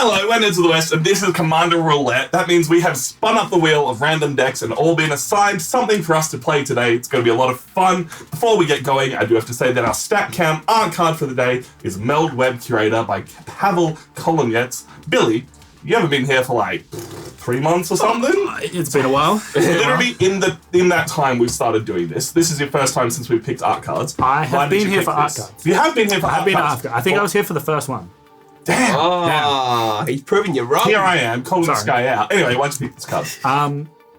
Hello, we're Nerds of the West, and this is Commander Roulette. That means we have spun up the wheel of random decks and all been assigned something for us to play today. It's going to be a lot of fun. Before we get going, I do have to say that our stat cam art card for the day is Meld Web Curator by Pavel Kolonets. Billy, you haven't been here for like 3 months or something? It's been a while. Literally in that time we've started doing this. This is your first time since we've picked art cards. I have been here for art cards. You have been here for art cards? I think I was here for the first one. Damn. Oh, he's proving you wrong. Here I am, calling this guy out. Anyway, why'd you pick this card?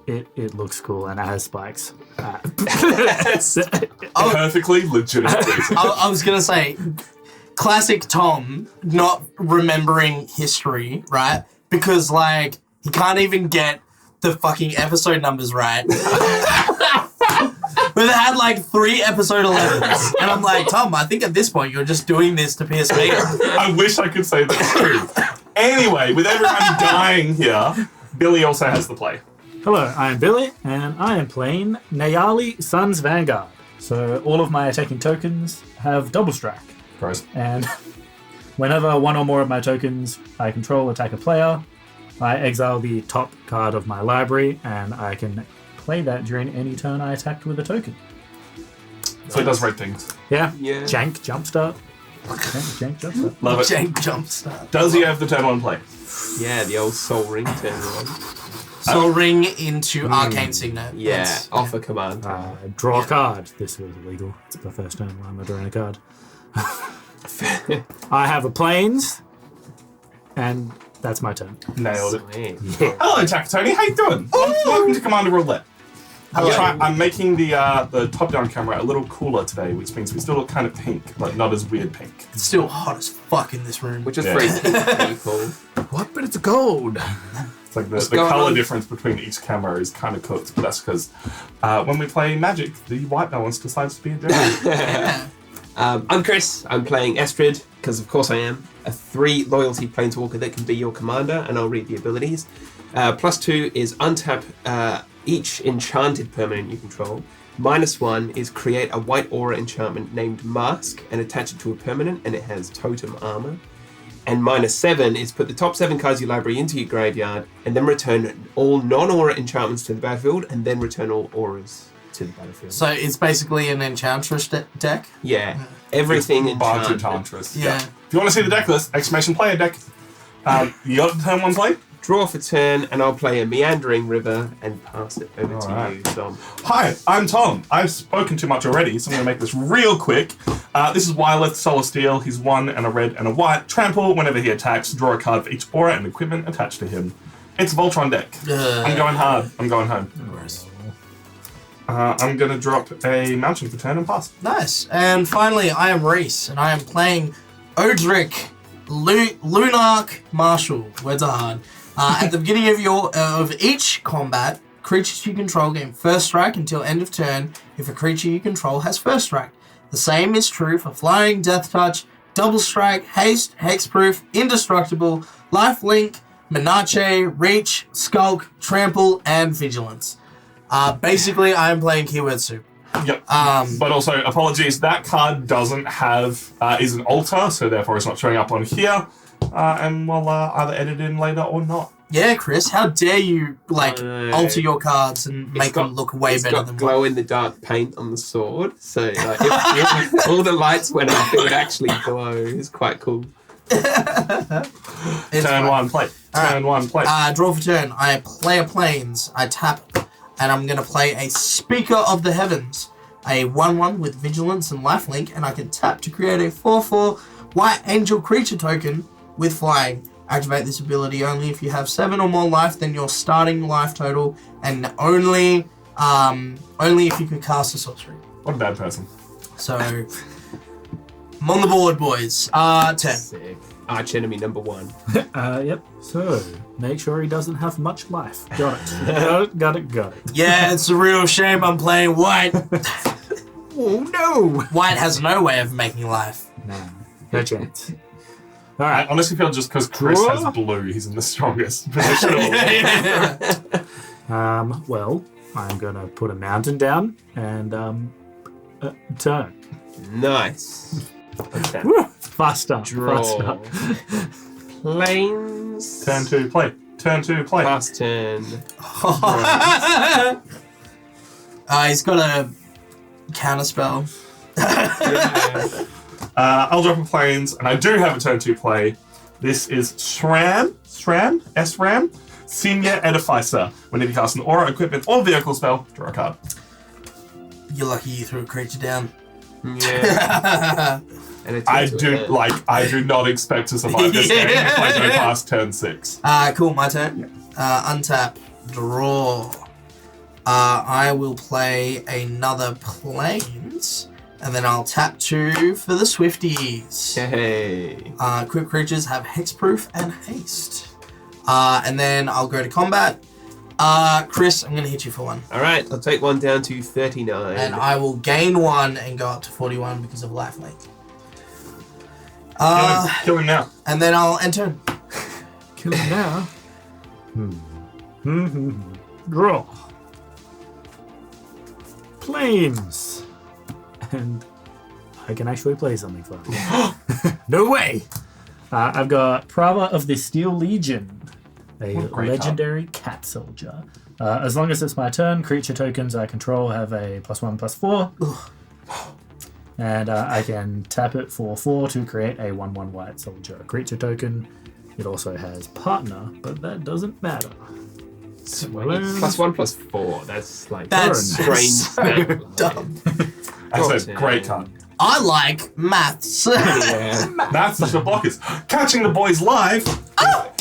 It looks cool and it has spikes. Perfectly legitimate reason. I was going to say, classic Tom not remembering history, right? Because, like, he can't even get the fucking episode numbers right. We've had, like, 3 episode 11s. And I'm like, Tom, I think at this point you're just doing this to piss me off. I wish I could say that's true. Anyway, with everyone dying here, Billy also has the play. Hello, I am Billy, and I am playing Nayali Sun's Vanguard. So all of my attacking tokens have double strike. Gross. And whenever one or more of my tokens I control attack a player, I exile the top card of my library, and I can play that during any turn I attacked with a token. So it does red things. Yeah. Yeah. Jank Jumpstart. Jank Jumpstart. Love it. Jank Jumpstart. Does he have the turn 1 play? Yeah, the old Soul Ring turn one. Soul Ring into Arcane Signet. Yeah, That's- off a command. Draw a card. This was illegal. It's my first turn where I'm drawing a card. I have a planes, and that's my turn. Nailed it. Sweet. Hello, Jack Tony. How you doing? Welcome to Commander Roulette. I'm making the top-down camera a little cooler today, which means we still look kind of pink, but not as weird pink. It's still hot as fuck in this room. Which is Yeah. free people. What? But it's gold. It's like the going color on? difference between each camera is kind of cooked, but that's because when we play Magic, the white balance decides to be a different. I'm Chris. I'm playing Estrid, because of course I am. A 3 loyalty planeswalker that can be your commander, and I'll read the abilities. +2 is untap each enchanted permanent you control. -1 is create a white aura enchantment named Mask and attach it to a permanent, and it has totem armor. And -7 is put the top 7 cards of your library into your graveyard, and then return all non-aura enchantments to the battlefield, and then return all auras to the battlefield. So it's basically an Enchantress deck? Yeah, everything Bant enchanted. Enchantress. Yeah. If you want to see the deck list, exclamation player deck. You got the turn 1 play? Draw for turn, and I'll play a meandering river and pass it over to Alright. you, Dom. Hi, I'm Tom. I've spoken too much already, so I'm going to make this real quick. This is Wyleth, Solar Steel. He's 1 and a red and a white. Trample, whenever he attacks, draw a card for each aura and equipment attached to him. It's a Voltron deck. I'm going hard. I'm going home. I'm going to drop a mountain for turn and pass. Nice. And finally, I am Reese, and I am playing Odric Lunarch Marshal. Words are hard. At the beginning of each combat, creatures you control gain first strike until end of turn if a creature you control has first strike. The same is true for flying, death touch, double strike, haste, hexproof, indestructible, lifelink, menace, reach, skulk, trample, and vigilance. Basically, I am playing keyword soup. Yep. But also, apologies, that card doesn't have, is an altar, so therefore it's not showing up on here. And we'll either edit in later or not. Yeah, Chris, how dare you, know. alter your cards and make them look way better It's than got glow-in-the-dark paint on the sword, so like, if all the lights went off, it would actually glow. It's quite cool. It's Turn fine. 1 play. Turn 1 play. Draw for turn. I play a planes. I tap, and I'm going to play a Speaker of the Heavens, a 1/1 with Vigilance and Lifelink, and I can tap to create a 4/4 White Angel creature token with flying. Activate this ability only if you have 7 or more life than your starting life total, and only if you can cast a sorcery. What a bad person. So, I'm on the board, boys. Turn. Sick. Arch enemy number 1. Yep. So, make sure he doesn't have much life. Got it. Got it. Yeah, it's a real shame I'm playing white. Oh, no! White has no way of making life. No chance. I Alright. honestly feel just because Chris Draw. has blue, he's in the strongest position of all. Well, I'm gonna put a mountain down and, turn. Nice. Okay. Woo! Fast start. Draw. Planes tokens. Turn 2, play. Turn 2, play. Last turn. He's got a counterspell. Yeah. I'll drop a planes, and I do have a turn 2 play. This is SRAM, Senior Edificer. Whenever you cast an aura, equipment, or vehicle spell, draw a card. You're lucky you threw a creature down. Yeah. And I do not expect to survive this game if I go past turn 6. Cool, my turn. Untap, draw. I will play another planes, and then I'll tap 2 for the Swifties. Hey. Quick creatures have hexproof and haste. And then I'll go to combat. Chris, I'm going to hit you for 1. All right, I'll take one down to 39. And I will gain 1 and go up to 41 because of lifelink. Kill him now. And then I'll enter. Kill him now. Draw. Planes. And I can actually play something fun. No way! I've got Prava of the Steel Legion, a What a great legendary cat soldier. As long as it's my turn, creature tokens I control have a +1/+4. And I can tap it for 4 to create a 1/1 white soldier. Creature token. It also has partner, but that doesn't matter. +1/+4. That's like That's strange. so dumb. That's a great card. I like maths. Yeah. That's the blockers. Catching the boys live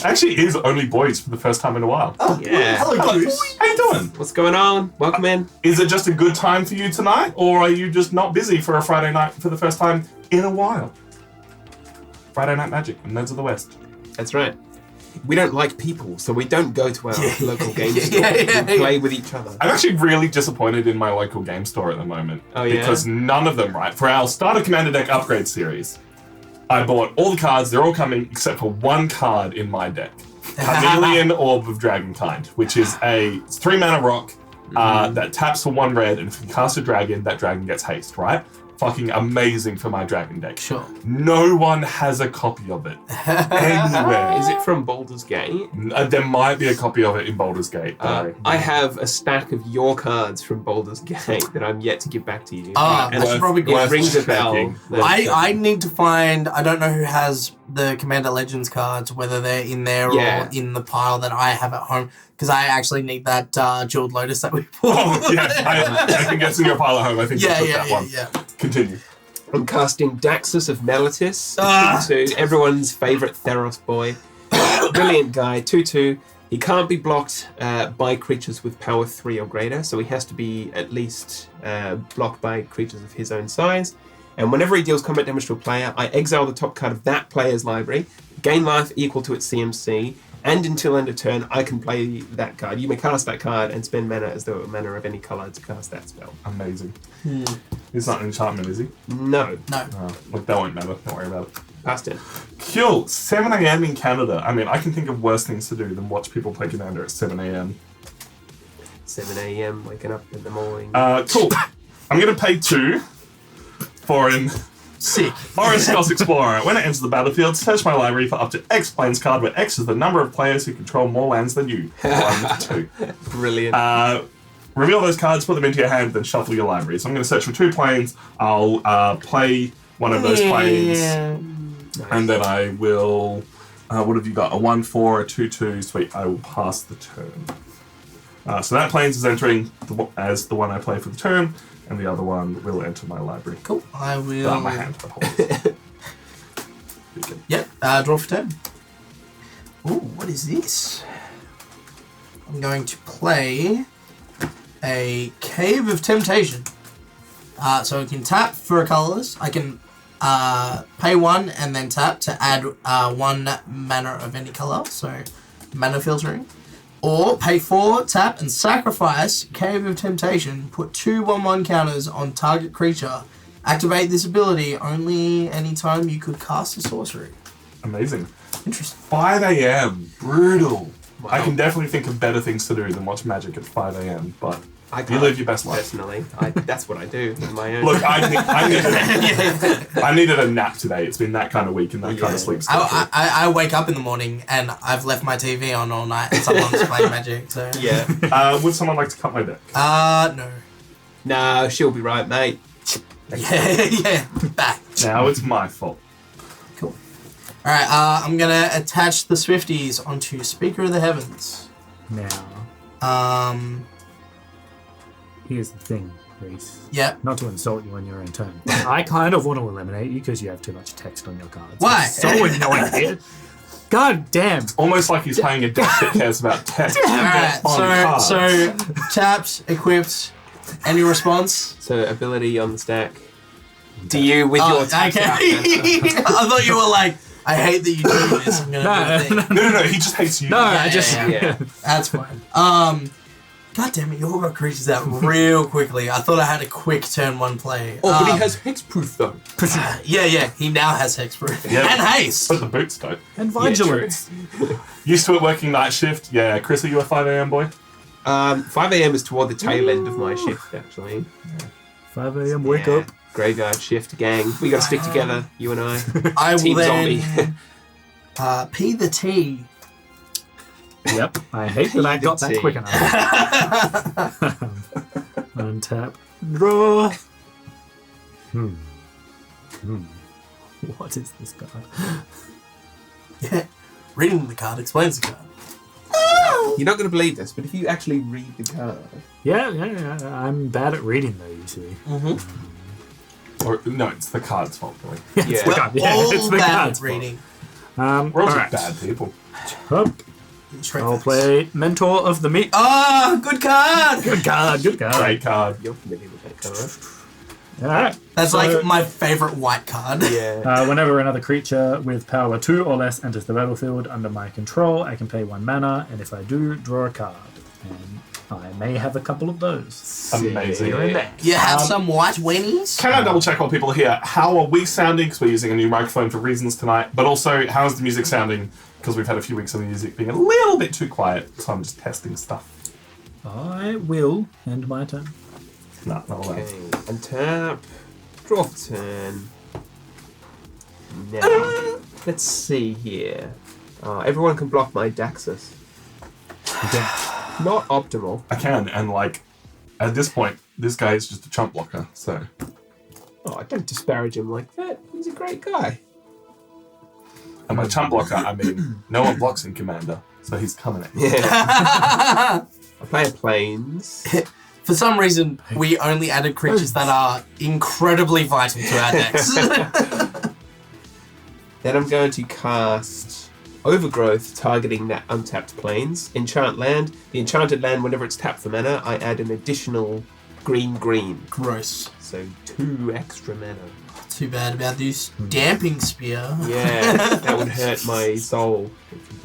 actually is only boys for the first time in a while. Yeah. Hello, boys. How you doing? What's going on? Welcome in. Is it just a good time for you tonight, or are you just not busy for a Friday night for the first time in a while? Friday Night Magic and Nerds of the West. That's right. We don't like people, so we don't go to our local game store. Yeah. We play with each other. I'm actually really disappointed in my local game store at the moment. Oh, yeah? Because none of them, right? For our Starter Commander Deck upgrade series, I bought all the cards, they're all coming except for one card in my deck. Chameleon Orb of Dragonkind, which is a 3-mana rock that taps for 1 red, and if you cast a dragon, that dragon gets haste, right? Fucking amazing for my dragon deck. Sure. No one has a copy of it anywhere. Is it from Baldur's Gate? There might be a copy of it in Baldur's Gate. I have a stack of your cards from Baldur's Gate that I'm yet to give back to you. I should probably go. It rings a bell. checking. I need to find. I don't know who has the Commander Legends cards, whether they're in there Yeah. or in the pile that I have at home, because I actually need that Jeweled Lotus that we bought. Oh, yeah, I think that's in your pile at home. I think you yeah, took yeah, that yeah, one. yeah. Continue. I'm casting Daxus of Melitus, Ah. 2/2, everyone's favourite Theros boy. Brilliant guy, 2/2. He can't be blocked by creatures with power 3 or greater, so he has to be at least blocked by creatures of his own size. And whenever he deals combat damage to a player, I exile the top card of that player's library, gain life equal to its CMC, and until end of turn, I can play that card. You may cast that card and spend mana as though a mana of any colour to cast that spell. Amazing. He's not an enchantment, is he? No. No. Oh, look, that won't matter. Don't worry about it. Past it. Cool. 7 a.m. in Canada. I mean, I can think of worse things to do than watch people play Commander at 7 a.m. 7 a.m. waking up in the morning. Cool. I'm going to pay 2 for an Sick. Boros Spells Explorer. When it enters the battlefield, search my library for up to X Planes card, where X is the number of players who control more lands than you. 1, 2. Brilliant. Reveal those cards, put them into your hand, then shuffle your library. So I'm going to search for 2 planes. I'll play one of those planes, and then I will. What have you got? A 1/4, a 2/2. Sweet. I will pass the turn. So that planes is entering as the one I play for the turn, and the other one will enter my library. Cool. I will. Not my hand, but hold it. Yep. Draw for turn. Ooh, what is this? I'm going to play a Cave of Temptation. So I can tap for colours. I can pay 1 and then tap to add 1 mana of any colour. So mana filtering. Or pay 4, tap and sacrifice Cave of Temptation. Put 2 1/1 counters on target creature. Activate this ability only anytime you could cast a sorcery. Amazing. Interesting. 5 a.m. Brutal. Wow. I can definitely think of better things to do than watch Magic at 5 a.m., but You live your best life. Personally, that's what I do in my own. Look, I needed a nap today. It's been that kind of week and that kind of sleep schedule. I wake up in the morning and I've left my TV on all night and someone's playing Magic. So Yeah. Would someone like to cut my deck? no. No, she'll be right, mate. Yeah. Back. Now it's my fault. Cool. All right. I'm gonna attach the Swifties onto Speaker of the Heavens. Now, here's the thing, Reese. Yeah. Not to insult you on your own turn, but I kind of want to eliminate you because you have too much text on your cards. Why? It's so annoying, dude. God damn. Almost like he's playing a deck that cares about text. All right. On cards. So taps, equipped. Any response? So ability on the stack. Do you with your taps okay. out? I thought you were like, I hate that you do this. I'm gonna do a thing. No, he just hates you. No, I Yeah, just... Yeah. That's fine. God damn it, you all got creatures out real quickly. I thought I had a quick turn one play. Oh, but he has hexproof though. Yeah, he now has hexproof. Yeah. And haste. But the boots don't. And vigilance. Used to it working night shift. Yeah, Chris, are you a 5 a.m. boy? 5 a.m. is toward the tail end of my shift, actually. 5 a.m. wake Yeah. up. Graveyard shift, gang. We gotta stick together, you and I. I will Team then zombie. P the T. Yep. I hate that I got that quick enough. Untap. Draw. What is this card? Yeah. Reading the card explains the card. You're not gonna believe this, but if you actually read the card, Yeah. I'm bad at reading though, you see. Or no, it's the card's fault, really. yeah. the card. Yeah, All it's the bad card's at reading. We're all alright. just bad people. Up. Straight I'll facts. play Mentor of the Meat. Ah, good card. Good card. Great card. You're familiar with that card. Alright. That's So- like my favorite white card. Yeah. Whenever another creature with power 2 or less enters the battlefield under my control, I can pay 1 mana, and if I do, draw a card. And I may have a couple of those. Amazing. Here and there. You have some white weenies? Can I double check while people are here? How are we sounding? Because we're using a new microphone for reasons tonight. But also, how's the music sounding? Because we've had a few weeks of the music being a little bit too quiet. So I'm just testing stuff. I will end my turn. No, not allowed. Okay. Untap. Draw for turn. Now, let's see here. Everyone can block my Daxus. Not optimal. I can, and like, at this point, this guy is just a chump blocker, so. Oh, don't disparage him like that. He's a great guy. And by chump blocker, I mean, no one blocks in Commander, so he's coming at you. Yeah. I play a Plains. For some reason, we only added creatures that are incredibly vital to our decks. Then I'm going to cast Overgrowth, targeting that untapped Plains. Enchant land. The enchanted land, whenever it's tapped for mana, I add an additional green. Gross. So 2 extra mana. Too bad about this damping spear. Yeah, that would hurt my soul if you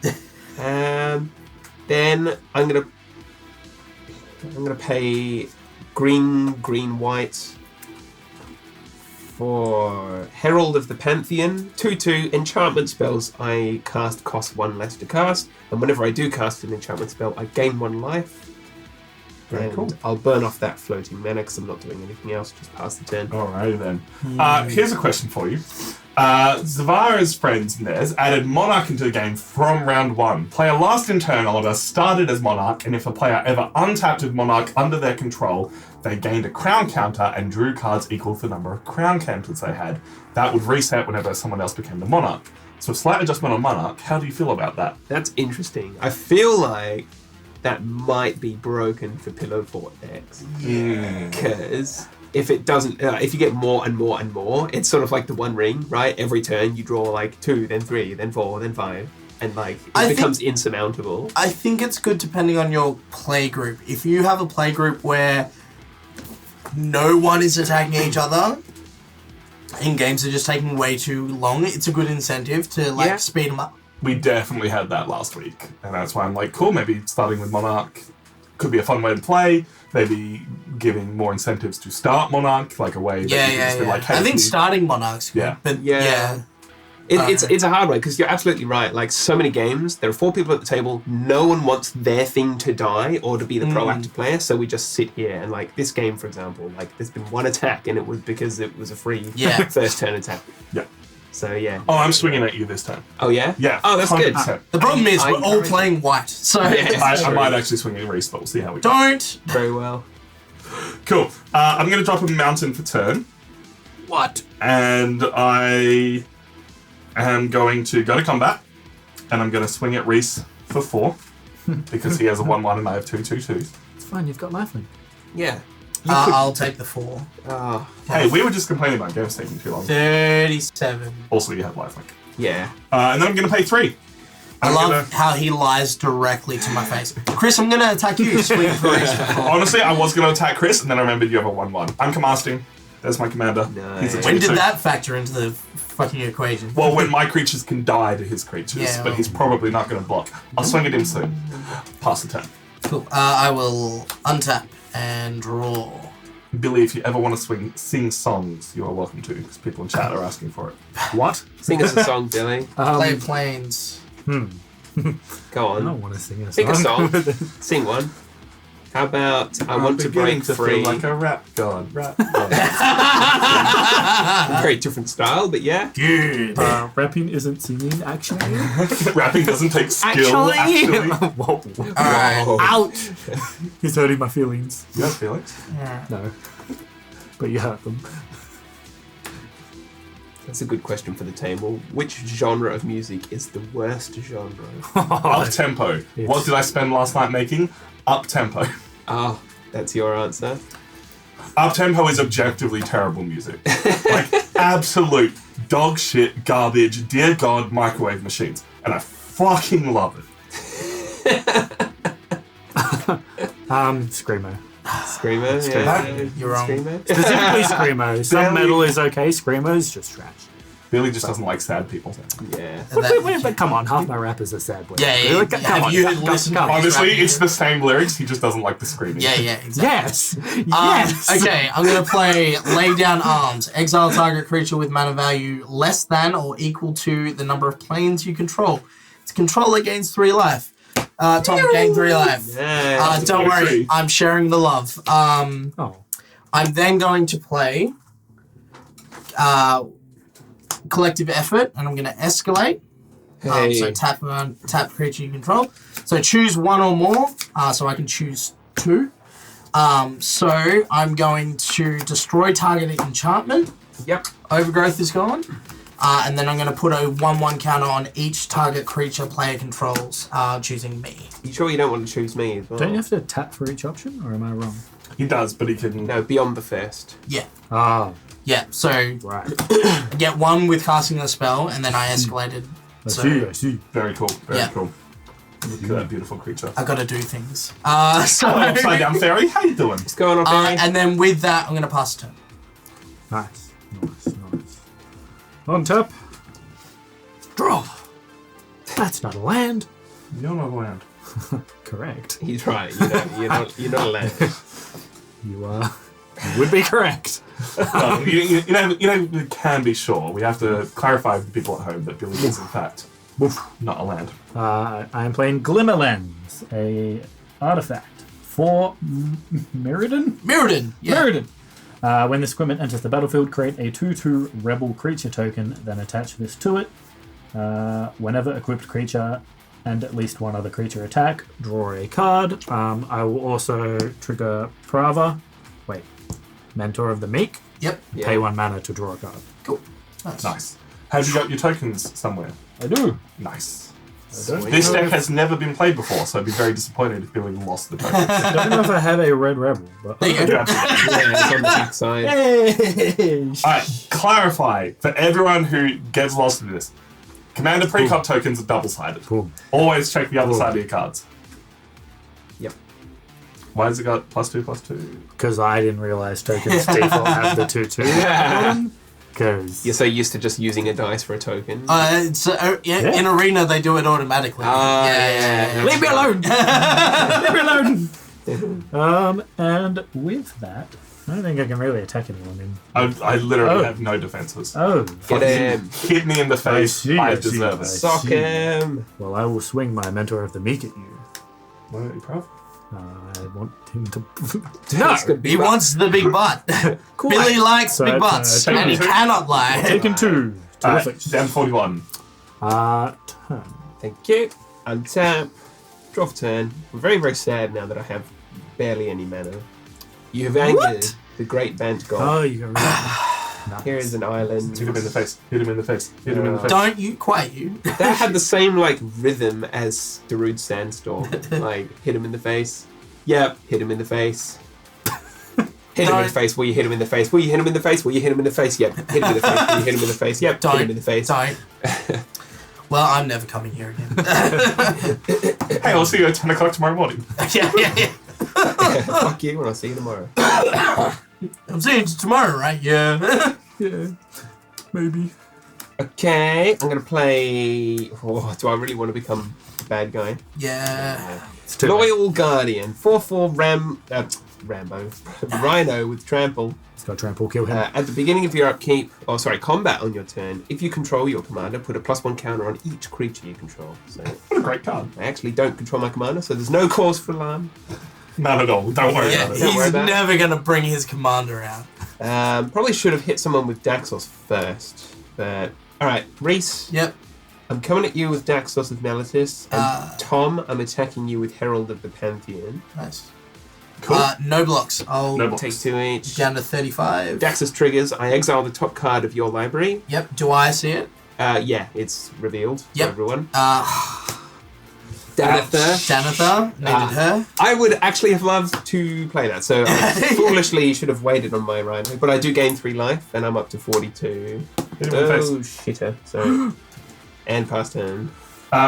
did. Then I'm gonna pay green, white for Herald of the Pantheon. 2/2 enchantment spells I cast cost 1 less to cast, and whenever I do cast an enchantment spell, I gain 1 life. Very cool. I'll burn off that floating mana because I'm not doing anything else, just pass the turn. Alrighty then. Here's a question for you. Zavara's friends and theirs added Monarch into the game from round 1. Player last in turn order started as Monarch, and if a player ever untapped with Monarch under their control, they gained a crown counter and drew cards equal to the number of crown counters they had. That would reset whenever someone else became the Monarch. So a slight adjustment on Monarch. How do you feel about that? That's interesting. I feel like that might be broken for Pillow Fort decks. Because if it doesn't, if you get more and more and more, it's sort of like the One Ring, right? Every turn you draw like 2, then 3, then 4, then 5. And like, it becomes insurmountable. I think it's good depending on your play group. If you have a play group where no one is attacking each other, and games are just taking way too long, it's a good incentive to speed them up. We definitely had that last week, and that's why I'm like, cool, maybe starting with Monarch could be a fun way to play. Maybe giving more incentives to start Monarch, like a way that you can just be like, hey, I think starting Monarch's good, Yeah. but Yeah. It's a hard one because you're absolutely right. Like so many games, there are 4 people at the table. No one wants their thing to die or to be the proactive player, so we just sit here. And like this game, for example, like there's been one attack, and it was because it was a free first turn attack. Yeah. So yeah. Oh, I'm swinging at you this time. Oh yeah. Yeah. Oh, that's good. 100%. The problem is I we're all encourage playing white, so I might actually swing at Reese, but we'll see how we go. don't. Very well. Cool. I'm going to drop a mountain for turn, What? and I am going to go to combat, and I'm going to swing at Reese for 4 because he has a 1/1 and I have 2 2/2s. It's fine, you've got lifelink. Yeah. I'll take the 4. Oh, Hey, we were just complaining about games taking too long. 37. Also, you have lifelink. yeah. And then I'm going to pay 3. I love how he lies directly to my face. Chris, I'm going to attack you. Swing for race for 4. Honestly, I was going to attack Chris, and then I remembered you have a 1/1. I'm commanding. There's my commander. Nice. He's a When 2/2. did that factor into the fucking equation? Well, when my creatures can die to his creatures, Yeah, but well. he's probably not going to block. I'll swing at him soon. Pass the turn. Cool. I will untap and draw. Billy, if you ever want to sing songs, you are welcome to, because people in chat are asking for it. What? Sing us a song, Billy. Play planes. Go I on. don't want to sing a Pick a song. song. Sing one. How about I want to break free? Feel like a rap god. Rap god. Very different style, but yeah. Good. Rapping isn't singing, actually. Rapping doesn't take skill, actually. Whoa. Alright. Whoa. Ouch! He's hurting my feelings. You have feelings? No. But you hurt them. That's a good question for the table. Which genre of music is the worst genre? Up tempo. Yes. What did I spend last night making? Up tempo. Oh, that's your answer. Up tempo is objectively terrible music. Like absolute dog shit, garbage, dear God, microwave machines. And I fucking love it. Screamo. Screamer? Yeah. You're wrong. Screamer? Specifically Screamo. Some Barely. metal is okay, Screamo's just trash. Billy just doesn't like sad people. Yeah. But come on, half my rap is a sad boy. Yeah. Like, come Have on, you come listened to on. his Honestly, rap it's music? the same lyrics, he just doesn't like the screaming. Yeah, exactly. Yes! Yes! Okay, I'm going to play Lay Down Arms. Exile target creature with mana value less than or equal to the number of planes you control. Its controller gains 3 life. Tom gained 3 life. Yeah. Don't worry, I'm sharing the love. Oh. I'm then going to play Collective Effort, and I'm going to escalate. Hey. So tap creature you control. So choose 1 or more. So I can choose 2. So I'm going to destroy target enchantment. Yep. Overgrowth is gone. And then I'm going to put a 1/1 counter on each target creature player controls, choosing me. You sure you don't want to choose me as well? Don't you have to tap for each option, or am I wrong? He does, but he can... No, beyond the first. Yeah. Ah, Yeah, so right. get 1 with casting the spell, and then I escalated. I So see, I see. Very cool, very Yeah. cool. Look at that beautiful creature. I got to do things. So Upside down fairy, how you doing? What's going on, Barry? and then with that, I'm going to pass a turn. Nice. On tap. Draw. That's not a land. You're not land. Correct. He's right. You're not allowed. You would be correct. No, you we can be sure. We have to clarify for people at home that Billy is in fact not a land. I am playing Glimmerlens, a artifact for Mirrodin. Mirrodin. Yeah. Mirrodin. When this equipment enters the battlefield, create a 2/2 rebel creature token, then attach this to it. Whenever equipped creature and at least one other creature attack, draw a card. I will also trigger Prava. Mentor of the Meek. Yep. Yeah. Pay 1 mana to draw a card. Cool. Nice. Nice. Have you got your tokens somewhere? I do. Nice. Sweet. This deck has never been played before, so I'd be very disappointed if Billy lost the tokens. I don't know if I have a red rebel, but There you go. Yeah, absolutely. Yeah, it's on the back side. Hey! Alright, clarify for everyone who gets lost in this. Commander Precog tokens are double-sided. Boom. Always check the other Boom. side of your cards. Yep. Why has it got +2/+2? Because I didn't realize tokens default have the 2/2. Because You're so used to just using a dice for a token. In Arena, they do it automatically. yeah. leave me alone. Leave me alone. And with that, I don't think I can really attack anyone in. I literally Oh. have no defenses. Oh, Get him. Hit me in the face. see, I I see, deserve I it. see. Sock him. well, I will swing my Mentor of the Meek at you. Why are you proud? I want him to. That's gonna be He rough. wants the big butt. Billy likes So big it's, butts, take and he two. cannot lie. Taken 2. To the face. Down 41. Turn. Thank you. Untap. Draw for turn. I'm very, very sad now that I have barely any mana. You have angered the great Bant god. Oh, you got rid of nice. Here is an island. Hit him in the face. Hit him in the face. Hit him in the face. Don't you, quite you. That had the same like rhythm as Darude Sandstorm. Like hit him in the face. Yep, hit him in the face. Hit him in the face. Will you hit him in the face? Will you hit him in the face? Will you hit him in the face? Yep. Hit him in the face. Will you hit him in the face? Yep. Hit him in the face. Don't. Well, I'm never coming here again. Hey, I'll see you at 10 o'clock tomorrow morning. yeah. Fuck you, and I'll see you tomorrow. I'm seeing you tomorrow, right? Yeah. Yeah, maybe. Okay, I'm gonna play. Oh, do I really want to become a bad guy? Yeah. It's too late. Loyal Guardian, 4/4 Rambo, Rhino with trample. It's got trample, kill him. At the beginning of your upkeep, combat on your turn, if you control your commander, put a +1 counter on each creature you control. So What a great card. I actually don't control my commander, so there's no cause for alarm. Not at all. Don't worry Yeah, about it. Don't worry he's about it. never going to bring his commander out. Probably should have hit someone with Daxos first, but alright, Reese, Yep. I'm coming at you with Daxos of Melitys, and Tom, I'm attacking you with Herald of the Pantheon. Nice. Cool. No blocks. I'll No blocks. Take 2 each. down to 35. Daxos triggers, I exile the top card of your library. Yep. Do I see it? Yeah, it's revealed Yep. for everyone. Danitha. Danitha. Needed her. I would actually have loved to play that, so I foolishly should have waited on my Rhino, but I do gain 3 life, and I'm up to 42. Hit him in the face. Oh, shitter. So, and past turn.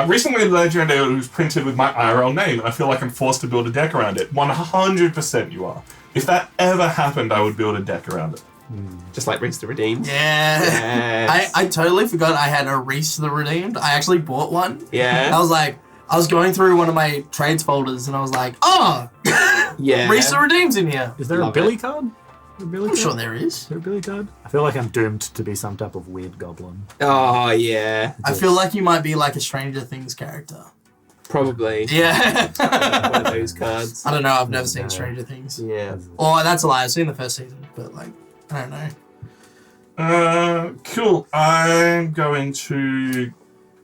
Recently, Legendary was printed with my IRL name, and I feel like I'm forced to build a deck around it. 100% you are. If that ever happened, I would build a deck around it. Just like Reese the Redeemed. Yeah. Yes. I totally forgot I had a Reese the Redeemed. I actually bought one. Yeah. I was going through one of my trades folders and I was like, oh, Yeah. Reese the Redeemed's in here. Is there Love a Billy it. card? A Billy I'm card? sure there is. Is there a Billy card? I feel like I'm doomed to be some type of weird goblin. Oh, yeah. I feel like you might be like a Stranger Things character. Probably. Yeah. One of those cards. I don't know. I've never seen Stranger Things. Yeah. Or that's a lie. I've seen the first season, but like, I don't know. Cool. I'm going to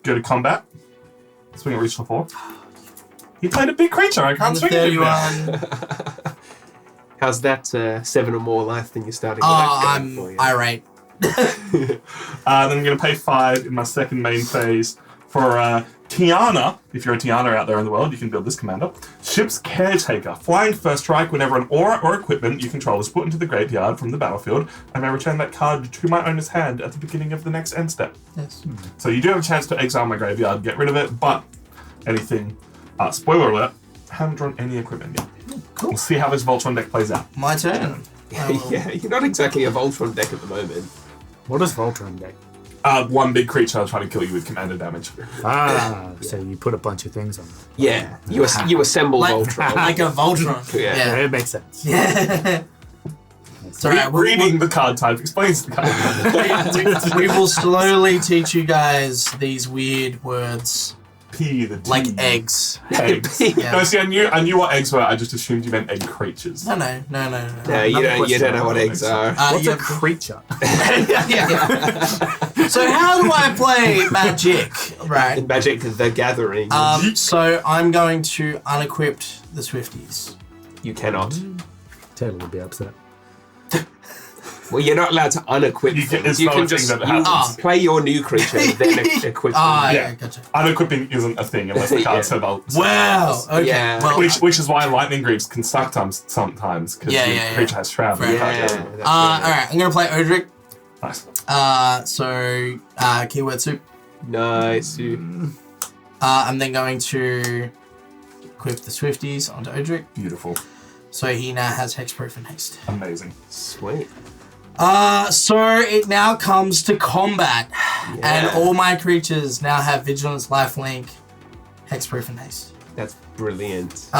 go to combat. Swing at reach for 4. He played a big creature. I can't Under swing it. 31. How's that 7 or more life than you're starting Oh, life going I'm for you? irate. Then I'm going to pay 5 in my second main phase for Tiana. If you're a Tiana out there in the world, you can build this commander. Ship's Caretaker. Flying first strike whenever an aura or equipment you control is put into the graveyard from the battlefield. I may return that card to my owner's hand at the beginning of the next end step. Yes. So you do have a chance to exile my graveyard, get rid of it, but anything... spoiler alert, I haven't drawn any equipment yet. Cool. We'll see how this Voltron deck plays out. My turn. I will- Yeah, you're not exactly a Voltron deck at the moment. What is Voltron deck? One big creature trying to kill you with commander damage. So you put a bunch of things on it. Yeah, you assemble like, Voltron. like a Voltron. Yeah. Yeah, it makes sense. Yeah. Sorry, Reading the card type explains the card. we will slowly teach you guys these weird words P, the T. like eggs. Eggs. Yeah. No, see, I knew what eggs were. I just assumed you meant egg creatures. No. No, you Another don't know what question. eggs are. What's you a have- creature? yeah. So how do I play magic? Right. In Magic the Gathering, So I'm going to unequip the Swifties. you cannot. Taylor would be upset. Well, you're not allowed to unequip You can- things. it's You not can a thing just that happens. play your new creature, then equip Ah, them. yeah, gotcha. Unequipping isn't a thing unless the card Yeah. said I'll. Wow. Okay. Yeah. Well, Which is why lightning greaves can suck sometimes because Yeah, the yeah, creature yeah. has shroud. Fair You can't Yeah, get it. that's all right. I'm gonna play Odric. Nice. So keyword soup. Nice. I'm then going to equip the Swifties onto Odric. Beautiful. So he now has hexproof and haste. Amazing. Sweet. So it now comes to combat, and Yeah. all my creatures now have vigilance, lifelink, hexproof, and haste. That's brilliant.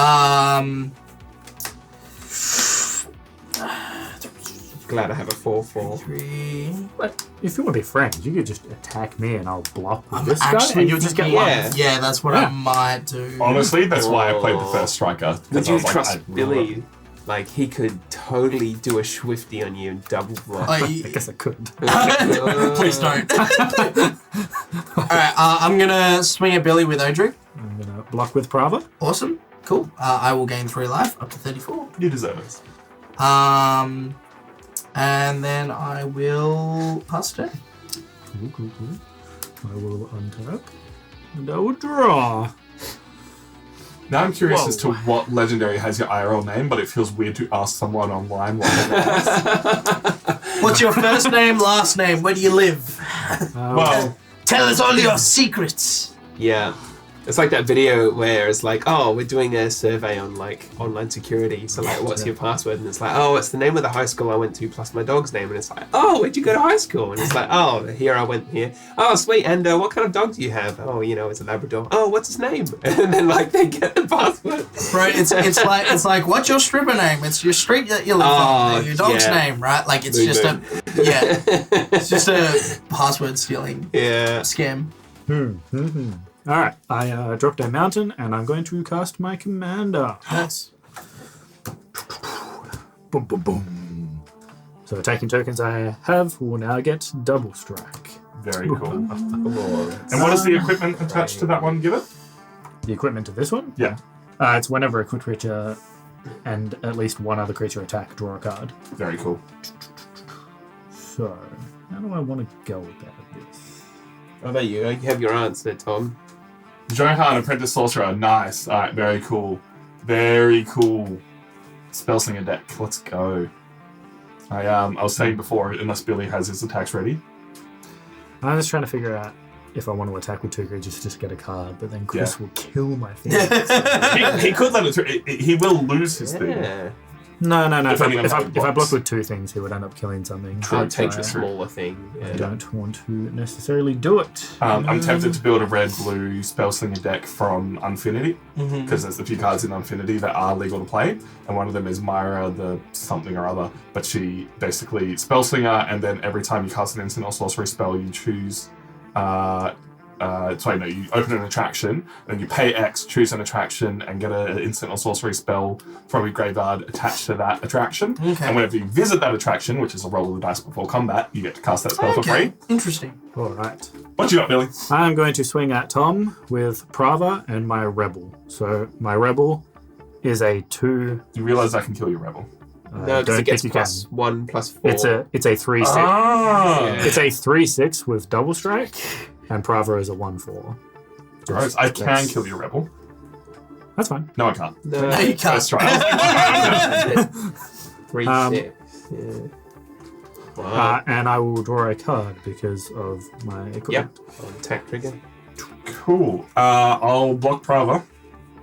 Glad I have a 4/4. 3. But if you want to be friends, you could just attack me and I'll block with I'm this guy actually and you'll just get thinking- one. Yeah. Yeah, that's what I Yeah. might do. Honestly, that's why I played the first striker. 'cause Would I you was like, trust I'd Billy? Like, he could totally do a Swifty on you and double block. I guess I could. Please don't. Alright, I'm gonna swing at Billy with Odric. I'm going to block with Prava. Awesome. Cool. I will gain 3 life, up to 34. You deserve it. And then I will pass turn. Cool. I will untap. And I will draw. Now I'm curious Whoa. as to what legendary has your IRL name, but it feels weird to ask someone online what their name is. What's your first name, last name? Where do you live? Well, Tell us all your secrets. Yeah. It's like that video where it's like, oh, we're doing a survey on like online security. So like, what's your password? And it's like, oh, it's the name of the high school I went to plus my dog's name. And it's like, oh, where'd you go to high school? And it's like, oh, here I went here. Oh, sweet. And what kind of dog do you have? Oh, it's a Labrador. Oh, what's his name? And then like they get the password. Bro, it's like what's your stripper name? It's your street that you live on. Your dog's name, right? Like it's Boom, just boom. it's just a password stealing Yeah. scam. Alright, I dropped a mountain and I'm going to cast my commander. Nice. Boom, boom, boom. So attacking tokens I have will now get double strike. very cool. And what does the equipment attached to that one give it? The equipment to this one? Yeah, It's whenever a equipped creature and at least one other creature attack, draw a card. very cool. So, how do I want to go about this? How about you? You have your answer, Tom. Johan, Apprentice Sorcerer, nice. Alright, very cool. Very cool. Spellslinger deck, let's go. I was saying before, unless Billy has his attacks ready. I'm just trying to figure out if I want to attack with 2 creatures just get a card, but then Chris Yeah. will kill my thing. He could let it through. He will lose his thing. Yeah. No. Depending on If how I he blocks. block with 2 things, he would end up killing something. I'll take So the smaller thing. I Yeah. don't want to necessarily do it. I'm tempted to build a red-blue Spellslinger deck from Unfinity, because there's a few cards in Unfinity that are legal to play, and one of them is Myra the something or other, but she basically Spellslinger, and then every time you cast an instant or sorcery spell, you choose... you open an attraction, then you pay X, choose an attraction, and get an instant or sorcery spell from your graveyard attached to that attraction. Okay. And whenever you visit that attraction, which is a roll of the dice before combat, you get to cast that spell for free. Interesting. Alright. What you got, Billy? I'm going to swing at Tom with Prava and my Rebel. So my Rebel is a 2. You realise I can kill your rebel. No, because don't it gets think you +1, +4. It's a 3/6. Ah! Yeah. It's a 3/6 with double strike, and Prava is a 1/4. Gross. I can kill your rebel. That's fine. No, I can't. No, No, you can't. First try. I was like, 3/6. Yeah. Wow. And I will draw a card because of my Yep. equipment. On attack trigger. cool. I'll block Prava,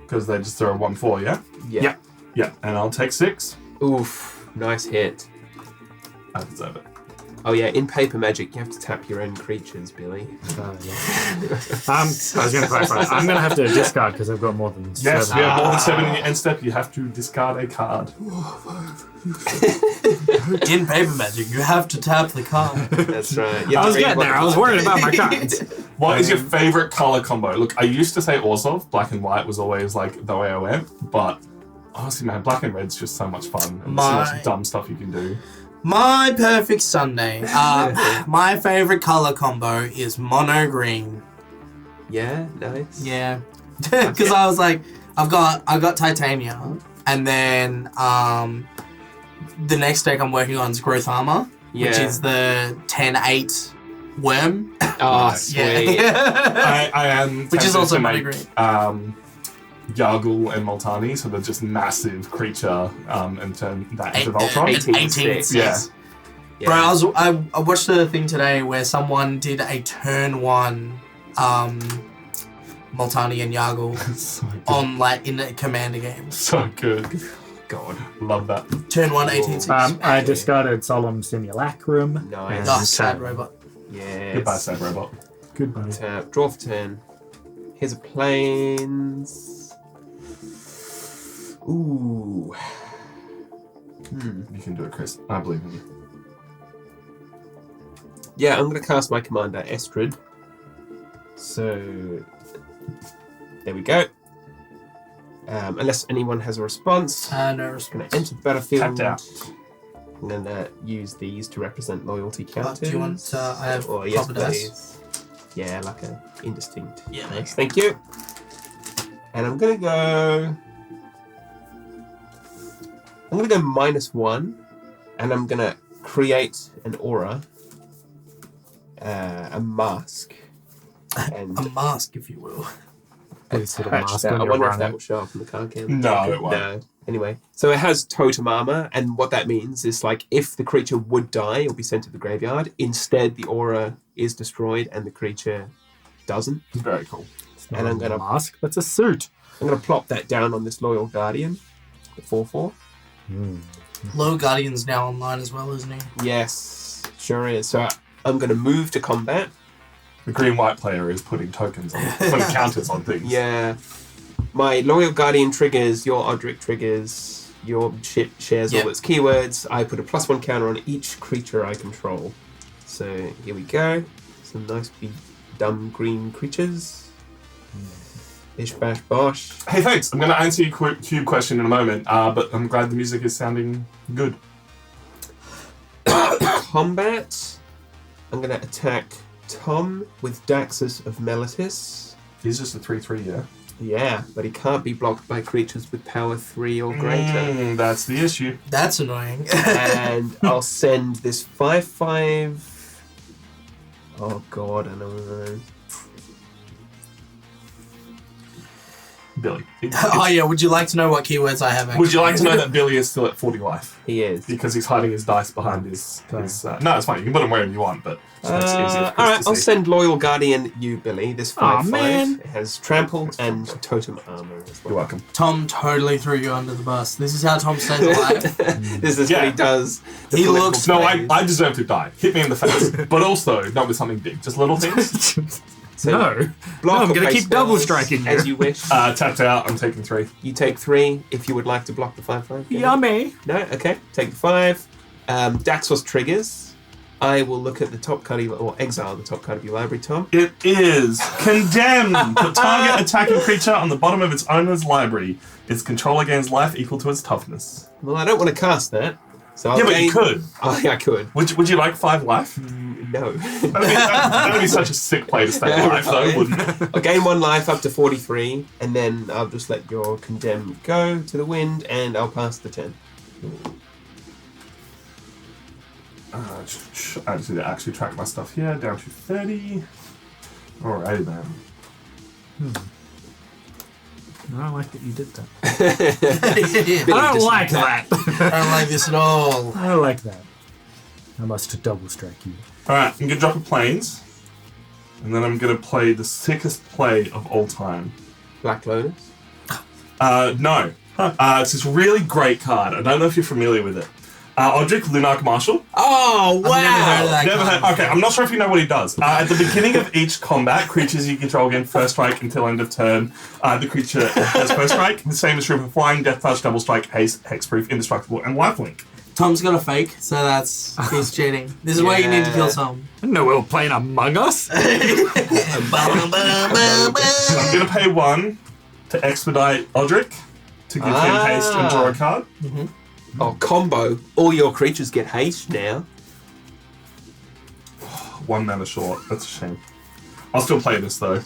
because they just throw a 1/4, yeah? Yeah. Yeah, and I'll take 6. Oof. Nice hit. I deserve it. Oh yeah, in Paper Magic, you have to tap your own creatures, Billy. Yeah. I was going to clarify. I'm going to have to discard because I've got more than Yes, 7. you have more than 7 in your end step, you have to discard a card. In Paper Magic, you have to tap the card. That's right. You I have was to read getting what there. the I was card worried is. about my cards. What is your favorite color combo? Look, I used to say Orzhov, black and white was always like the way I went, but honestly, man, black and red's just so much fun. And so much dumb stuff you can do. My perfect Sunday. My favorite color combo is mono green. Yeah, nice. Yeah, because I was like, I've got Titania, and then the next deck I'm working on is Growth Armor, which Yeah. is the 10/8 worm. Oh, sweet. Yeah. I am Which is tempted also to mono make, green. Yargle and Multani, so they're just massive creature, and turn that into Voltron. 18/6. Yeah. Yeah. Bro, I watched a thing today where someone did a turn 1 Multani and Yargle So good. on in the commander games. So good. God, love that. Turn 1, 18/6. I discarded Solemn Simulacrum. Nice. and Oh, sad tap. robot. Yes. Goodbye, sad robot. Goodbye. Tap. Draw for turn. Here's a planes. Ooh. You can do it, Chris. I believe in you. Yeah, I'm going to cast my commander, Estrid. So, there we go. Unless anyone has a response, No I'm going response. to enter the battlefield. Tapped out. I'm going to use these to represent loyalty counters. Do you want? I have Or yes, proper dice. please. Yeah, like a indistinct. Yeah, Nice. Thank you. And I'm going to go -1, and I'm going to create an aura, a mask. And A mask, if you will. Any sort of patch mask that. when I you're wonder if that running. will show up in the card game. No, it won't. No. Anyway, so it has totem armor, and what that means is like if the creature would die, it'll be sent to the graveyard. Instead, the aura is destroyed, and the creature doesn't. Very cool. It's not And a I'm gonna- mask, that's a suit. I'm going to plop that down on this loyal guardian, the 4/4. Low Guardian's now online as well, isn't he? Yes, sure is. So I'm going to move to combat. The green-white player is putting tokens on, putting counters on things. Yeah. My loyal guardian triggers, your Odric triggers, your ship shares Yep. all its keywords. I put a +1 counter on each creature I control. So here we go. Some nice big dumb green creatures. Bish bash bosh. Hey, thanks. I'm going to answer your cube question in a moment, but I'm glad the music is sounding good. Combat. I'm going to attack Tom with Daxus of Melitus. He's just a 3/3, yeah? Yeah, but he can't be blocked by creatures with power 3 or greater. That's the issue. That's annoying. And I'll send this 5/5. Oh god, I don't know. Billy. Oh yeah, would you like to know what keywords I have? Would you like to know that Billy is still at 40 life? He is. Because he's hiding his dice behind his no, it's fine. You can put them wherever you want, but it makes it easier for Chris Alright, to I'll see. send Loyal Guardian you, Billy. This 5/5 man. It has trample and totem armor as You're well. welcome. Tom totally threw you under the bus. This is how Tom stays alive. This is Yeah. what he does. The He political looks- No, phase. I deserve to die. Hit me in the face. But also, not with something big. Just little things. So No. block No, I'm or gonna play keep double spells striking you. as you wish. Tapped out. I'm taking 3. You take 3 if you would like to block the 5/5. Billy. Yummy. No? Okay. Take the 5. Daxos triggers. I will look at the top card of your, or exile the top card of your library, Tom. It is condemned. Put target attacking creature on the bottom of its owner's library. Its controller gains life equal to its toughness. Well, I don't want to cast that. So I'll Yeah, but gain... you could. Oh, yeah, I could. Would you like 5 life? No. That'd be such a sick play to stay alive, though, wouldn't it? I'll gain 1 life up to 43, and then I'll just let your condemn go to the wind, and I'll pass the 10. I just need to actually track my stuff here. Down to 30. Alrighty, man. I don't like that you did that. I I don't like that. don't like this at all. I don't like that. I must double strike you. Alright, I'm gonna drop a planes. And then I'm gonna play the sickest play of all time. Black Lotus. No. It's this really great card. I don't know if you're familiar with it. Odric Lunarch Marshal. Oh, I've never heard of that Never card. heard. Okay, I'm not sure if you know what he does. At the beginning of each combat, creatures you control gain first strike until end of turn. The creature has first strike. The same is true for flying, death touch, double strike, haste, hexproof, indestructible, and lifelink. Tom's got a fake, so he's cheating. This is why you need to kill Tom. I didn't know we were playing Among Us. I'm gonna pay 1 to expedite Odric to give him haste and draw a card. Oh, combo. All your creatures get haste now. 1 mana short. That's a shame. I'll still play this though.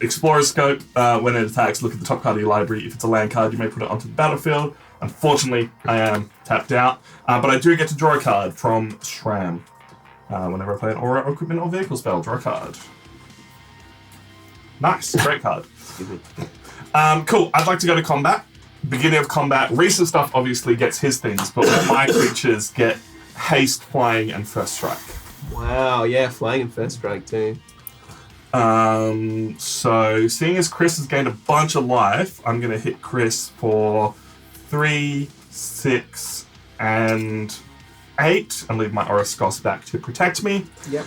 Explorer's Scope. When it attacks, look at the top card of your library. If it's a land card, you may put it onto the battlefield. Unfortunately, I am tapped out. But I do get to draw a card from Shram. Whenever I play an aura, equipment, or vehicle spell, draw a card. Nice. Great card. Excuse me. Cool. I'd like to go to combat. Beginning of combat. Recent stuff obviously gets his things, but all my creatures get haste, flying, and first strike. Wow, yeah, flying and first strike too. So seeing as Chris has gained a bunch of life, I'm going to hit Chris for 3, 6, and 8, and leave my Aura Scoss back to protect me. Yep.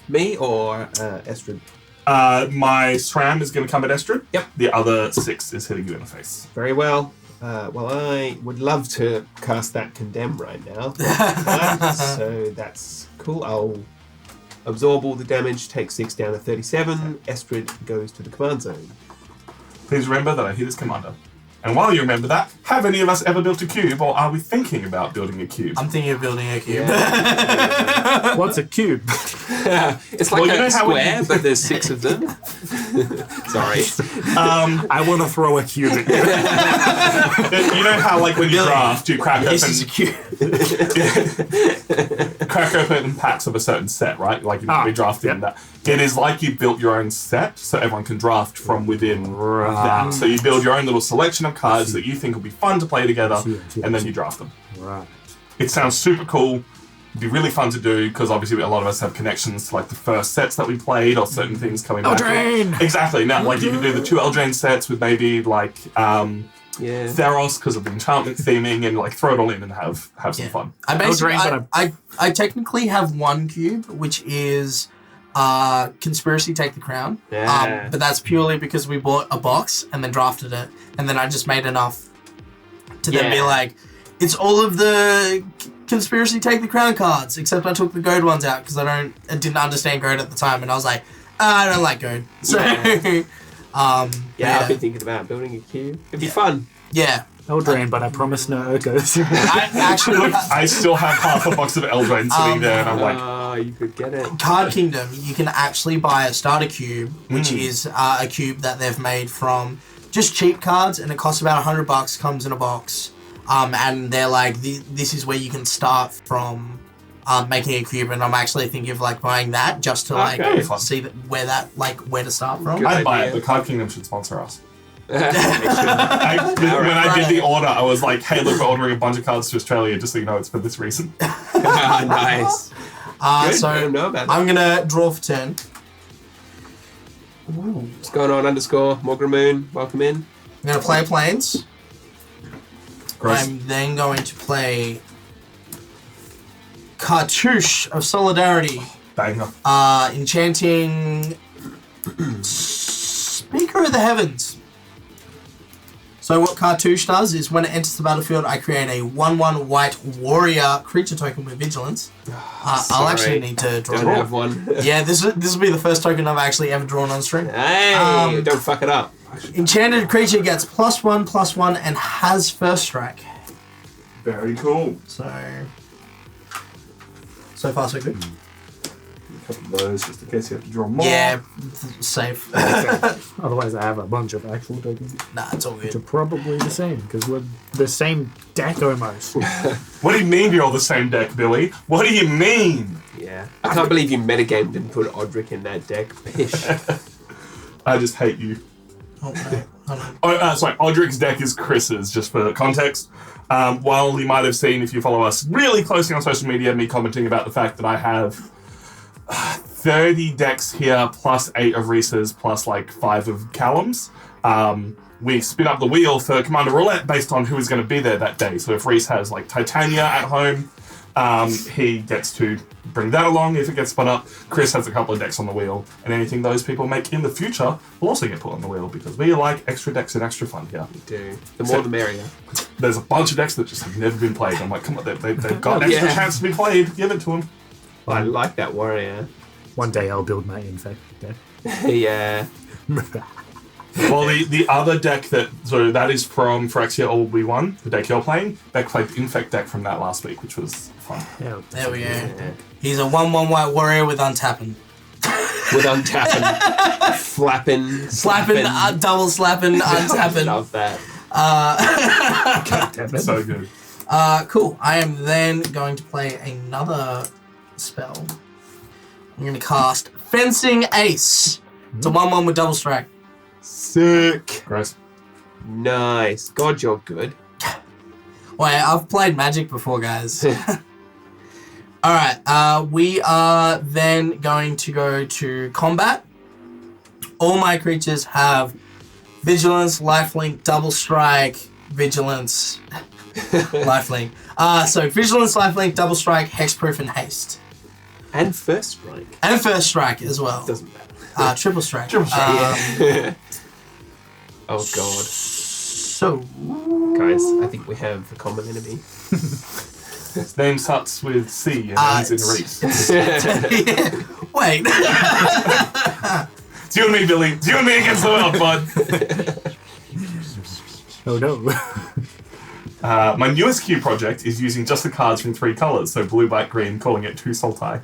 Me or Estrid? My SRAM is going to come at Estrid. Yep. The other 6 is hitting you in the face. Very well. Well, I would love to cast that condemn right now. So that's Cool. I'll absorb all the damage, take 6 down to 37. Estrid goes to the command zone. Please remember that I hear this commander. And while you remember that, have any of us ever built a cube, or are we thinking about building a cube? I'm thinking of building a cube. Yeah. What's a cube? It's like Well, you know a how square, but there's 6 of them. Sorry. I want to throw a cube at you. You know how, like, when you draft, you crack This is a open packs of a certain set, right? Like, you can be drafting that. It is like you built your own set, so everyone can draft from within that. So you build your own little selection of cards that you think will be fun to play together, and then you draft them. Right. It sounds super cool. It'd be really fun to do, because obviously a lot of us have connections to, like, the first sets that we played, or certain things coming back. Eldraine! Exactly. Now, like, you can do the 2 Eldraine sets with maybe, like, Yeah. Theros, because of the enchantment theming, and, like, throw it all in and have some fun. I basically, Eldraine, I technically have one cube, which is Conspiracy Take the Crown. Yeah. But that's purely because we bought a box and then drafted it, and then I just made enough to then be like, it's all of the Conspiracy Take the Crown cards, except I took the Goad ones out because I didn't understand Goad at the time, and I was like, I don't like Goad. So, I've been thinking about building a cube. It'd be fun. Yeah. Eldraine, but I promise no Urgos. I still have half a box of Eldraine sitting there, and I'm like, Oh, you could get it. Card Kingdom, you can actually buy a starter cube, which is a cube that they've made from just cheap cards, and it costs about $100, comes in a box. And they're like, this is where you can start from making a cube, and I'm actually thinking of, like, buying that just to, like, see where to start from. Good I'd buy it. idea. The Card Kingdom should sponsor us. They should. When I did the order, I was like, hey, look, we're ordering a bunch of cards to Australia, just so you know it's for this reason. Nice. Good. I So don't know about that. I'm going to draw for turn. What's going on, _Mogramoon? Welcome in. I'm going to play Plains. Gross. I'm then going to play Cartouche of Solidarity. Banger. Enchanting Speaker of the Heavens. So what Cartouche does is when it enters the battlefield, I create a 1/1 white warrior creature token with vigilance. I'll actually need to draw. Don't have one. Yeah, this will be the first token I've actually ever drawn on stream. Hey, don't fuck it up. Enchanted creature gets +1/+1 and has first strike. Very cool. So far so good. A couple of those, just in case you have to draw more. Yeah, safe. Otherwise, I have a bunch of actual tokens, Nah, it's all which are good. probably the same, because we're the same deck almost. What do you mean you're all the same deck, Billy? What do you mean? Yeah. I can't believe you metagamed and put Odric in that deck. Pish. I just hate you. Oh, no. Hold on. Oh, sorry, Odric's deck is Chris's, just for context. While you might have seen, if you follow us really closely on social media, me commenting about the fact that I have 30 decks here, plus 8 of Reese's, plus like 5 of Callum's. We spin up the wheel for Commander Roulette based on who is going to be there that day. So if Reese has like Titania at home, he gets to bring that along if it gets spun up. Chris has a couple of decks on the wheel, and anything those people make in the future will also get put on the wheel, because we like extra decks and extra fun here. We do. The more the merrier. There's a bunch of decks that just have never been played. I'm like, come on, they've got an extra chance to be played. Give it to them. I like that warrior. One day I'll build my infect deck. Yeah. Well, the other deck that is from Phyrexia All We Won, the deck you're playing. Beck played the Infect deck from that last week, which was fun. Yeah, There we go. Yeah. He's a 1/1 white warrior with untapping. With untapping. Flapping. Slapping, double slapping, untapping. Love that. So good. Cool. I am then going to play another spell. I'm going to cast Fencing Ace. It's a 1/1 with double strike. Sick. Gross. Nice. God, you're good. Wait, I've played Magic before, guys. Alright, we are then going to go to combat. All my creatures have Vigilance, Lifelink, Double Strike, Vigilance, Lifelink. So Vigilance, Lifelink, Double Strike, Hexproof, and Haste. And first strike. And First Strike as well. Doesn't matter. Triple Strike. Triple strike. Oh god. So, Guys, I think we have a common enemy. His name starts with C and ends in Reese. Wait. It's you and me, Billy. It's you and me against the world, bud. Oh no. My newest Q project is using just the cards from 3 colors, so blue, black, green, calling it 2 Sultai.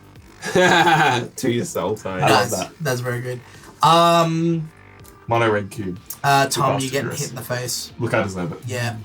To your soul time. I love that. That's very good. Mono red cube. Tom, you getting Fast hit in the face. Look, I deserve it. Yeah.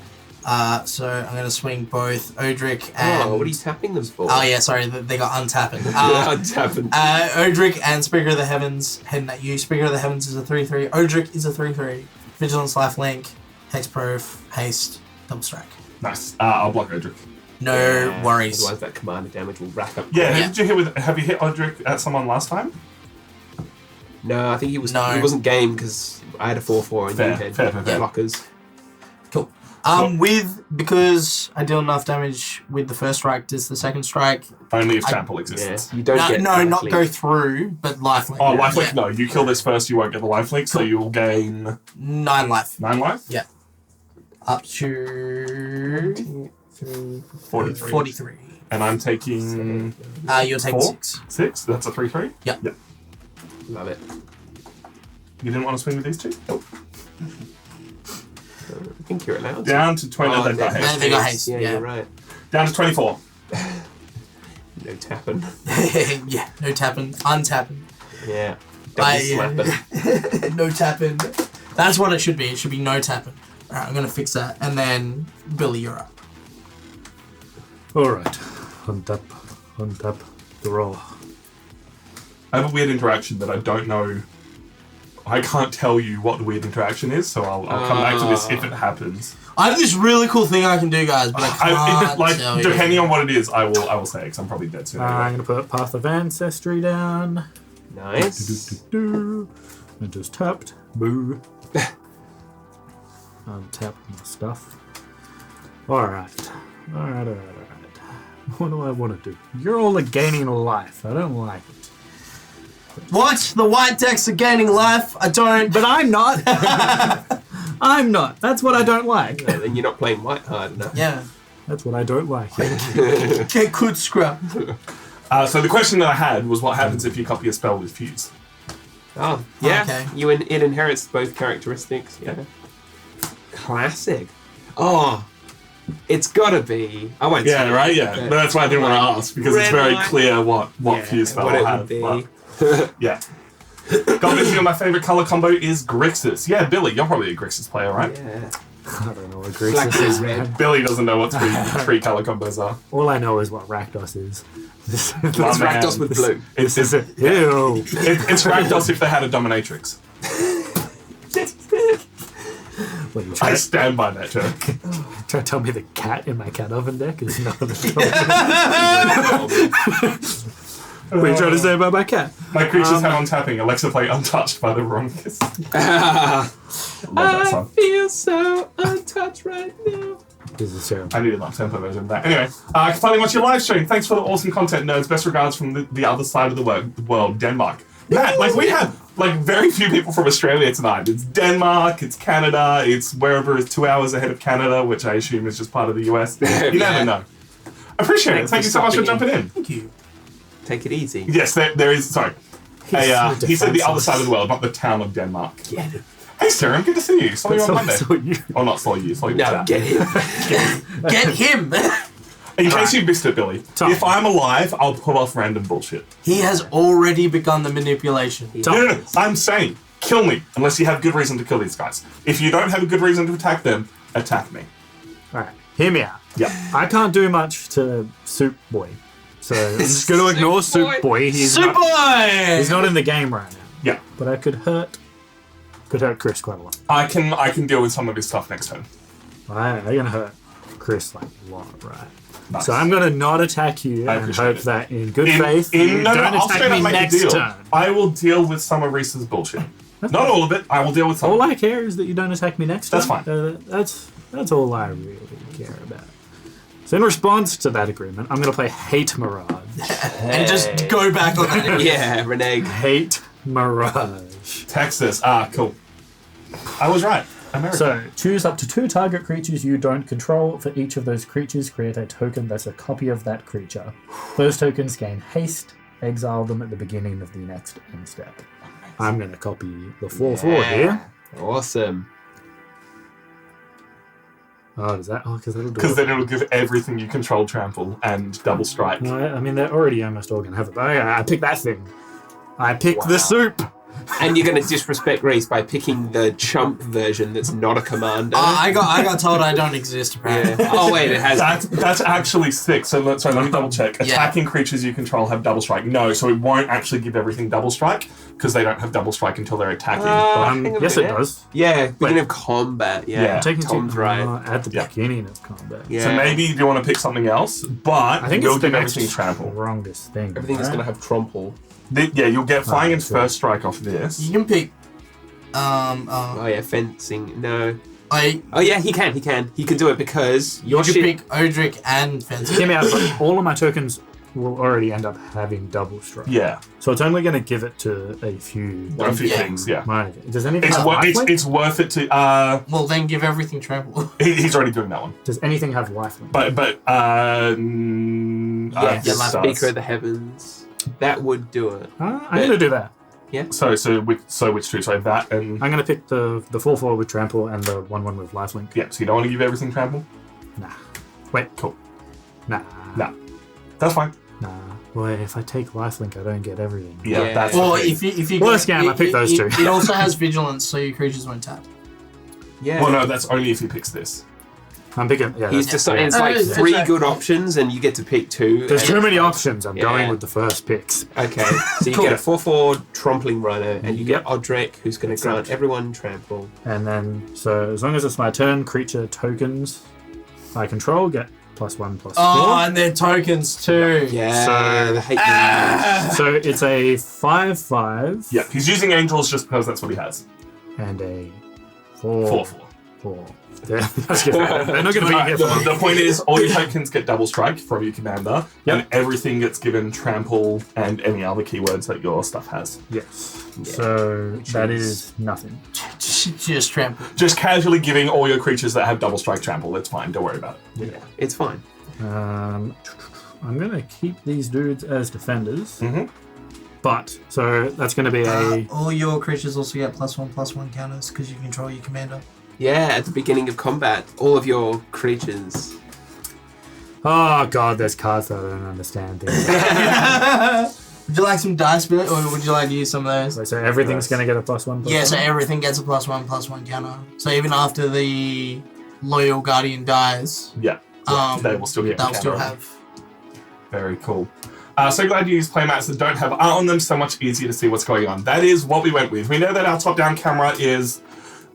So I'm going to swing both Odric and... Oh, what are you tapping them for? Oh, yeah, sorry, they got untapping. Untapping. Odric and Speaker of the Heavens heading at you. Speaker of the Heavens is a 3/3. Odric is a 3/3. Vigilance, Lifelink, Hexproof, Haste, Double Strike. Nice. I'll block Odric. No worries. Otherwise, that commander damage will rack up. Yeah, Yeah. Did you hit with? Have you hit Odric at someone last time? No, I think he was. No. He wasn't game because I had a 4/4 and Fair, you had fair. blockers. Cool. Because I deal enough damage with the first strike, does the second strike... Only if I- trample Yeah, exists. you don't get. No, not lifelink. go through, but lifelink. Oh, lifelink? Yeah. No, you kill this first, you won't get the lifelink, so you'll gain 9 life. 9 life? Yeah. Up to 43. 43. And I'm taking You're taking 4? 6. 6? That's a 3/3? Yeah. Yep. Love it. You didn't want to swing with these 2? Nope. I think you're allowed. Down to 20. Oh, They've got yeah. haste. They got haste, Yeah, yeah. you're right. Down to 24. No tapping. Yeah, no tapping. Untapping. Yeah. Double slapping. No tapping. That's what it should be. It should be no tapping. Alright, I'm going to fix that. And then, Billy, you're up. Alright. Untap, draw. I have a weird interaction that I don't know. I can't tell you what the weird interaction is, so I'll come back to this if it happens. I have this really cool thing I can do, guys, but I can't tell you. Depending on what it is, I will say it, because I'm probably dead soon. I'm Anyway. gonna put Path of Ancestry down. Nice. And just tapped. Boo. Untap my stuff. Alright. Alright. What do I want to do? You're all gaining life. I don't like it. What? The white decks are gaining life? I don't. But I'm not. I'm not. That's what I don't like. Yeah, then you're not playing white hard enough. Yeah. That's what I don't like. Get good scrap. So the question that I had was what happens if you copy a spell with Fuse? Oh, yeah. Okay. It inherits both characteristics. Yeah. Classic. Oh, it's gotta be. I won't say. Yeah, right? Yeah. But that's why I didn't want to ask, because it's Red very light. clear what Fuse spell what it will would have. be. But, yeah. Obviously, my favorite color combo is Grixis. Yeah, Billy, you're probably a Grixis player, right? Yeah. I don't know what Black Grixis is, and red. man. Billy doesn't know what three color combos are. All I know is what Rakdos is. It's My man. Rakdos with blue. It's Ew. it's Rakdos if they had a dominatrix. What, you I trying stand by that term. to tell me the cat in my cat oven deck is not the What are you trying to say about my cat? My creatures have on tapping. Alexa play Untouched by the Wrongest. I love that I song. feel so untouched right now. This is terrible. I needed an up-tempo version of that. Anyway, I can finally watch your live stream. Thanks for the awesome content, nerds. Best regards from the other side of the world, Denmark. Matt, we have very few people from Australia tonight. It's Denmark, it's Canada, it's wherever is 2 hours ahead of Canada, which I assume is just part of the US. You never know. Appreciate it. Thank you so much for jumping in. Thank you. Take it easy. Yes, there is. Sorry. He said the other side of the world, not the town of Denmark. Get it. Hey, Sterling, good to see you. Saw you on Monday. So you. Oh, not saw you. Saw you. No, chat. get it. Get him. In case you missed it, Billy, Tom. if I'm alive, I'll pull off random bullshit. He has already begun the manipulation. No. I'm saying, kill me, unless you have good reason to kill these guys. If you don't have a good reason to attack them, attack me. Alright, hear me out. Yeah. I can't do much to Soup Boy. So I'm just going to ignore Soup Soup Boy. Boy. He's Super he's not in the game right now. Yeah. But I could hurt Chris quite a lot. I can deal with some of his stuff next turn. I'm going to hurt Chris like a lot, right? Nice. So I'm going to not attack you I and appreciate hope it. that in good faith you no, don't I'll attack straight me up make a next deal. turn. I will deal with some of Reese's bullshit. Not all of it. I will deal with some. All I care is that you don't attack me next That's turn. fine. That's all I really care about. So in response to that agreement, I'm going to play Hate Mirage. And just go back on it. Yeah, Reneg. Hate Mirage. Texas. Cool. I was right. America. So, choose up to 2 target creatures you don't control. For each of those creatures, create a token that's a copy of that creature. Those tokens gain haste. Exile them at the beginning of the next end step. I'm going to copy the 4/4 here. Awesome. Oh, does that? Oh, because that'll do Because it. then it'll give everything you control trample and double strike. No, I mean, they're already almost all going to have it. But I picked that thing. I picked the soup. And you're going to disrespect Reese by picking the chump version that's not a commander. I got told I don't exist, apparently. Yeah. Oh wait, it has. That's actually 6. So let me double check. Yeah. Attacking creatures you control have double strike. No, so it won't actually give everything double strike because they don't have double strike until they're attacking. Hang on a Yes, it minute. does. Yeah, beginning of combat. Yeah, Yeah. Taking Tom's two right. at the Yeah. beginning of combat. Yeah. So maybe you want to pick something else, but I think we'll it's the give next everything trample. strongest thing. Everything is right? going to have trample. Yeah, you'll get flying and so- first strike off this. You can pick. Oh yeah, fencing. No. I Oh yeah, he can. He can do it because you your can shit. pick Odric and Fencing. Hear me out, but all of my tokens will already end up having double strike. Yeah, So it's only going to give it to a few. a few Yeah. things. Yeah, Minor. Does anything it's have lifelink? it's worth it to. Well, then give everything trample. He's already doing that one. Does anything have lifelink? But Yes, this like does. Speaker of the Heavens. That would do it. I'm going to do that. So which two? So that and I'm going to pick the 4/4 with trample and the 1/1 with lifelink. yeah. So you don't want to give everything trample. Nah. Wait. Cool. Nah. No, that's fine. Nah. Wait, if I take lifelink, I don't get everything. Yeah, Yeah. that's Or the thing. if you Worst game, I picked those two. It also has vigilance, so your creatures won't tap. Yeah. Well, no, that's only if he picks this. I'm picking. Yeah. He's that's- deciding it's yeah. like It's 3 like- good options, and you get to pick 2. There's and too it's many like- options. I'm Yeah. going with the first picks. Okay, so you Cool. get a 4/4 trampling rhino, and you get Yep. Odric, who's going to grant everyone trample. And then, so as long as it's my turn, creature tokens I control get +1/+4. Oh, and they're tokens too. Yeah, So- I hate these. So it's a 5/5 Yeah, he's using angels just because that's what he has. and a 4/4. 4/4. 4. Yeah, that's good. They're not going to be here for long. The point is, all your tokens get double strike from your commander, Yep. and everything gets given trample and any other keywords that your stuff has. Yes. So that is- is nothing. Just trample. Just casually giving all your creatures that have double strike trample. That's fine. Don't worry about it. Yeah, it's fine. I'm going to keep these dudes as defenders. Mhm. But, so that's going to be a... All your creatures also get +1/+1 counters because you control your commander. Yeah, at the beginning of combat, all of your creatures. Oh, God, there's cards that I don't understand. Things. Would you like some dice billet, or would you like to use some of those? So everything's Yes. going to get a +1/+1? Yeah, so everything gets a +1/+1 counter. So even after the loyal guardian dies, Yeah, they will still get they'll the still counter. have. Very cool. So glad you use playmats that don't have art on them. So much easier to see what's going on. That is what we went with. We know that our top-down camera is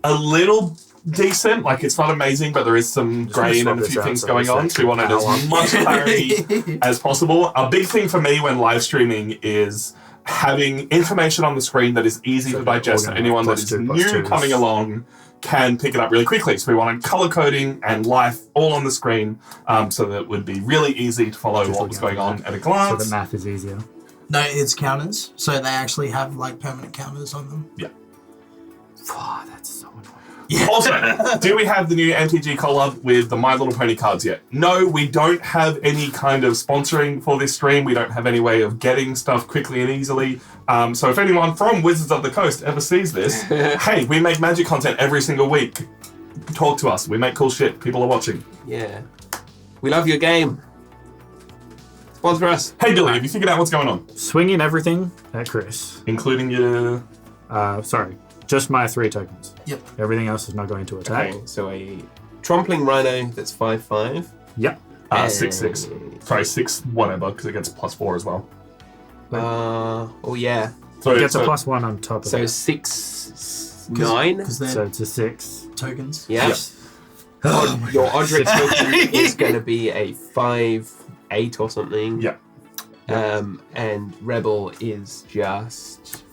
a little decent. Like, it's not amazing, but there is some grain and a few things going on. So we wanted as much clarity as possible. A big thing for me when live streaming is having information on the screen that is easy to digest, so anyone that is new coming along can pick it up really quickly. So we wanted color coding and life all on the screen, so that it would be really easy to follow what was going on at a So glance. the math is easier. No, it's counters. So they actually have like permanent counters on them. Yeah. Oh, that's so annoying. Also, do we have the new MTG collab with the My Little Pony cards yet? No, we don't have any kind of sponsoring for this stream. We don't have any way of getting stuff quickly and easily. So if anyone from Wizards of the Coast ever sees this, hey, we make magic content every single week. Talk to us. We make cool shit. People are watching. Yeah. We love your game. Sponsor us. Hey, Billy, have you figured out what's going on? Swinging everything at Chris. Including your... Sorry, just my 3 tokens. Yep. Everything else is not going to attack. Okay, so a trampling rhino that's 5/5. Yep. 6/6. Sorry, 6 whatever, because it gets +4 as well. Oh yeah. So It gets a so- +1 on top of So that. 6, 9. Because they're So it's a 6. tokens. Yeah. Your Odric token is going to be a 5/8 or something. Yeah. And Rebel is just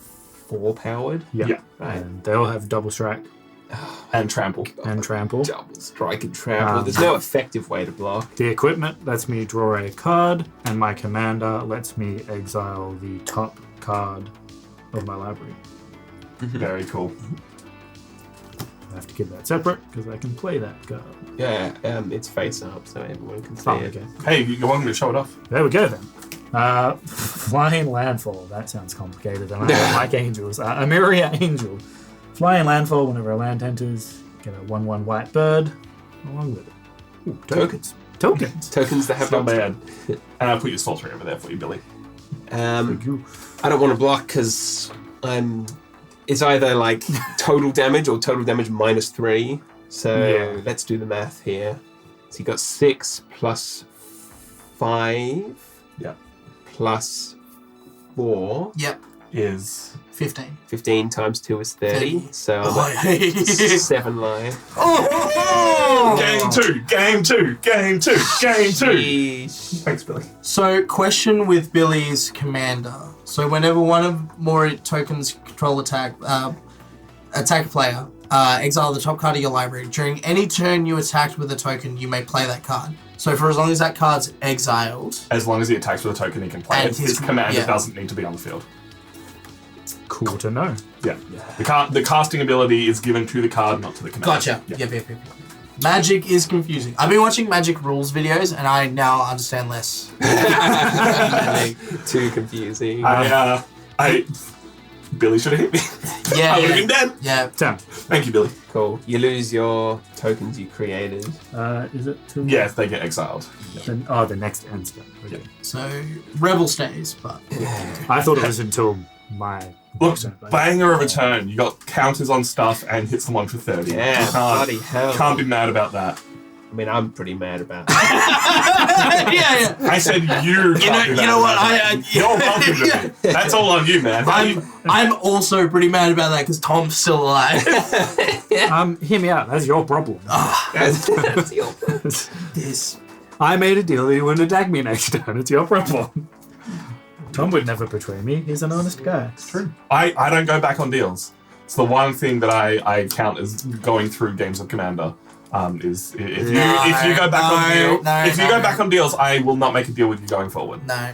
4 powered. Yeah. Yeah. Right. And they'll have double strike And trample. and trample. Double strike and trample. There's no effective way to block. The equipment lets me draw a card, and my commander lets me exile the top card of my library. Very cool. I have to to keep that separate because I can play that card. Yeah, it's face up, so everyone can see Oh, it. okay. Hey, you're welcome to show it off. There we go then. Flying Landfall. That sounds complicated. And I don't like angels. A Myria Angel. Flying Landfall. Whenever a land enters, get a 1/1 white bird along with it. Ooh, tokens. Tokens. Tokens that have It's not bad. And I'll put your sorcery over there for you, Billy. Thank you. I don't want to block because it's either like total damage or total damage -3. So Yeah. let's do the math here. So you got 6 plus 5 Yeah. plus 4. Yep. Is 15. 15 times 2 is 30. 30. So I'm Oh, at 7 life. Game 2, game 2, game 2, game 2. Sheesh. Thanks, Billy. So, question with Billy's commander. So, whenever one of more tokens control attack a player, exile the top card of your library. During any turn you attacked with a token, you may play that card. So, for as long as that card's exiled. As long as he attacks with a token, he can play And it. his- His commander yeah. doesn't need to be on the field. Cool to know. Yeah. The casting ability is given to the card, not to the commander. Gotcha. Yeah. Yep. Magic is confusing. I've been watching Magic rules videos, and I now understand less. Too confusing. Billy should have hit me. Yeah, I would have been dead. Yeah. 10. Thank you, Billy. Cool. You lose your tokens you created. Is it 2? Yes, they get exiled. The next end step. Okay. So, Rebel stays, but. I thought it was until my. Look, turn, but- banger of a turn. You got counters on stuff and hit someone for 30. Yeah, You bloody hell. can't be mad about that. I mean, I'm pretty mad about that. Yeah. I said you. You know what? You're welcome to me. That's all on you, man. I'm also pretty mad about that because Tom's still alive. Hear me out. That's your problem. That's your This. I made a deal that he wouldn't attack me next turn. It's your problem. Tom would never betray me. He's an honest guy. True. I don't go back on deals. It's the one thing that I count as going through games of Commander. Is if you go back on deals, I will not make a deal with you going forward. No.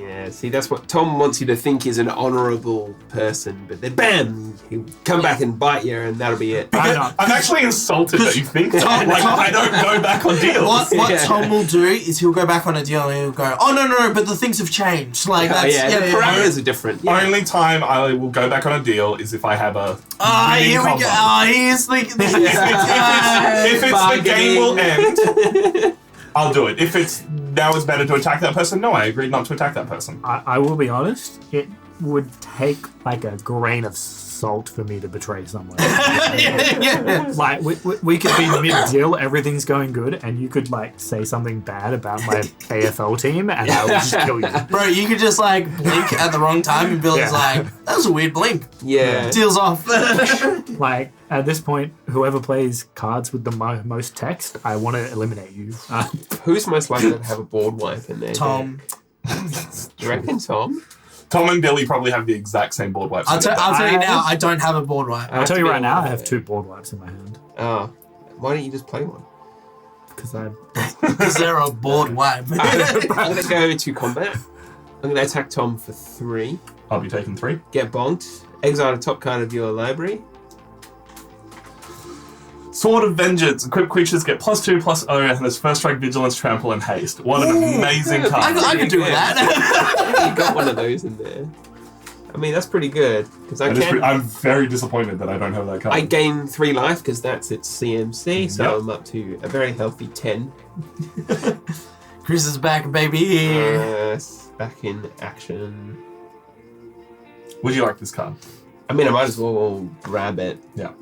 Yeah, see, that's what Tom wants you to think is an honourable person, but then bam, he'll come back and bite you, and that'll be it. I'm actually insulted that you think that. Like, I don't go back on deals. What Yeah. Tom will do is he'll go back on a deal and he'll go, oh no, but the things have changed. Like Oh, that's yeah, the parameters are different. Yeah. Only time I will go back on a deal is if I have a winning here we combo. go. Here's the If it's the game will end, I'll do it. If it's now it's better to attack that person, no, I agreed not to attack that person. I will be honest. It would take like a grain of salt for me to betray someone. yeah. Like we could be mid-deal, everything's going good, and you could like say something bad about my AFL team, and I would just kill you. Bro, you could just like blink at the wrong time and Billy's Yeah. like, that was a weird blink. Yeah. Deal's off. Like at this point, whoever plays cards with the most text, I want to eliminate you. Who's most likely to have a board wipe in there? Tom. You reckon Tom? Tom and Billy probably have the exact same board wipes. I'll tell you now, I don't have a board wipe. I'll tell you right now, I have 2 board wipes in my hand Oh, why don't you just play one? because I. Is there a board wipe? I'm going to go to combat. I'm going to attack Tom for 3. I'll be taking 3. Get bonked. Exile a top card of your library. Sword of Vengeance. Equipped creatures get +2/+0 and has first strike, vigilance, trample, and haste. What an amazing card. I could do with that. You got one of those in there. I mean, that's pretty good because I'm very disappointed that I don't have that card. I gain 3 life because that's its CMC, so Yep. I'm up to a very healthy 10. Chris is back, baby. Back in action. Would you like this card? I mean, I might as well grab it. Yeah.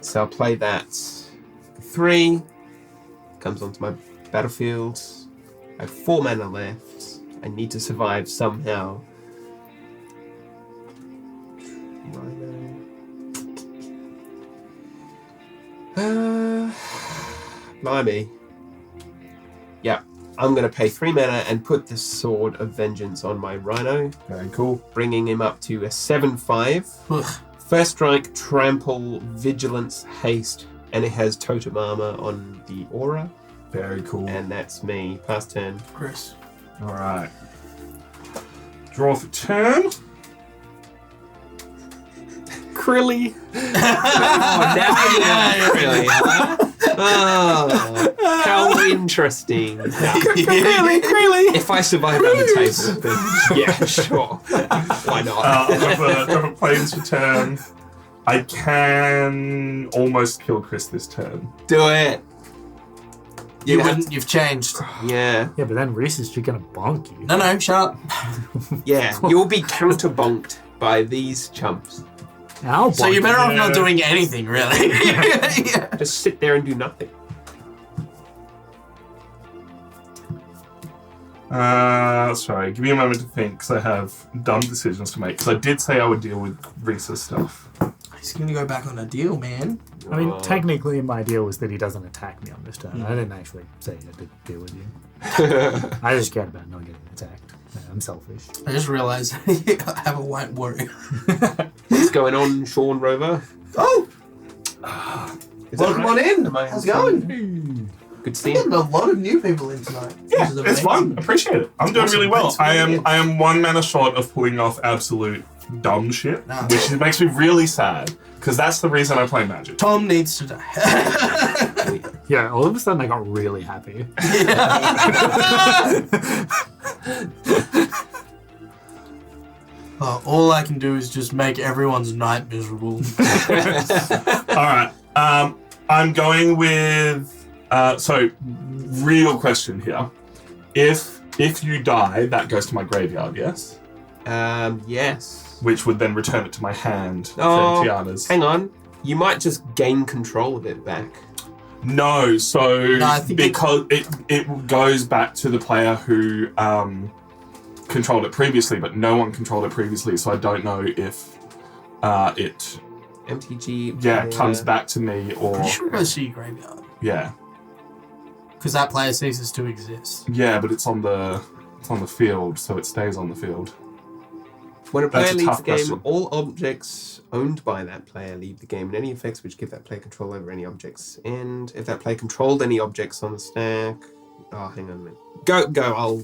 So I'll play that. 3 comes onto my battlefield. I have 4 mana left. I need to survive somehow. Blimey. Yeah, I'm going to pay 3 mana and put the Sword of Vengeance on my Rhino, Very cool. bringing him up to a 7/5. Ugh. First strike, trample, vigilance, haste, and it has totem armor on the aura, Very cool. and that's me. Pass turn. Chris. All right. Draw for turn. Krilly. Oh, now really, huh? Oh, how interesting. Krilly. If I survive around the table, then yeah, sure. Why not? Drop a planes for turn. I can almost kill Chris this turn. Do it. You wouldn't. You've changed. Yeah. Yeah, but then Reese is just gonna bonk you. No, shut up. Yeah, you'll be counter-bonked by these chumps. I'll So bonk you're better you. off not doing anything, really. Yeah. Just sit there and do nothing. Sorry, give me a moment to think, because I have dumb decisions to make. Because I did say I would deal with Reese's stuff. He's gonna go back on a deal, man. I mean, technically, my deal was that he doesn't attack me on this turn. I didn't actually say I did deal with you. I just cared about not getting attacked. I'm selfish. I just realized I have a white warrior. What's going on, Sean Rover? Oh! Welcome on in. How's it going? Good to see Getting you. a lot of new people in tonight. Yeah, This is it's amazing. fun. Appreciate it. I'm doing really well. Thanks for being here. I am 1 mana short of pulling off absolute dumb shit, Nah. which makes me really sad, because that's the reason I play Magic. Tom needs to die. Yeah, all of a sudden I got really happy. All I can do is just make everyone's night miserable. All right. I'm going with. So, real question here. If you die, that goes to my graveyard, yes? Yes. Which would then return it to my hand Oh, from Tiana's. hang on. You might just gain control of it back. No, so No, I think because it goes back to the player who controlled it previously, but no one controlled it previously, so I don't know if it MTG. comes back to me or You should go see your graveyard. yeah. Because that player ceases to exist. Yeah, but it's on the field, so it stays on the field. When a player That's a leaves tough the game, question. all objects owned by that player leave the game, and any effects which give that player control over any objects end. If that player controlled any objects on the stack. Oh, hang on a minute. Go. I'll.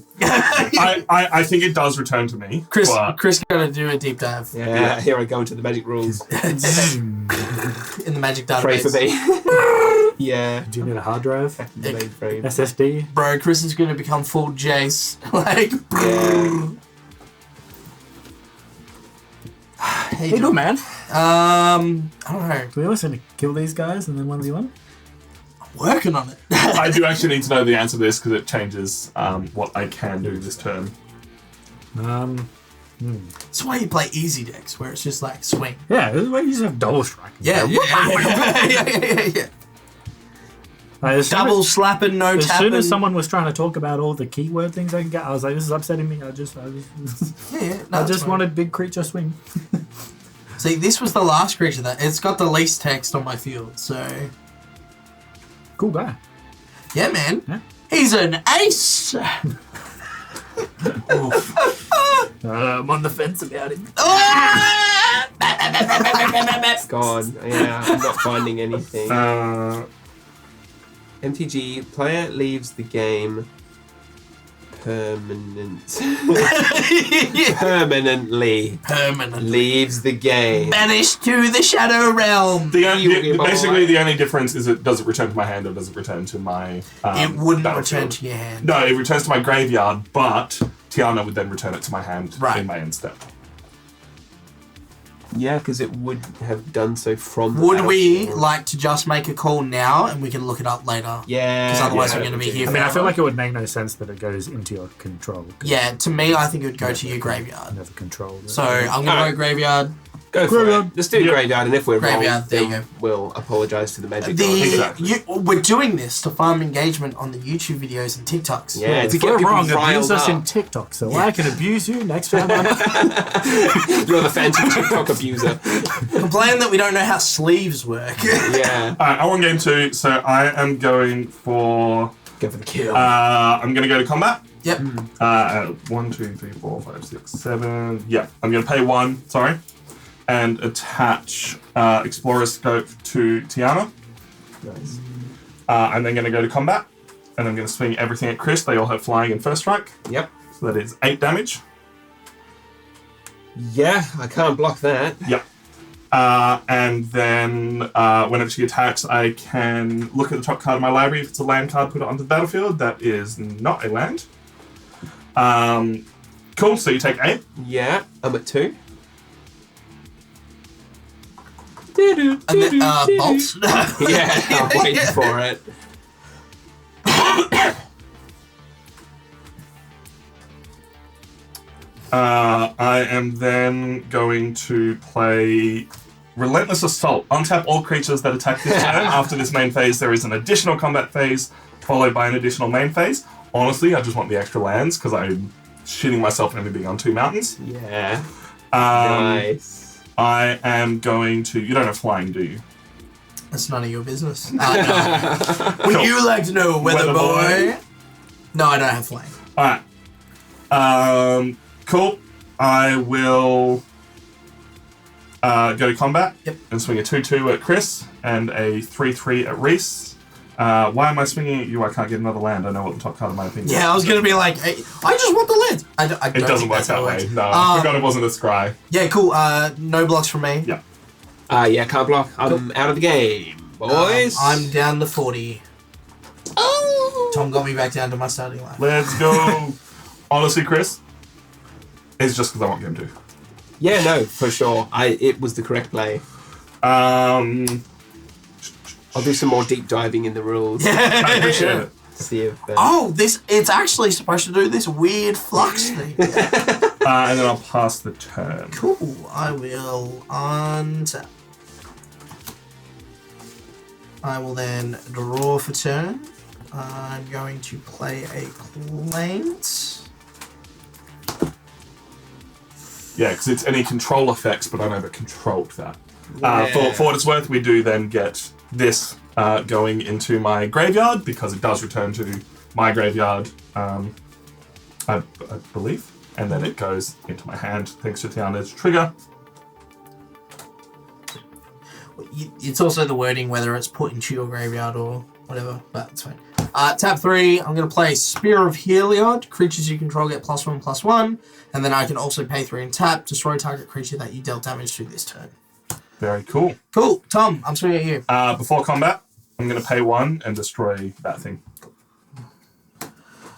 I think it does return to me. Chris but gotta do a deep dive Yeah, here I go into the magic rules. in the magic database. Pray for me. Yeah. Do you need a hard drive? The mainframe. SSD? Bro, Chris is gonna become full Jace. Like, Yeah. hey, Hey, good man. I don't know. Do we always need to kill these guys and then 1v1? Working on it. I do actually need to know the answer to this because it changes what I can do this turn. That's why you play easy decks, where it's just like swing. Yeah, this is why you just have double strike. Yeah. Double slapping, no As tapping. soon as someone was trying to talk about all the keyword things I can get, I was like, this is upsetting me. I just wanted big creature swing. See, this was the last creature that it's got the least text on my field, so Cool guy. yeah, man. Yeah. He's an ace. I'm on the fence about him. Gone. Yeah, I'm not finding anything. MTG, player leaves the game permanently leaves the game. Banished to the Shadow Realm. Basically, the only difference is does it return to my hand or does it return to my It wouldn't battlefield? return to your hand. No, it returns to my graveyard, but Tiana would then return it to my hand Right. in my end step. Yeah, because it would have done so from the Would we battlefield. like to just make a call now and we can look it up later? Yeah. Because otherwise yeah, we're going to be here I mean, I feel forever. like it would make no sense that it goes into your control. 'Cause Yeah, to me, I think it would go to your I graveyard. never controlled it. So I'm going to Alright. go graveyard. Go for Graveyard. it. Let's do graveyard, and if we're Graveyard, wrong, there you then go. we'll apologise to the magic The gods. Exactly. we're doing this to farm engagement on the YouTube videos and TikToks. Yeah, if to get we're people wrong, riled abuse us in up. TikTok so I can abuse you next time. You're the phantom TikTok abuser. Complain that we don't know how sleeves work. Yeah. Alright, I want game 2, so I am going for. Go for the kill. I'm going to go to combat. Yep. 1, 2, 3, 4, 5, 6, 7. Yeah, I'm going to pay 1, and attach Explorer Scope to Tiana. Nice. I'm then going to go to combat, and I'm going to swing everything at Chris. They all have flying in first strike, Yep. so that is 8 damage. Yeah, I can't block that. Yep. And then whenever she attacks, I can look at the top card of my library. If it's a land card, put it onto the battlefield. That is not a land. Cool, so you take 8. Yeah, I'm at 2. And then, bolts. Yeah, I'm waiting for it. I am then going to play Relentless Assault. Untap all creatures that attack this turn. After this main phase, there is an additional combat phase, followed by an additional main phase. Honestly, I just want the extra lands, because I'm shitting myself and only being on 2 mountains. Yeah. Nice. I am going to... You don't have flying, do you? That's none of your business. No. Would you like to know, weather boy? No, I don't have flying. Alright. Cool. I will go to combat. Yep. And swing a 2-2 at Chris and a 3-3 at Reese. Why am I swinging at you? I can't get another land. I know what the top card of my opinion is. Yeah, I was going to be like, hey, I just want the land. I It doesn't work that way. No, I forgot it wasn't a scry. Yeah, cool. No blocks from me. Yeah. Yeah, can't block. I'm out of the game, boys. I'm down to 40. Oh! Tom got me back down to my starting line. Let's go. Honestly, Chris, it's just because I want game 2. Yeah, no, for sure. It was the correct play. I'll do some more deep diving in the rules. I appreciate it. See if. It's actually supposed to do this weird flux thing. And then I'll pass the turn. Cool. I will untap. I will then draw for turn. I'm going to play a Plains. Yeah, because it's any control effects, but I never controlled that. Yeah. For what it's worth, we do then get this going into my graveyard, because it does return to my graveyard, I believe. And then it goes into my hand, thanks to Tiana's trigger. It's also the wording whether it's put into your graveyard or whatever, but it's fine. Tap 3, I'm going to play Spear of Heliod. Creatures you control get +1/+1. And then I can also pay 3 and tap, destroy target creature that you dealt damage to this turn. Very cool. Cool. Tom, I'm swinging at you. Before combat, I'm going to pay 1 and destroy that thing.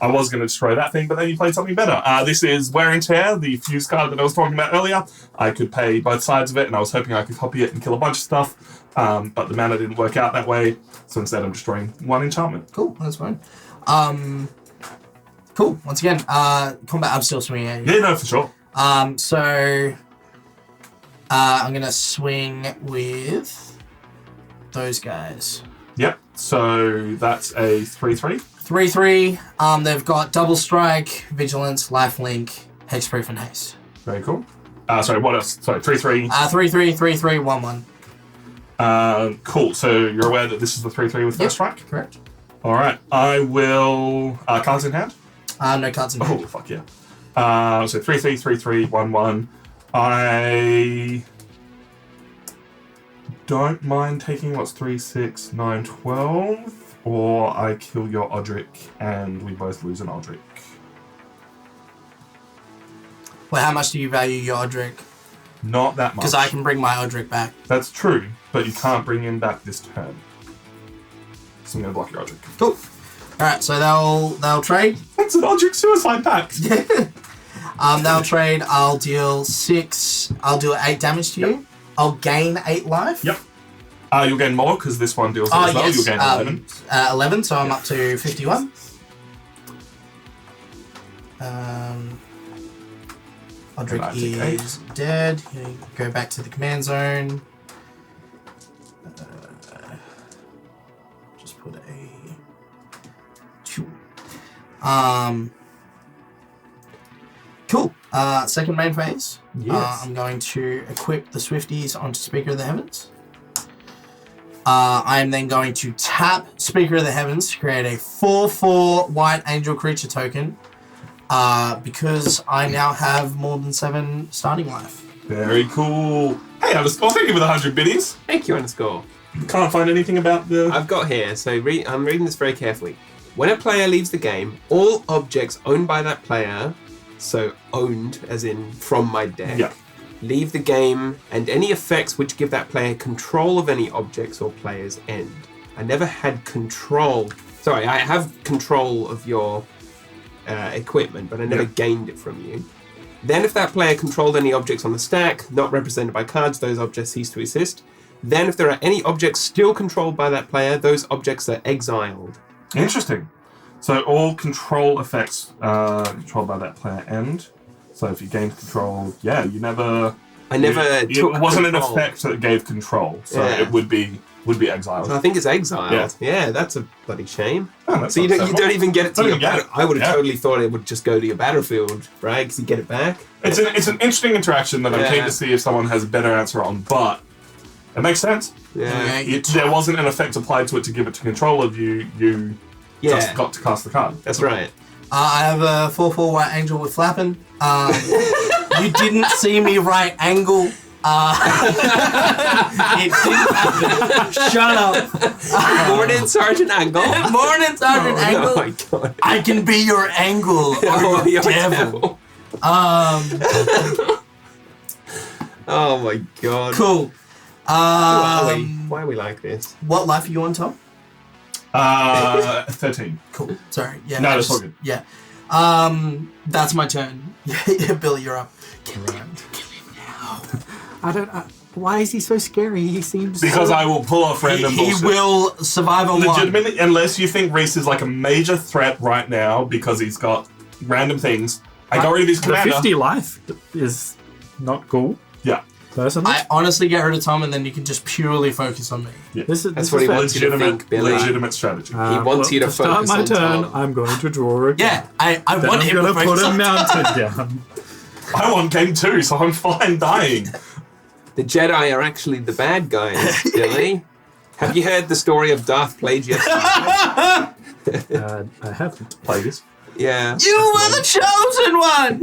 I was going to destroy that thing, but then you played something better. This is Wear and Tear, the fuse card that I was talking about earlier. I could pay both sides of it, and I was hoping I could copy it and kill a bunch of stuff, but the mana didn't work out that way, so instead I'm destroying 1 enchantment. Cool, that's fine. Cool. Once again, combat, I'm still swinging at you. Yeah, no, for sure. So I'm going to swing with those guys. Yep, so that's a 3-3. 3/3. They've got double strike, vigilance, lifelink, hexproof, and haste. Very cool. Sorry, what else? Sorry, 3-3. 3/3, 3/3, 1/1. Cool, so you're aware that this is the 3-3 with first strike? Correct. Alright, I will... cards in hand? No cards in hand. Oh, fuck yeah. So 3-3, 3-3, 1/1. I don't mind taking what's 3, 6, 9, 12, or I kill your Odric and we both lose an Odric. Well, how much do you value your Odric? Not that much. Because I can bring my Odric back. That's true, but you can't bring him back this turn. So I'm going to block your Odric. Cool. Alright, so they'll trade. That's an Odric suicide pact! They'll trade. I'll deal 6. I'll do 8 damage to you. I'll gain 8 life. Yep. You'll gain more because this one deals as well. Yes. You'll gain 11. 11, so I'm up to 51. Odric is dead. You go back to the command zone. Just put a 2. Cool. Second main phase. Yes. I'm going to equip the Swifties onto Speaker of the Heavens. I am then going to tap Speaker of the Heavens to create a 4/4 white angel creature token. Because I now have more than 7 starting life. Very cool. Hey, Underscore, thank you for the 100 biddies. Thank you, Underscore. Can't find anything about the... I've got here, so I'm reading this very carefully. When a player leaves the game, all objects owned by that player, so owned as in from my deck, Leave the game, and any effects which give that player control of any objects or players end. I never had control. Sorry, I have control of your equipment, but I never gained it from you. Then if that player controlled any objects on the stack, not represented by cards, those objects cease to exist. Then if there are any objects still controlled by that player, those objects are exiled. Interesting. So all control effects controlled by that player end. So if you gained control, you never... It wasn't an effect that gave control, so it would be exiled. So I think it's exiled. Yeah. Yeah, that's a bloody shame. Oh, So you don't even get it to Don't your even get battle. it. I would have Yeah. totally thought it would just go to your battlefield, right? Because you get it back. It's an interesting interaction that I'm keen Yeah. to see if someone has a better answer on, but it makes sense. Yeah. There wasn't an effect applied to it to give it to control of you. You just got to cast the card. That's right. I have a 4/4 white angel with flapping. You didn't see me right angle. It didn't happen. Shut up. Morning, Sergeant Angle. Morning, Sergeant Angle. Oh my god. I can be your angle or your devil. Oh my god. Cool. Why are we like this? What life are you on, Tom? 13. Cool. Sorry. Yeah. No, that's all good. Yeah. That's my turn. Billy, you're up. Kill him. Kill him now. I don't. Why is he so scary? He seems. Because I will pull off random He bullshit. will survive on one. Legitimately, unless you think Reese is like a major threat right now because he's got random things. I got rid of his The commander. 50 life is not cool. Yeah. Personally, I honestly get rid of Tom, and then you can just purely focus on me. this is That's what he fair. wants you to think, Billy. Legitimate strategy. He wants you to to start focus my on turn. Tom. I'm going to draw a Yeah, I Then want I'm him to going to focus put a on mountain down. I want game 2, so I'm fine dying. The Jedi are actually the bad guys, Billy. Have you heard the story of Darth Plagueis? I haven't. Plagueis. Yeah. You were the chosen one!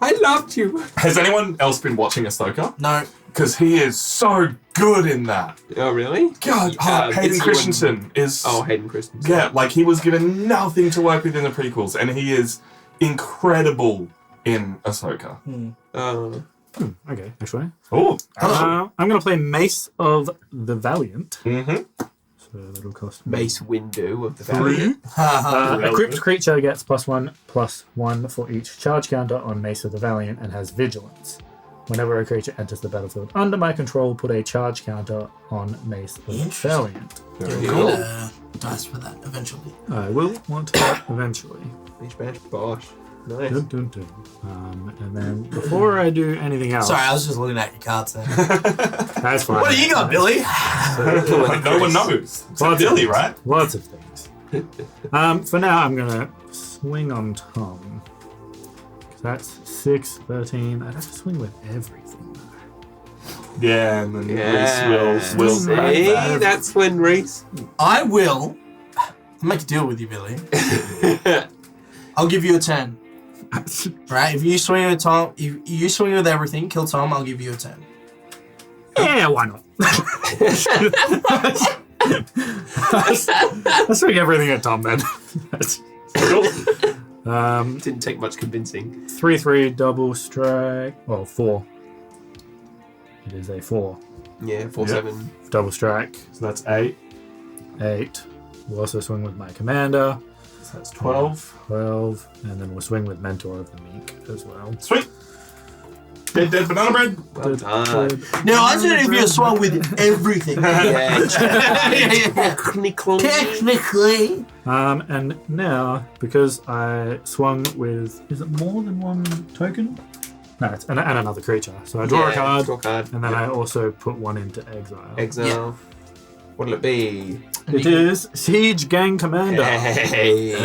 I loved you. Has anyone else been watching Ahsoka? No. Because he is so good in that. Oh, really? God, Hayden it's Christensen is... Oh, Hayden Christensen. Yeah, like he was given nothing to work with in the prequels, and he is incredible in Ahsoka. Okay, actually. Oh, I'm going to play Mace of the Valiant. mm-hmm. So that'll cost me. Mace Windu of the Valley. Equipped creature gets +1/+1 for each charge counter on Mace of the Valiant and has Vigilance. Whenever a creature enters the battlefield under my control, put a charge counter on Mace of the Valiant. You're gonna dice for that eventually. I will want that eventually. Bish bash bosh. Nice. Dun, dun, dun. And then before I do anything else, Sorry, I was just looking at your cards there. that's fine. What do you got, Billy? No one knows. It's like Billy, right? Lots of things. For now, I'm gonna swing on Tom. 'Cause that's 6, 13. I'd have to swing with everything though. Yeah, and then Yeah. Reese will See, that's when Reese. I will make a deal with you, Billy. I'll give you a 10. Right? If you swing with Tom, if you swing with everything, kill Tom, I'll give you a 10. Yeah, why not? Let's swing everything at Tom then. That's cool. Didn't take much convincing. 3/3 double strike. Well, 4. It is a 4. Yeah, 4/7. Double strike. So that's 8. 8. We'll also swing with my commander. So that's 12. 12. And then we'll swing with Mentor of the Meek as well. Sweet. Dead banana bread. Well done. Now, I said if you swung with everything. Yeah, Technically. And now, because I swung with... Is it more than one token? No, it's and another creature. So I draw a card, Draw a card. and then I also put one into exile. Exile. What'll it be? It is Siege Gang Commander. Hey.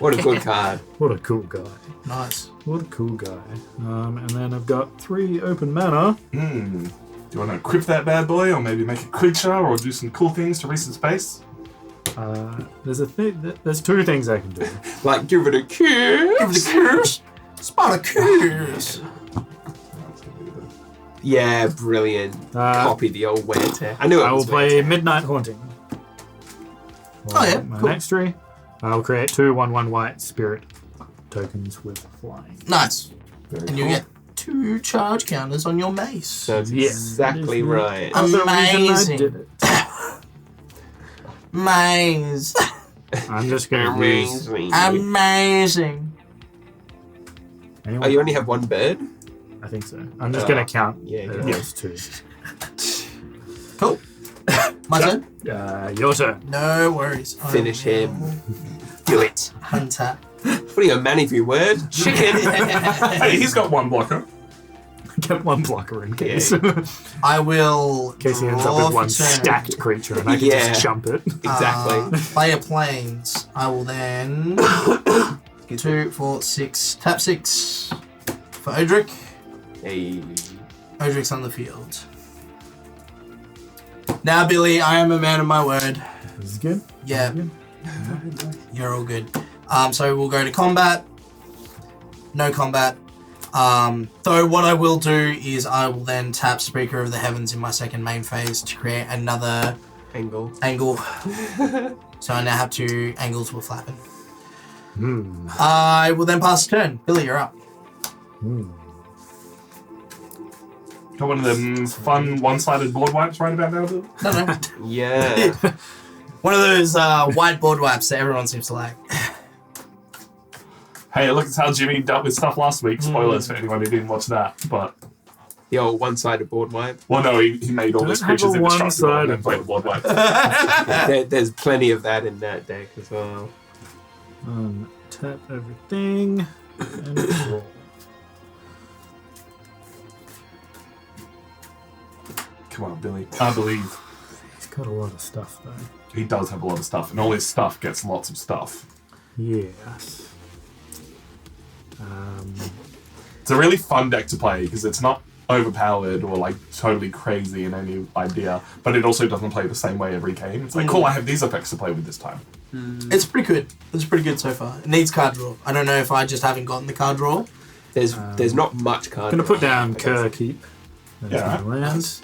What a good card. What a cool guy. Nice. What a cool guy. And then I've got 3 open mana. Do you want to equip that bad boy, or maybe make a creature, or do some cool things to Reese's space? There's 2 things I can do. Like, give it a kiss. Give it a kiss. Spartacus. Yeah, brilliant. Copy the old wear tear. I knew it I will was play wear tear. Midnight Haunting. Oh, yeah, My cool. next tree, I'll create 2 1/1 white spirit tokens with flying. Nice. Very And you cool. get 2 charge counters on your mace. That's Yes. exactly right. Other reason I Amazing. did it. Maze. I'm just going to use... Amazing. Anyone? Oh, you only have one bird? I think so. I'm just going to count Yeah, yeah. those 2. Cool. My turn? Your turn. No worries. Finish I him. will Do it. Untap. What are you, a man of your word? Chicken. Hey, he's got one blocker. Get one blocker in case. I will. In case he ends up draw with one for turn. stacked creature and I can Yeah. just jump it. Exactly. Player planes. I will then 2, 4, 6. Tap 6 for Odric. Hey. Odric's on the field. Now, Billy, I am a man of my word. This is good. Yeah, Good. you're all good. So we'll go to combat. No combat. Though what I will do is I will then tap Speaker of the Heavens in my second main phase to create another Angle. angle. So I now have 2 angles we're flapping. Hmm. I will then pass the turn. Billy, you're up. Got one of them fun one-sided board wipes right about now, Bill? No. Yeah. One of those whiteboard wipes that everyone seems to like. Hey, look at how Jimmy dealt with stuff last week. Spoilers for anyone who didn't watch that. But, The old one-sided board wipe. well, no, he made all these Don't have creatures a indestructible and then one-sided played board wipes. There's plenty of that in that deck as well. Tap everything and roll. Come on, Billy. I believe. He's got a lot of stuff though. He does have a lot of stuff, and all his stuff gets lots of stuff. Yes. It's a really fun deck to play because it's not overpowered or like totally crazy in any idea, but it also doesn't play the same way every game. It's like, cool, I have these effects to play with this time. It's pretty good. It's pretty good so far. It needs card draw. I don't know if I just haven't gotten the card draw. There's not much card. Gonna put down I guess. Kerr Keep. That's Yeah. my land.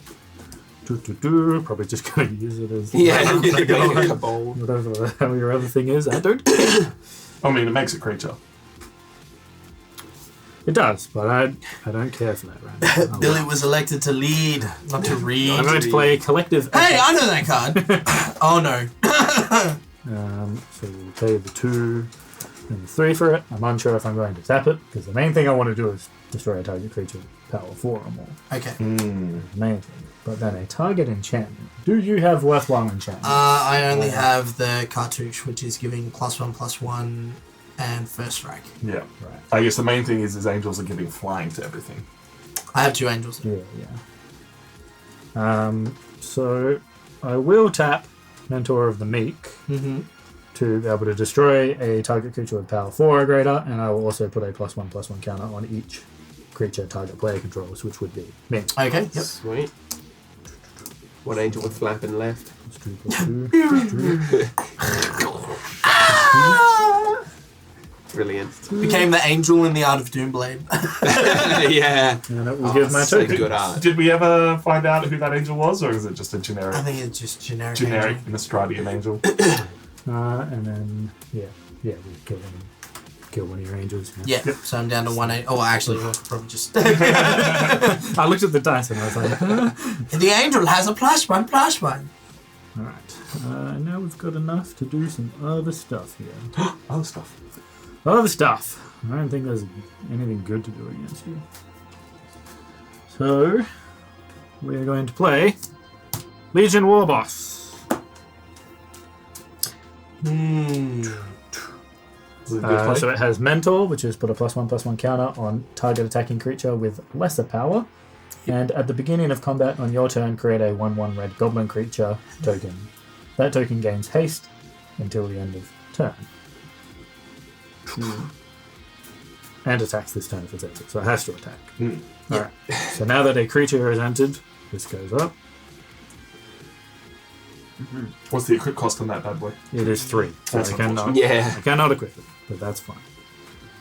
Probably just gonna use it as Yeah, like a cabal. whatever the hell your other thing is. I don't care. I mean, it makes a creature. It does, but I don't care for that round. Billy was elected to lead, not to read. I'm going to play Collective. Hey, I know that card. Oh no. So we'll pay the 2 and the 3 for it. I'm unsure if I'm going to tap it, because the main thing I want to do is destroy a target creature power 4 or more. Okay. The main thing. But then a target enchantment. Do you have worthwhile enchantments? I only have the cartouche, which is giving +1/+1 and first strike. Yeah. Right. I guess the main thing is his angels are giving flying to everything. I have 2 angels. Yeah. So I will tap Mentor of the Meek to be able to destroy a target creature with power 4 or greater, and I will also put a +1/+1 counter on each creature target player controls, which would be me. Okay. Yep. Sweet. One angel with flapping left. Brilliant. Became the angel in the Art of Doomblade. Yeah. And it will give my so token. good art. Did we ever find out who that angel was, or is it just a generic I think it's just generic. generic angel. Nostradian angel? And then, we kill one of your angels. Yeah. So I'm down to 1 angel. Oh, actually, we'll probably just. I looked at the dice and I was like, huh? The angel has a +1/+1. Alright. Now we've got enough to do some other stuff here. Other stuff. Other stuff. I don't think there's anything good to do against you. So, we're going to play Legion Warboss. Is it a good play? So it has Mentor, which is put a +1/+1 counter on target attacking creature with lesser power. And at the beginning of combat on your turn, create a 1/1 red goblin creature token. That token gains haste until the end of turn. And attacks this turn if it's entered, so it has to attack. Alright. So now that a creature is entered, this goes up. What's the equip cost on that bad boy? It is 3. So That's I cannot equip it, but that's fine.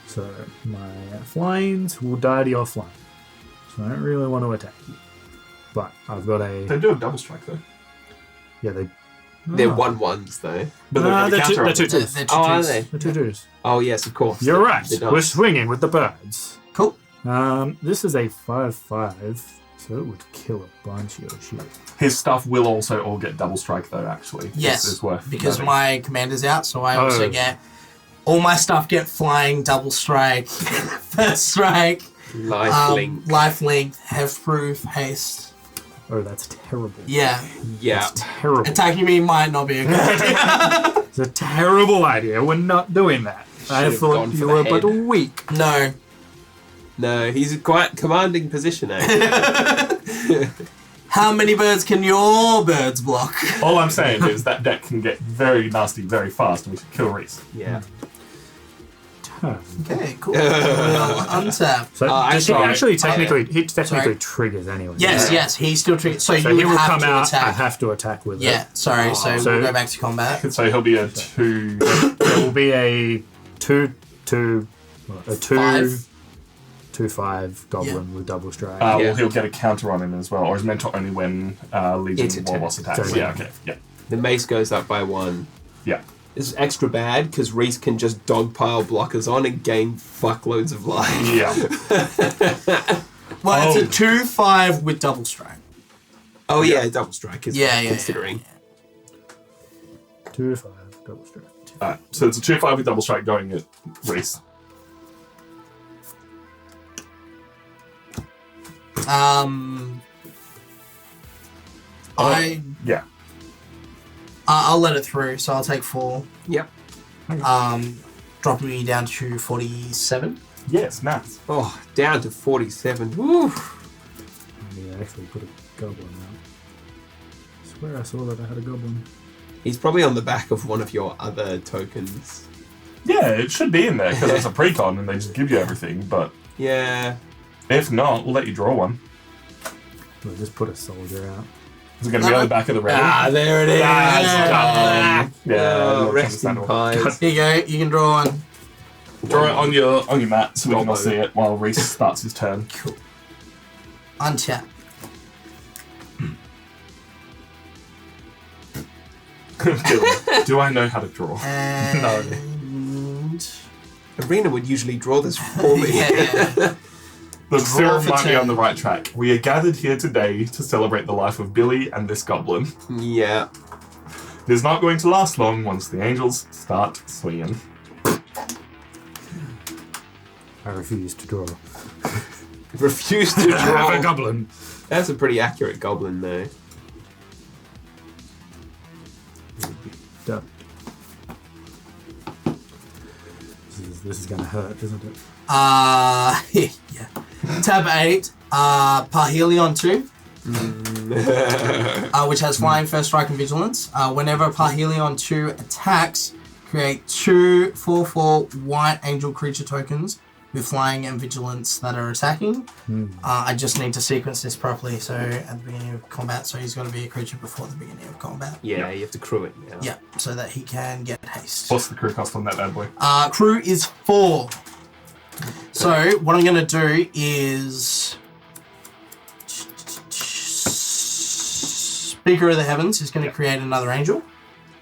So my flyings will die to your flying. So I don't really want to attack you. But I've got They a... do a double strike though. Yeah, they... They're Oh. 1/1s though. But No, they're they're counter 2/2s. They're Oh, are twos. they? They're 2/2s. Oh yes, of course. You're right. They We're don't. swinging with the birds. Cool. This is a 5/5, so it would kill a bunch of your shit. His stuff will also all get double strike, though, actually. Yes, It's worth because noting. my commander's out, so I also get... All my stuff get flying, double strike, first strike, Lifelink. lifelink, heft-proof, haste. Oh, that's terrible. Yeah. Yeah. That's terrible. Attacking me might not be a good idea. It's a terrible idea. We're not doing that. I Should've thought gone for you the were but head. weak. No. No, he's a quite commanding position, actually. How many birds can your birds block? All I'm saying is that deck can get very nasty very fast, and we should kill Reese. Yeah. Turn. Okay, cool. We'll untap. So does actually- he actually technically he Sorry. technically triggers anyway. Yes, right? yes, he's still triggering. So, So you he would will have come to out. I attack. have to attack with Yeah, it. sorry. So So- we'll go back to combat. So he'll be a 2. It will be a 2/2, a 5. 2/5 goblin with double strike. Yeah. Well, he'll get a counter on him as well, or is meant to only when Legion It's Warboss attacks. So, Yeah, okay. Yeah. The mace goes up by 1. Yeah. It's extra bad because Reese can just dogpile blockers on and gain fuckloads of life. Yeah. Well, Oh. it's a 2/5 with double strike. Oh yeah, double strike is Yeah, yeah, considering. 2/5 double strike. Alright, so it's a 2/5 with double strike going at Reese. Yeah. I'll let it through, so I'll take 4. Yep. Dropping me down to 47. Yes, nice. Oh, down to 47. Woo. I need to actually put a goblin out. I swear I saw that I had a goblin. He's probably on the back of one of your other tokens. Yeah, it should be in there because it's a precon and they just give you everything. But Yeah. if not, we'll let you draw one. We'll just put a soldier out. Is it going to be on the back of the red? There it is. That's done. Yeah, Oh, that's rest in understandable. pies. Here you go. You can draw one. Draw it on your mat so we can all Gobbo. see it while Reese starts his turn. Cool. Untap. Do I know how to draw? And... Arena would usually draw this for me. yeah. The Draw zero for might be 10. on the right track. We are gathered here today to celebrate the life of Billy and this goblin. Yeah. It is not going to last long once the angels start swinging. I refuse to draw. Refuse to I have a draw. goblin. That's a pretty accurate goblin, though. Duh. This is gonna hurt, isn't it? Yeah. Tab 8. Parhelion 2. Which has flying, first strike, and vigilance. Whenever Parhelion 2 attacks, create 2 4/4 white angel creature tokens with flying and vigilance that are attacking. I just need to sequence this properly. So at the beginning of combat, so he's got to be a creature before the beginning of combat. Yeah, you have to crew it now. Yeah, so that he can get haste. What's the crew cost on that bad boy? Crew is 4. So what I'm going to do is Speaker of the Heavens is going to create another angel.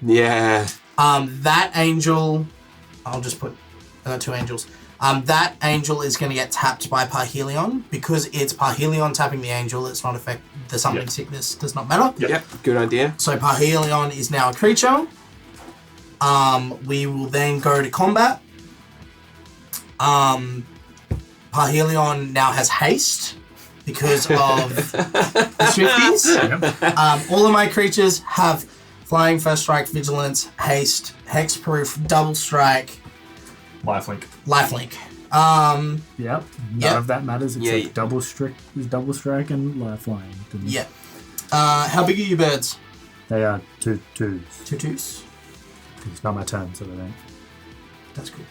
Yeah. That angel, I'll just put 2 angels. That angel is going to get tapped by Parhelion because it's Parhelion tapping the angel. It's not affect the summoning sickness does not matter. Yep. Good idea. So Parhelion is now a creature. We will then go to combat. Parhelion now has haste because of the Swifties. All of my creatures have flying, first strike, vigilance, haste, hexproof, double strike, Lifelink. lifelink. Yep. None Yep. of that matters Yeah, except double strike and lifeline. Yeah. How big are you birds? They are 2/2s. 2/2s. It's not my turn, so they don't That's cool.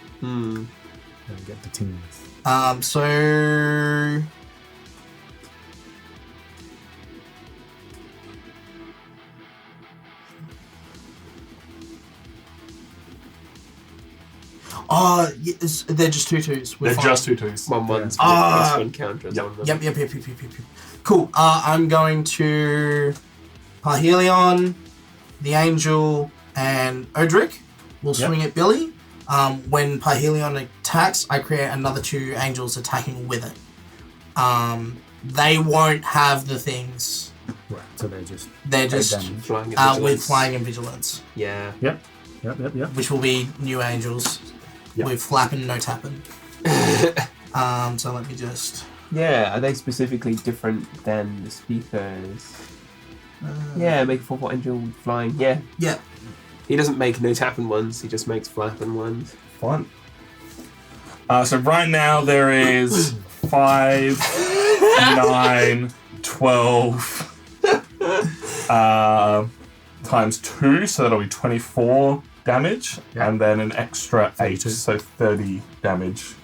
get the teams. So yes, they're just 2/2s. We're They're fine. just 2/2s. One's Ah. one counters on them. Yep. Cool. I'm going to Parhelion, the Angel, and Odric. We'll swing at Billy. When Parhelion attacks, I create another 2 angels attacking with it. they won't have the things. Right, so they're just Flying and vigilance. with flying and vigilance, Yeah. Yep. which will be new angels with flapping, no tapping. So let me just. Yeah, are they specifically different than the speakers? Yeah, make a 4/4 angel with flying. Yeah. Yeah. He doesn't make no tapping ones, he just makes flapping ones. Fun. So right now there is 5, 9, 12 times 2, so that'll be 24 damage, and then an extra 8, so 30 damage.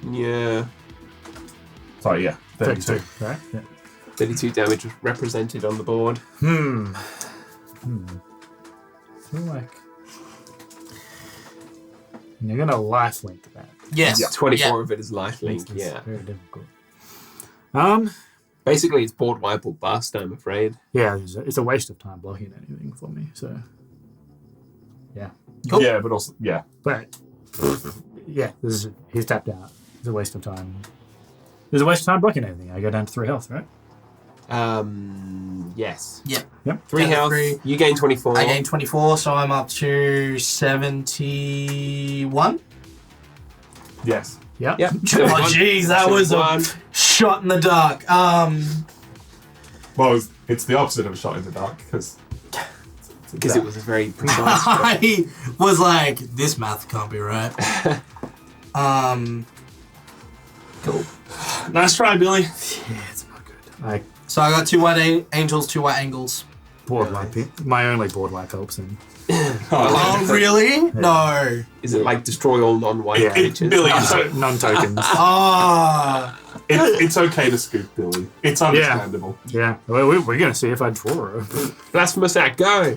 Yeah. Sorry, yeah, 32. right? Yeah. 32 damage represented on the board. I feel like you're gonna lifelink that. Yes. 24 of it is lifelink, It's yeah. very difficult. Basically, it's board wipe or bust, I'm afraid. Yeah, it's a waste of time blocking anything for me. So, yeah, Cool. Yeah, but also, yeah. but yeah, he's tapped out. It's a waste of time. There's a waste of time blocking anything. I go down to 3 health, right? Yes. Yep. 3 Down to health, 3. you gain 24. I gain 24, so I'm up to 71. Yes. Yeah. Yep. Oh, jeez, that was a 71. shot in the dark. Well, it's the opposite of a shot in the dark, because Because it was a very precise shot. I was like, this math can't be right. Cool. Nice try, Billy. Yeah, it's not good. So I got 2 white angels, 2 white angles. Board wipe. My only board wipe helps him. Oh, really? No. Is it like destroy all non-white Yeah. creatures? Billy, Non-tokens. Ah. it's okay to scoop, Billy. It's understandable. Yeah. Well, we're gonna see if I draw. Blasphemous act, go!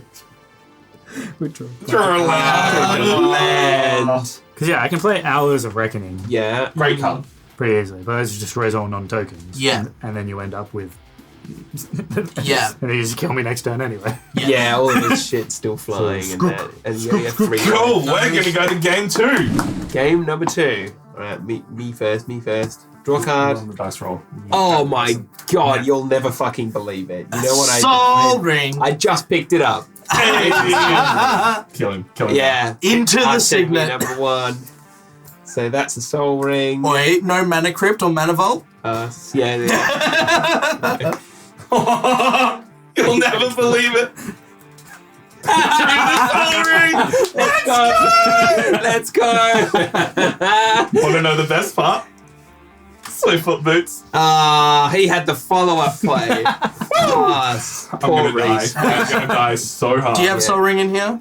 We draw. Land. Because yeah, I can play Hours of Reckoning Yeah. Great card. pretty easily, but it just destroys all non-tokens. Yeah. And then you end up with. Yeah. And then you just kill me next turn anyway. Yeah, all of this shit's still flying and that. And you only have 3 Cool, we're going to go to game 2. Game number 2. Alright, me first. Draw a card. On the dice roll. Oh my god, you'll never fucking believe it. You know what Soul ring. I just picked it up. Kill him. Yeah. Into the Arctic me signet. number 1. So that's a soul ring. Wait, no mana crypt or mana vault? Yeah. You'll never believe it. Let's go. Want to know the best part? Swiftfoot boots. He had the follow-up play. I'm Poor gonna die. Reese. I'm gonna die so hard. Do you have soul ring in here?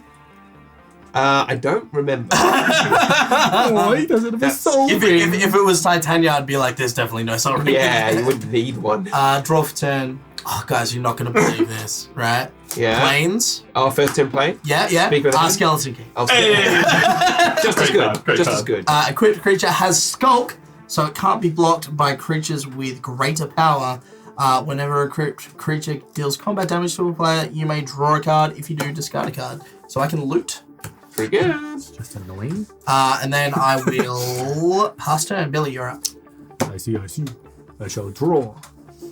I don't remember. Oh, he doesn't have a soul If it was Titania, I'd be like, there's definitely no soul ring. Yeah, you wouldn't need one. Draw for turn. Oh, guys, you're not going to believe this, right? Yeah. Planes. Oh, first turn play? Yeah. Speak with him. Skeleton King. I'll Hey! Just as Great good. card, great Just card. as good. Equipped creature has Skulk, so it can't be blocked by creatures with greater power. Whenever a equipped creature deals combat damage to a player, you may draw a card. If you do, discard a card. So I can loot. Pretty good. Just annoying. And then I will pass turn. Billy, you're up. I see. I shall draw.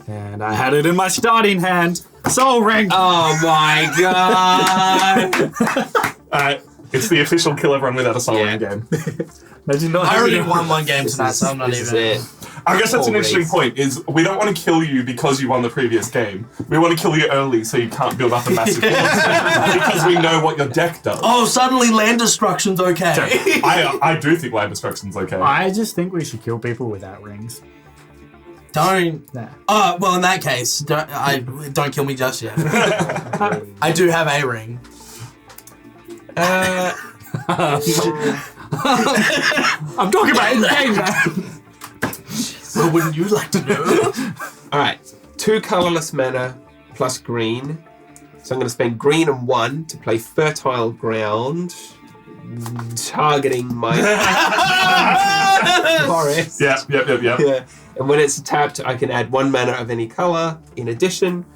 And I had it in my starting hand. Soul ring. Oh my god. Alright, it's the official kill everyone without a soul ring game. Imagine not I already having won one game tonight, so I'm not This is even. it. I guess that's an Always. interesting point, is we don't want to kill you because you won the previous game. We want to kill you early so you can't build up a massive force because we know what your deck does. Oh, suddenly land destruction's okay. I do think land destruction's okay. I just think we should kill people without rings. Don't. Nah. Oh, well, in that case, don't kill me just yet. I do have a ring. I'm talking about in the game now. Well, wouldn't you like to know? Alright. 2 colorless mana plus green. So I'm going to spend green and 1 to play Fertile Ground. Targeting my forest. Yep. Yeah. And when it's tapped, I can add 1 mana of any color in addition.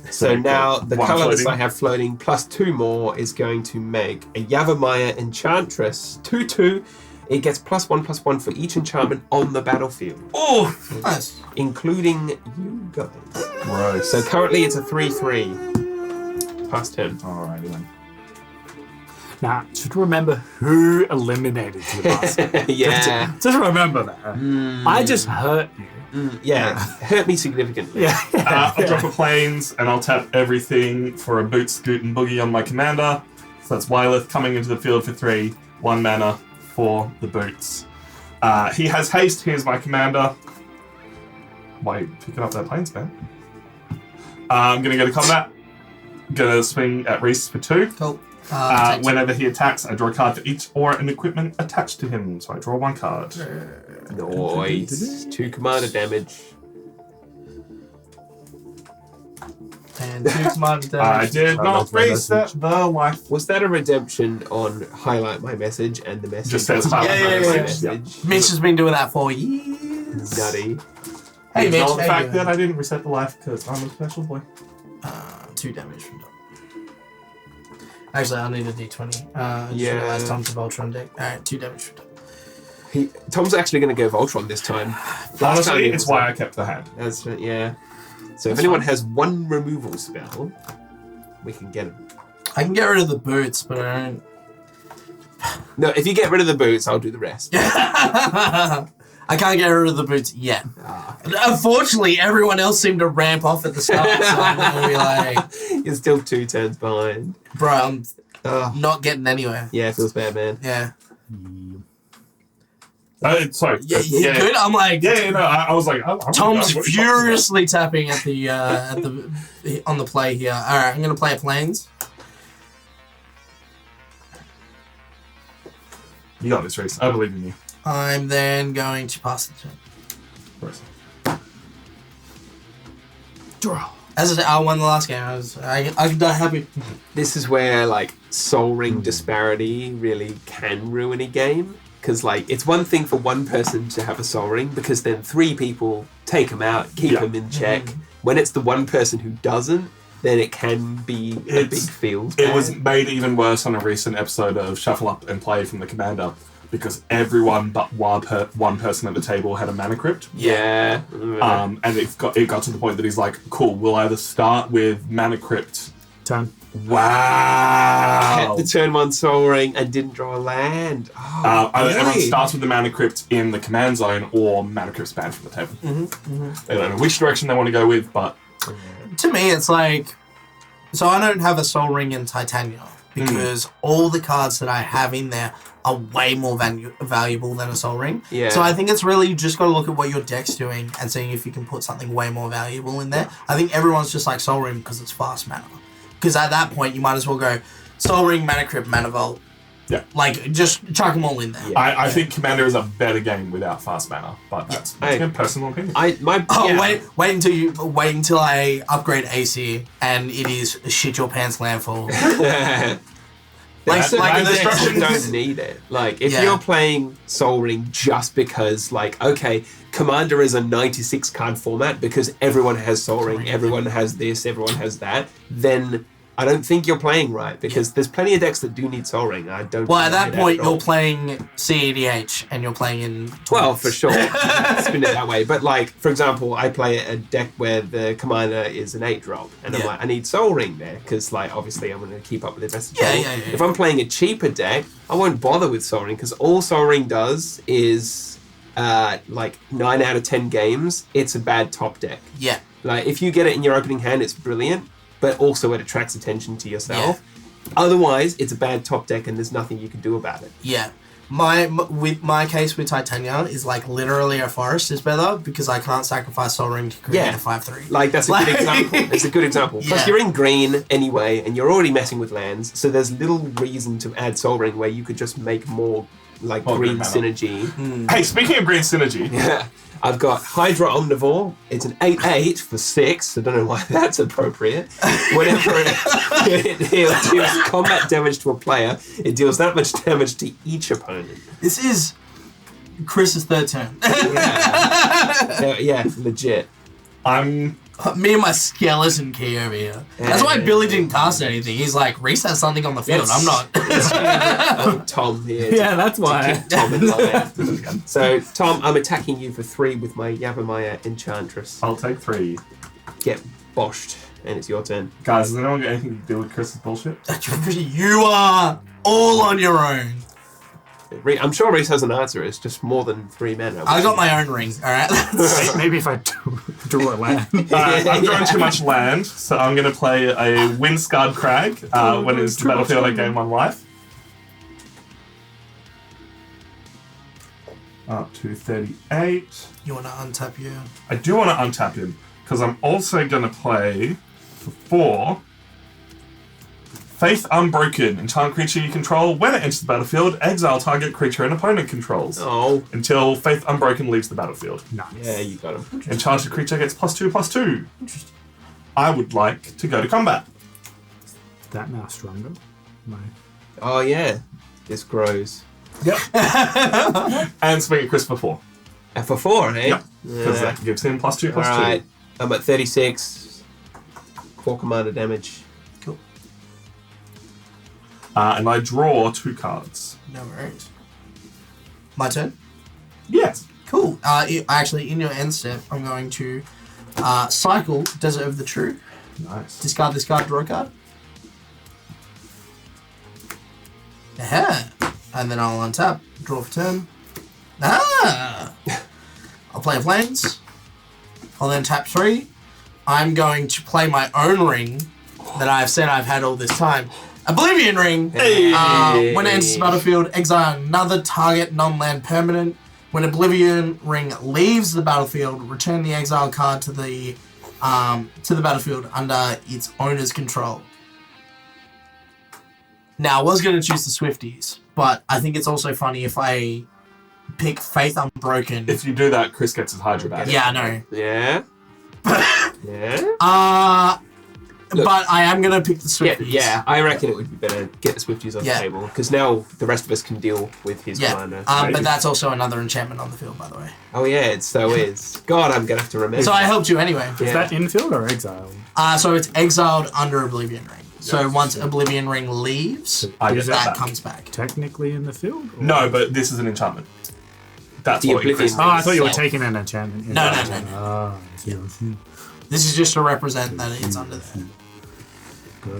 So now the one colorless floating. I have floating plus 2 more is going to make a Yavimaya Enchantress 2/2. It gets +1/+1 for each enchantment on the battlefield, Oh, Nice. including you guys. gross. So currently it's a 3/3. Past turn. Alrighty then. Now, just remember who eliminated you last time. Yeah. Just remember that. I just hurt you. Yeah. Hurt me significantly. Yeah. I'll drop a planes and I'll tap everything for a boot, scoot, and boogie on my commander. So that's Wyleth coming into the field for 3, 1 mana for the boots. He has haste. Here's my commander. Why are you picking up that planes, man? I'm gonna go to combat. Gonna swing at Reese for 2. Cool. Whenever he attacks, I draw a card for each aura and equipment attached to him. So I draw 1 card. Nice. 2 commander damage. And 2 command damage. I did not that's my reset the life. Was that a redemption on highlight my message and the message? Just says was highlight my my message. Mitch has been doing that for years. Nutty. Hey, Mitch. Ignore the how fact you that I didn't reset the life because I'm a special boy. 2 damage from Dom. Actually, I'll need a d20. Yeah. Last time to Voltron deck. Alright, 2 damage from Dom. Tom's actually going to go Voltron this time. Honestly, it's why I kept the hand. That's yeah. So if anyone has 1 removal spell, we can get him. I can get rid of the boots, but I don't. No, if you get rid of the boots, I'll do the rest. I can't get rid of the boots yet. Unfortunately, everyone else seemed to ramp off at the start, so I'm gonna be like, You're still 2 turns behind. bro, I'm Oh, not getting anywhere. yeah, it feels bad, man. Yeah. Sorry. Yeah, you good? I'm like, Yeah, no, I was like, I'm Tom's what are you talking furiously tapping at the on the play here. All right, I'm gonna play a planes. about? You got this, Reese. I believe in you. I'm then going to pass the turn. Reese. Draw. As I said, I won the last game. I can die happy. This is where like soul ring disparity really can ruin a game. Because like it's one thing for one person to have a soul ring, because then 3 people take him out, keep him in check. When it's the one person who doesn't, then it can be a big field. It was made even worse on a recent episode of Shuffle Up and Play from the Commander because everyone but one person at the table had a mana crypt. Yeah. And it got to the point that he's like, cool, we'll either start with mana crypt. Turn. Wow. Kept the turn 1 soul ring and didn't draw a land. Oh, Everyone really? starts with the mana crypt in the command zone or mana crypt's banned from the table. They don't know which direction they want to go with, but To me, it's like, so I don't have a soul ring in Titania because all the cards that I have in there are way more valuable than a soul ring. Yeah. So I think it's really just got to look at what your deck's doing and seeing if you can put something way more valuable in there. I think everyone's just like soul ring because it's fast mana. Because at that point, you might as well go soul ring, mana crypt, mana vault. Yeah. Like, just chuck them all in there. Yeah. I think Commander is a better game without fast mana, but that's a personal opinion. Wait until I upgrade AC and it is shit your pants landfall. Like land the destruction. don't need it. Like if Yeah. you're playing Soul Ring just because, like, okay, Commander is a 96 card format because everyone has Soul Ring, everyone has this, everyone has that, then I don't think you're playing right because there's plenty of decks that do need Soul Ring. I don't. Well, at that point, at all. you're playing CEDH and you're playing in. Well, for sure, spin it that way. But like, for example, I play a deck where the commander is an 8-drop, and I'm Yeah. like, I need Soul Ring there because, like, obviously, I'm going to keep up with the best. Yeah. If I'm playing a cheaper deck, I won't bother with Soul Ring because all Soul Ring does is, like, 9 out of 10 games, it's a bad top deck. Yeah. Like, if you get it in your opening hand, it's brilliant, but also it attracts attention to yourself. Otherwise, it's a bad top deck and there's nothing you can do about it. Yeah. My case with Titania is like literally a forest is better because I can't sacrifice Soul Ring to create a 5/3. Like, that's a good example. It's a good example. Plus, Yeah. you're in green anyway, and you're already messing with lands, so there's little reason to add Soul Ring where you could just make more, like, More green green mana. synergy. Hey, speaking of green synergy, Yeah. I've got Hydra Omnivore. It's an 8/8 for 6. I don't know why that's appropriate. Whenever it deals combat damage to a player, it deals that much damage to each opponent. This is Chris's third turn. Yeah, legit. I'm Me and my skeleton key over here. That's why Billy didn't cast anything. He's like, Reese has something on the field. I'm not. Tom here. Yeah, that's why. Keep Tom in line. So, Tom, I'm attacking you for 3 with my Yavimaya Enchantress. I'll take 3. Get boshed, and it's your turn. Guys, does anyone got anything to do with Chris's bullshit? You are all on your own. I'm sure Reese has an answer. It's just more than 3 mana. I got my own ring, alright? Maybe if I draw a land. I'm drawing too much land, so I'm going to play a Windscarred Crag when it's the battlefield I gain 1 life. Up to 38. You want to untap you? I do want to untap him, because I'm also going to play for 4 Faith Unbroken. Enchant creature you control. When it enters the battlefield, exile target creature an opponent controls. Oh. Until Faith Unbroken leaves the battlefield. Nice. Yeah, you got him. Enchanted creature gets +2/+2. Interesting. I would like to go to combat. Is that now stronger? No. Oh, yeah. This grows. Yep. And swing at Chris for 4. And for 4, eh? Yep. Because that gives him +2/+2. Alright. I'm at 36. 4 commander damage. Cool. And I draw 2 cards. No worries. My turn? Yes. Cool. Actually, in your end step, I'm going to cycle Desert of the True. Nice. Discard this card, draw a card. Yeah. And then I'll untap, draw for turn. Ah! I'll play Plains. I'll then tap 3. I'm going to play my own ring that I've said I've had all this time. Oblivion Ring. Hey. When it enters the battlefield, exile another target non-land permanent. When Oblivion Ring leaves the battlefield, return the exile card to the battlefield under its owner's control. Now, I was going to choose the Swifties, but I think it's also funny if I pick Faith Unbroken. If you do that, Chris gets his Hydra back. Yeah, I know. Yeah. Yeah. Look, but I am going to pick the Swifties. Yeah, I reckon it would be better to get the Swifties on the table, because now the rest of us can deal with his commander. But that's also another enchantment on the field, by the way. Oh yeah, it so is. God, I'm going to have to remember. So I helped you anyway. Is that infield or exiled? So it's exiled under Oblivion Ring. So once Oblivion Ring leaves, I get that back. comes back. Technically in the field? Or? No, but this is an enchantment. That's The what Oblivion Chris Oh, I thought you were itself. taking an enchantment. No. Ah, I see. This is just to represent that it's under there.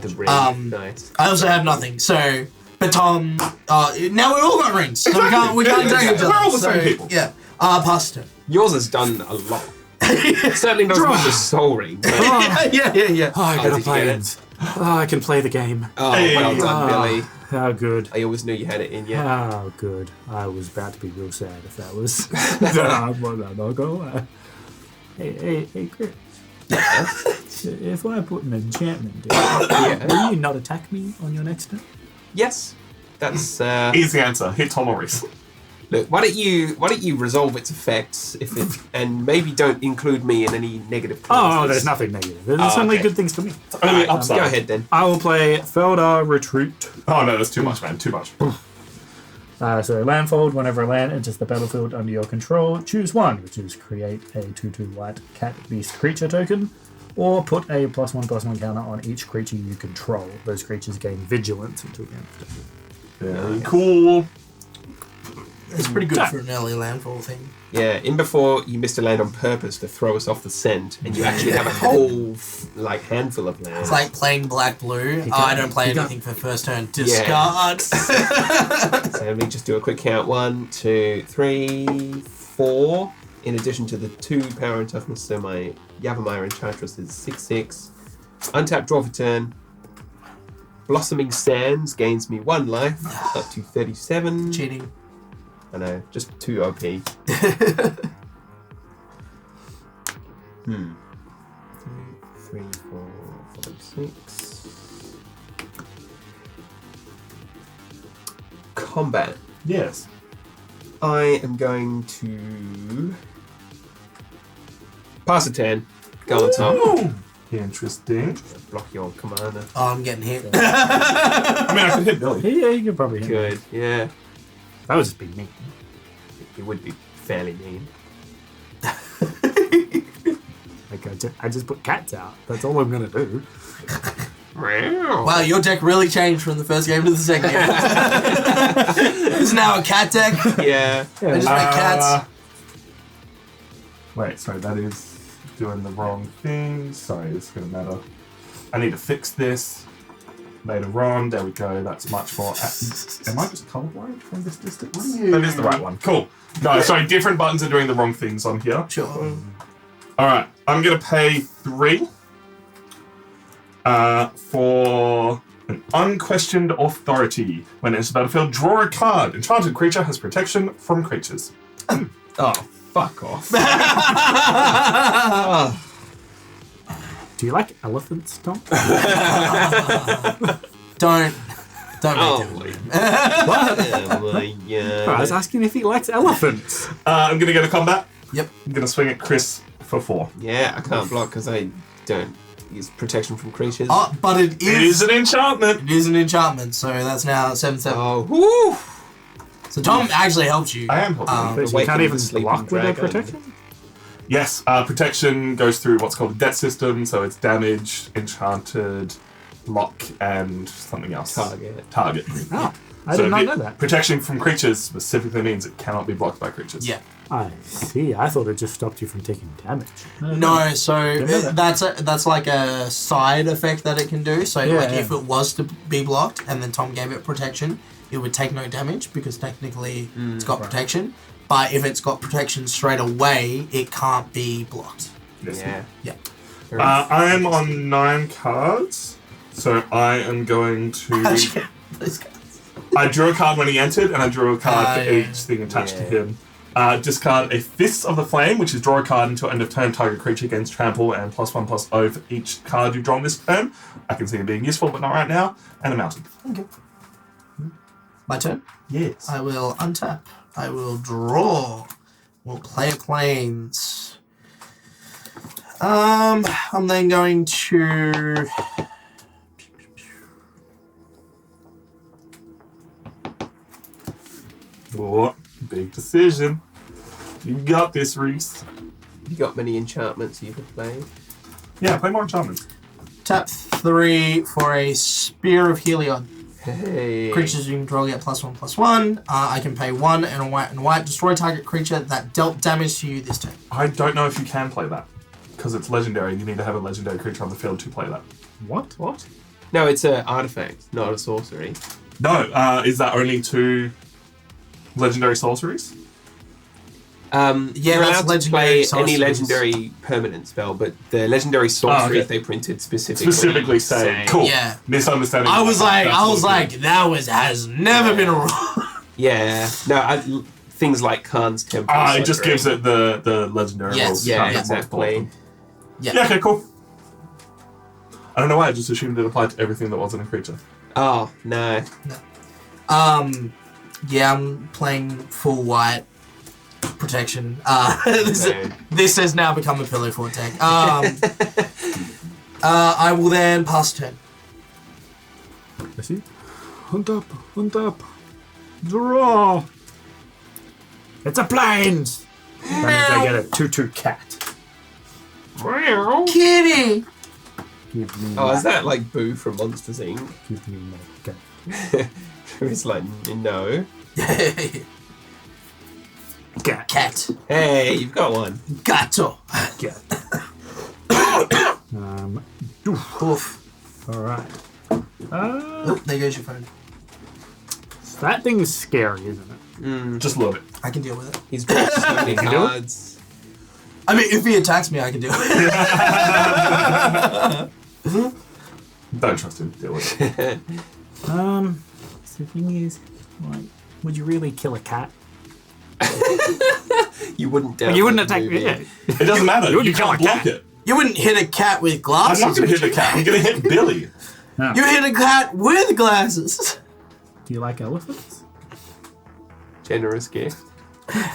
the ring. Nice. I also have nothing. So, but Tom, now we all got rings. So we can't drag each other. We're all the So, same people. Yeah. Pass turn. Yours has done a lot. Certainly not as much as Soul Ring. But, Yeah. Oh, I did gotta you play get it. Oh, I can play the game. oh, Hey. well done, Billy. How good. I always knew you had it in you. How good. I was about to be real sad if that was. I'm not gonna lie. Hey, Chris. If I put an enchantment down, will you not attack me on your next turn? Yes. That's Easy answer. Hit Tom or Reese. look. Why don't you resolve its effects and maybe don't include me in any negative clauses. Oh, there's nothing negative. There's only okay. good things for me. Only upside. Go ahead then. I will play Feldar Retreat. Oh no, that's too much, man. Too much. So landfold, whenever a land enters the battlefield under your control, choose one, which is create a 2/2 white cat beast creature token, or put a +1/+1 counter on each creature you control. Those creatures gain vigilance until the end of the turn. Very cool. It's pretty good for an early landfall thing. Yeah, in before you missed a land on purpose to throw us off the scent, and you actually have a whole handful of lands. It's like playing black-blue. I don't play anything for first turn. Discard. So let me just do a quick count. 1, 2, 3, 4. In addition to the 2 power and toughness, so my Yavimaya Enchantress is 6/6. Untap, draw for turn. Blossoming Sands gains me 1 life, up to 37. Cheating. I know, just 2 OP. 3, 4, 5, 6. Combat. Yes. I am going to pass a 10. Go on top. Ooh. Interesting. Block your commander. Oh, I'm getting hit. I mean, I could hit Billy. Yeah, you could probably hit me. Good, yeah. That would just be me. It would be fairly mean. Like I just put cats out. That's all I'm gonna do. Wow, your deck really changed from the first game to the second game. It's now a cat deck. Yeah. I just make cats. Wait, sorry, that is doing the wrong thing. Sorry, it's going to matter. I need to fix this later on. There we go. That's much more. Am I just colorblind from this distance? That is the right one. Cool. No, sorry, different buttons are doing the wrong things on here. Sure. All right, I'm going to pay 3 for an unquestioned authority. When it's battlefield, draw a card. Enchanted creature has protection from creatures. Oh, fuck off. Do you like elephants, Tom? Don't Oh make it. oh my god. I was asking if he likes elephants. I'm going to go to combat. Yep. I'm going to swing at Chris for 4. Yeah, I can't block because I don't use protection from creatures. Oh, but it It is an enchantment. It is an enchantment, so that's now 7/7. Oh, whoo! So Tom actually helped you. I am helping you. But you Awaken can't the even sleeping block with a dragon. protection? Yes, protection goes through what's called a debt system, so it's damage, enchanted, lock, and something else. Target. Oh, I did not know that. Protection from creatures specifically means it cannot be blocked by creatures. Yeah. I see. I thought it just stopped you from taking damage. No, so Didn't know that's like a side effect that it can do. So Yeah, like yeah. if it was to be blocked and then Tom gave it protection, it would take no damage because technically it's got protection. But if it's got protection straight away, it can't be blocked. Yes. Yeah. Yeah. I am on 9 cards, so I am going to. Those guys. I drew a card when he entered, and I drew a card for yeah. each thing attached to Yeah. him. Discard a Fists of the Flame, which is draw a card until end of turn. Target creature gains trample and +1/+0 for each card you've drawn this turn. I can see it being useful, but not right now. And a mountain. Okay. My turn. Yes. I will untap. I will draw. We'll play planes. I'm then going to. Oh, big decision. You got this, Reese. You got many enchantments you could play. Yeah, play more enchantments. Tap 3 for a Spear of Heliod. Hey. Creatures you control get +1/+1. I can pay 1 and a white and white. Destroy target creature that dealt damage to you this turn. I don't know if you can play that. Because it's legendary, and you need to have a legendary creature on the field to play that. What? What? No, it's an artifact, not a sorcery. No, is that only 2 legendary sorceries? Yeah, you're that's allowed to legendary play any sorceries. legendary permanent spell, but the legendary sorceries okay. they printed specifically Specifically say, cool. Yeah. Misunderstanding. I was like, That's has never been a rule. Yeah, no, things like Khan's Temple. it just gives it the legendary Yes. rules. Yeah, Can't get multiple of exactly. them. Yeah. Yeah, okay, cool. I don't know why, I just assumed it applied to everything that wasn't a creature. Oh no. Yeah, I'm playing full white protection. Okay. This has now become a pillow fort deck. I will then pass turn. I see. Hunt up. Draw. It's a plains. That means I get a 2/2 cat. Kitty! Give me Oh, is that like Boo from Monsters Inc? Give me my cat. It's like, no. Cat. Cat. Hey, you've got one. Gato. Cat. Oof. All right. Oh, there goes your phone. That thing is scary, isn't it? Just love it. I can deal with it. He's got so many do it? cards. I mean, if he attacks me, I can do it. Don't trust him to deal with it. The thing is, like, would you really kill a cat? You wouldn't doubt Like, you wouldn't that attack. movie. Yeah. It doesn't matter. You wouldn't You kill can't a block cat. it. You wouldn't hit a cat with I'm glasses. not going to hit the would cat. I'm going to hit Billy. You hit a cat with glasses. Do you like elephants? Generous gift. I'm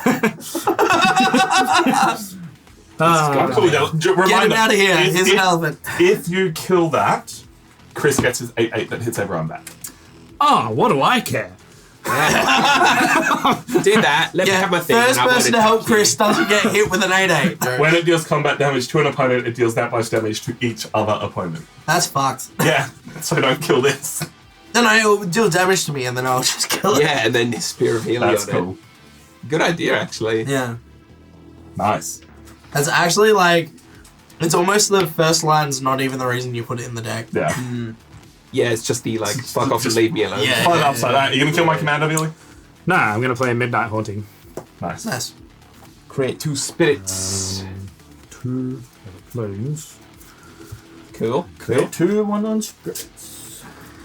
cool with that. Get him Reminder, out of here. Here's an elephant. If you kill that, Chris gets his 8/8 that hits everyone back. Oh, what do I care? Do that. Let me have my thing. First and I person to won't help attack you. Chris doesn't get hit with an 8/8. When it deals combat damage to an opponent, it deals that much damage to each other opponent. That's fucked. Yeah, so don't kill this. Then it'll deal damage to me and then I'll just kill it. Yeah, and then Spear of Healing That's on cool. it. Good idea, actually. Yeah. Nice. That's actually like, it's almost the first line's not even the reason you put it in the deck. Yeah. Yeah, it's just the like, fuck off and leave me alone. Yeah. Find upside down. You gonna kill my commander, Billy? Nah, I'm gonna play Midnight Haunting. Nice. Nice. Create 2 spirits. 2 planes. Cool. Cool. 2 1/1 spirits.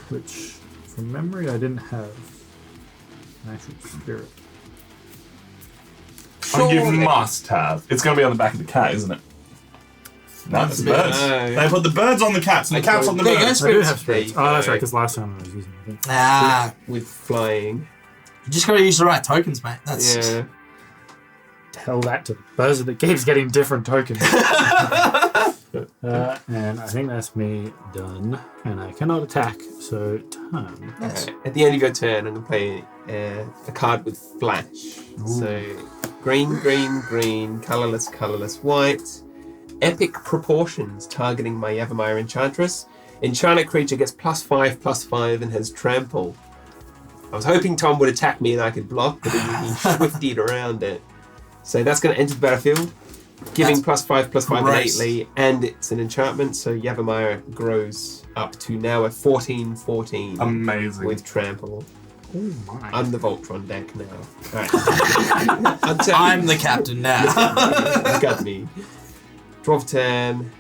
Which, from memory, I didn't have an actual spirit. Oh, you must have. It's gonna be on the back of the cat, isn't it? No, it's the birds. No. They put the birds on the cats and the cats on the There you go, birds. I do spirits. have spirits. There you Oh, that's go. right, because last time I was using it. Ah, With flying. you just gotta use the right tokens, mate. That's Yeah. Tell that to the buzzer that keeps getting different tokens. And I think that's me done. And I cannot attack, so turn. nice. Alright, at the end of your turn, I'm going to play a card with flash. So, green, green, green, colourless, colourless, white. Epic proportions, targeting my Yavimaya Enchantress. Enchanted creature gets +5/+5 and has trample. I was hoping Tom would attack me and I could block, but he swifted around it. So that's going to enter the battlefield, giving +5/+5 gross. innately, and it's an enchantment, so Yavimaya grows up to now a 14/14 Amazing. with trample. Oh my. I'm the Voltron deck now. Alright. I'm the captain now. You got me. Draw for 10.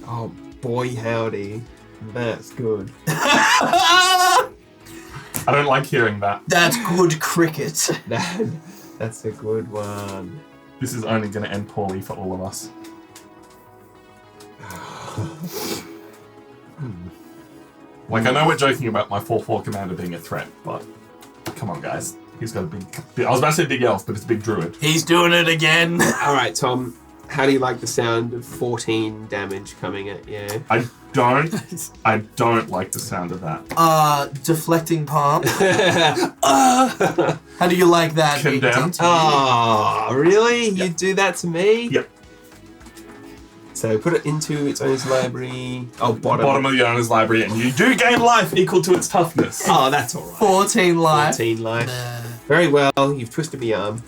Oh boy, howdy. That's good. I don't like hearing that. That's good cricket. That's a good one. This is only going to end poorly for all of us. Like, I know we're joking about my 4/4 commander being a threat, but come on, guys. He's got a big... I was about to say big elf, but it's a big druid. He's doing it again. Alright, Tom. How do you like the sound of 14 damage coming at you? I don't like the sound of that. Deflecting palm. How do you like that? being done Condemned. to you? Oh, really? Yep. You do that to me? Yep. So put it into its owner's library. Oh, Bottom of the owner's library, and you do gain life equal to its toughness. Oh, that's alright. 14 life. 14 life. Uh, Very well, you've twisted my arm.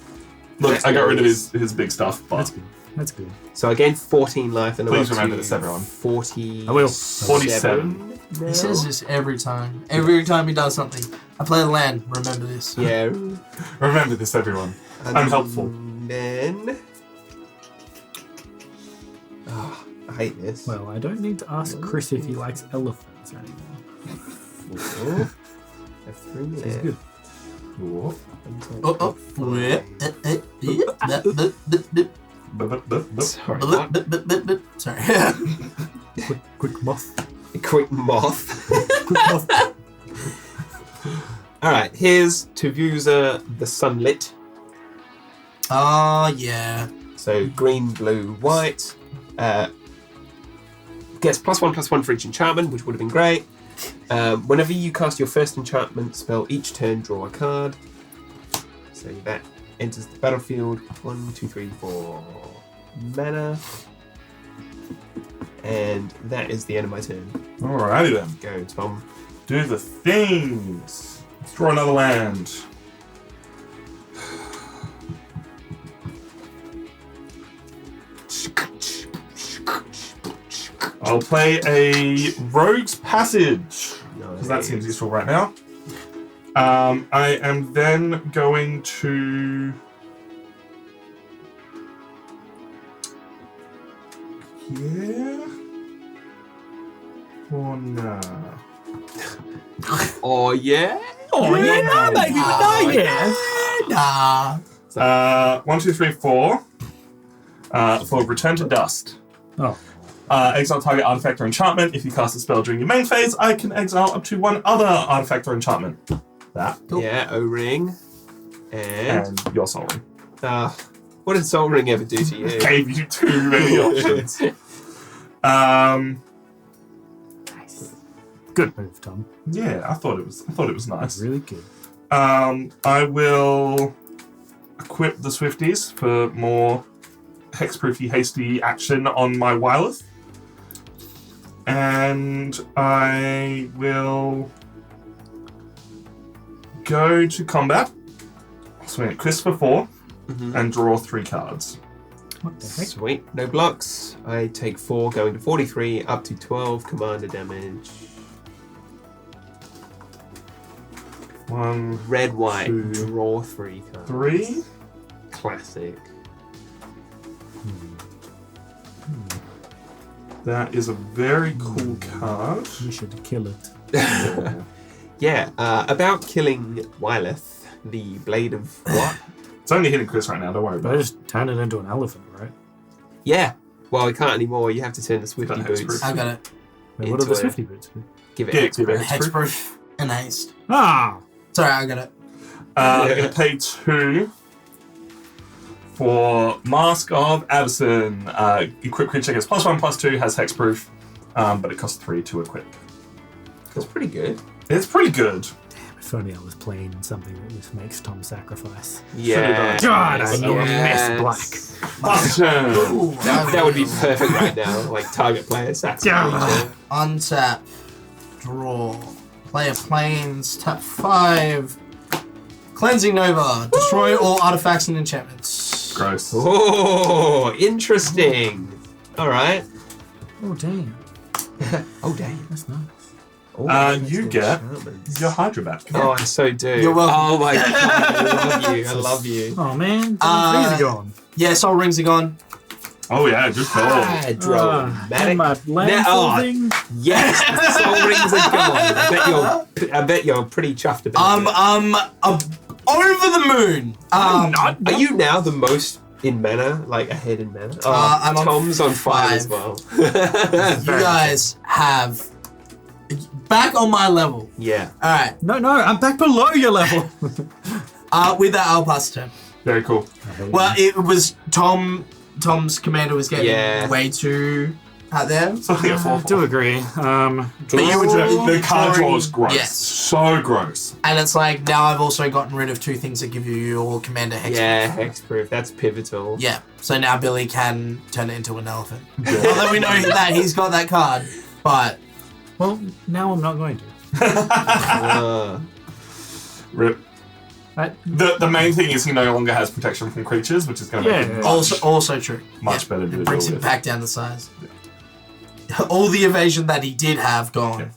Look, I got rid of his big stuff, but... That's good. That's good. So I gained 14 life and I'm Please up remember to this, everyone. 40. I will. 47. he says this every time. Every time he does something. I play the land. Remember this. Yeah. Remember this, everyone. I'm helpful. And then. Oh, I hate this. Well, I don't need to ask Chris if he likes elephants anymore. Have 3 This is minutes. good. Sorry, Oh, what? Sorry. Quick moth. Quick moth. Quick moth. Alright, here's Tavuza the Sunlit. Oh, yeah. So green, blue, white. Gets +1/+1 for each enchantment, which would have been great. Whenever you cast your first enchantment spell each turn, draw a card. So that enters the battlefield. 1, 2, 3, 4 mana. And that is the end of my turn. Alrighty then. Go, Tom. Do the things. Let's draw another land. I'll play a Rogue's Passage, because that seems useful right now. I am then going to... Yeah? Or no? Oh, yeah? Oh, yeah, no, baby, no, yeah. Nah. 1, 2, 3, 4. For Return to Dust. Oh, Exile target artifact or enchantment. If you cast a spell during your main phase, I can exile up to 1 other artifact or enchantment. That. Cool. Yeah, O-Ring. And And your Soul Ring. what did Soul Ring ever do to you? Gave you too many options. Good move, Tom. Yeah, I thought it was nice. Really good. I will equip the Swifties for more hexproofy, hasty action on my Wyleth. And I will go to combat, swing at Chris for 4, and draw 3 cards. What the heck? Sweet. No blocks. I take 4, going to 43, up to 12 commander damage. 1, Red, white. 2, Draw 3 cards. 3. Classic. That is a very cool card. You should kill it. Yeah. About killing Wyleth, the blade of what? It's only hitting Chris right now, don't worry But about I it. just turn it into an elephant, right? Yeah. Well, we can't anymore. You have to turn the Swifty Got boots. hexproof. I got it. Wait, what are Into the a- Swifty boots? Give it Yeah, hexproof. give it Hexproof and haste. Ah! Sorry, I got it. I'm going to pay 2 for Mask of Addison. Equip creature gets +1/+2, has hexproof, but it costs 3 to equip. That's pretty good. It's pretty good. If only I was playing something that just makes Tom sacrifice. Yeah. God, I know Yes. a mess Button! Ooh, That would be perfect right now. Like target player sacrifice. Untap. Draw. Player planes. Tap 5. Cleansing Nova. Destroy all artifacts and enchantments. Gross. Oh, interesting. All right. Oh, damn. Oh, dang. That's nice. Oh, You get your Hydra back. Oh, I so do. You're welcome. Oh my god, I love you. I love you. Oh, man. Uh, These are gone. Yeah, Soul Rings are gone. Oh yeah, good call. And Hydromatic. my landfall thing. Yes, the soul rings are gone. I bet you're pretty chuffed about it. Over the moon. Are you now the most in mana, like ahead in mana? Oh, I'm on Tom's on 5 as 5. well. You guys have back on my level. Yeah. All right. No, I'm back below your level. With that, I'll pass the turn. Very cool. Well, it was Tom's commander was getting way too out there. Something at 4. I do agree. But you were The card draw is gross. Yes. So gross. And it's like now I've also gotten rid of 2 things that give you your commander hex. Yeah, hexproof. That's pivotal. Yeah. So now Billy can turn it into an elephant. Not that we know that he's got that card, but Well, now I'm not going to. Rip. The main thing is he no longer has protection from creatures, which is going to make him also true. much better to It deal brings him with. back down to size. All the evasion that he did have gone. Yeah.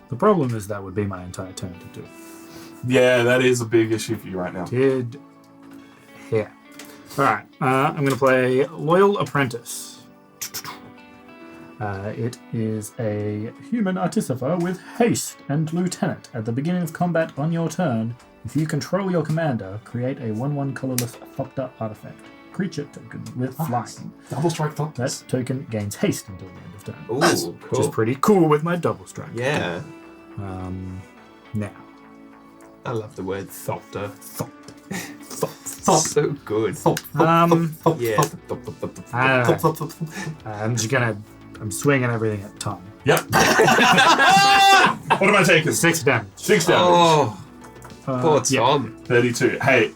The problem is that would be my entire turn to do. Yeah, that is a big issue for you right now. Did here. Alright, I'm going to play Loyal Apprentice. It is a human artificer with haste and lieutenant. At the beginning of combat on your turn, if you control your commander, create a 1/1 colorless Thopter artifact. Creature token with flying. Double strike thought. That token gains haste until the end of turn. Ooh, Which is cool. pretty cool with my double strike. Yeah. Now. I love the word thopter. Thop. So good. Yeah. I'm swinging everything at Tom. Yep. What am I taking? 6 damage. 6 damage. Oh, poor Yeah. Tom. 32. Hey,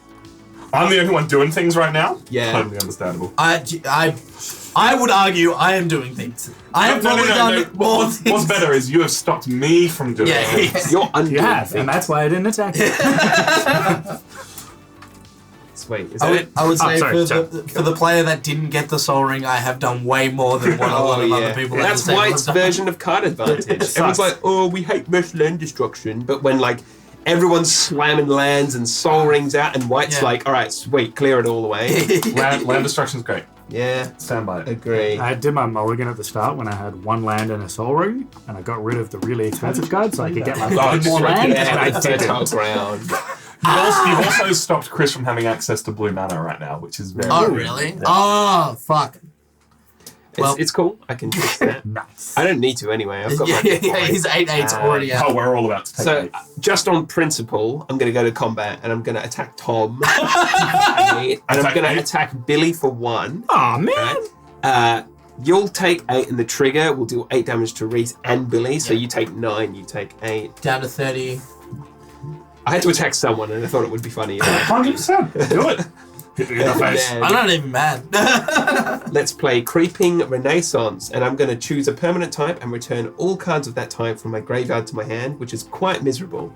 I'm the only one doing things right now. Yeah. Totally understandable. I would argue I am doing things. I have probably done more What's things. better is you have stopped me from doing Yeah, things. yeah. You're undoing You have, things. and that's why I didn't attack you. Wait, is that it? I would say sorry, for the player that didn't get the Soul Ring, I have done way more than what a lot of other people. That's at the White's table have version of card advantage. Everyone's sucks. like, oh, we hate mesh land destruction, but when like everyone's slamming lands and Soul Rings out, and White's Yeah. like, all right, sweet, clear it all away. done. Land destruction's great. Yeah, Stand by it. agree. I did my mulligan at the start when I had 1 land and a soul ring, and I got rid of the really expensive cards so I could get my Oh, 5 more land, Yeah, and I that's fertile didn't. ground. You've also stopped Chris from having access to blue mana right now, which is very Oh really? Yeah. Oh fuck. Well- It's cool. I can fix that. Nice. I don't need to anyway. I've got Yeah, my yeah, he's 8/8's already out. Oh, we're all about to take So, eight. just on principle, I'm going to go to combat and I'm going to attack Tom. And I'm Attack going to eight? attack Billy for 1. Aw, man! Right? You'll take 8, and the trigger will deal 8 damage to Reese and Billy. So you take 9, you take 8. Down to 30. I had to attack someone, and I thought it would be funny. 100%. Do it. Hit me in the face. And I'm not even mad. let's play Creeping Renaissance, and I'm going to choose a permanent type and return all cards of that type from my graveyard to my hand, which is quite miserable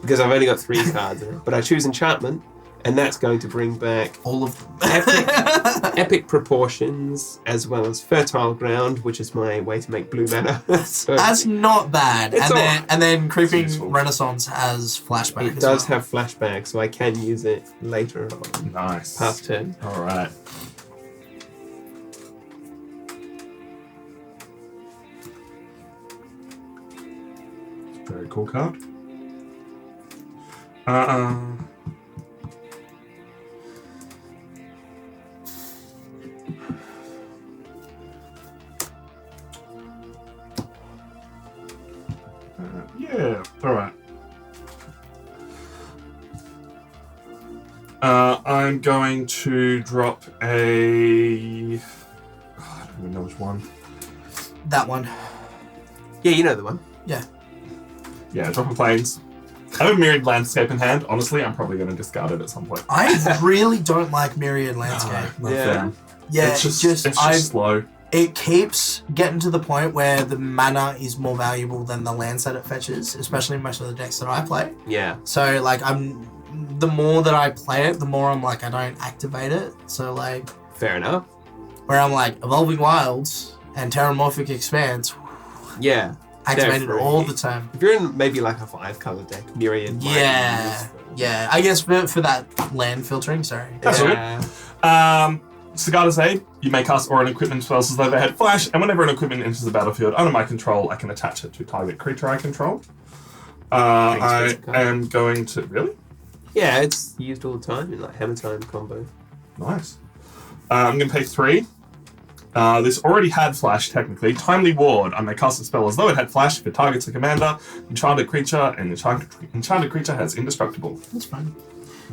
because I've only got 3 cards in it. But I choose Enchantment, and that's going to bring back All of them. epic Proportions, as well as Fertile Ground, which is my way to make blue mana. So That's not bad. It's And then Creeping useful. Renaissance has flashback. it as does well. have flashback, so I can use it later on. Nice. Past turn. All right. Very cool card. Yeah, alright. I'm going to drop a... I don't even know which one. That one. Yeah, you know the one. Yeah. Yeah, drop a planes. I have a Myriad Landscape in hand. Honestly, I'm probably going to discard it at some point. I really don't like Myriad Landscape. Not Yeah. fair. Yeah, It's just slow. It keeps getting to the point where the mana is more valuable than the lands that it fetches, especially in most of the decks that I play. Yeah. So, like, the more that I play it, the more I'm like, I don't activate it. So, like, Fair enough. where I'm like, Evolving Wilds and Terramorphic Expanse, Yeah. activated They're all free. the time. If you're in maybe like a 5-color deck, Myriad might be Yeah. useful. Yeah. I guess for that land filtering, sorry. That's Yeah. Sagada's Aid, you may cast or an equipment spells as though they had flash, and whenever an equipment enters the battlefield under my control, I can attach it to target creature I control. I expensive card. am going to... Really? Yeah, it's used all the time in like Hammer Time combo. Nice. I'm going to pay 3. This already had flash, technically. Timely Ward. I may cast a spell as though it had flash if it targets a commander, enchanted creature, and enchanted creature has indestructible. That's fine.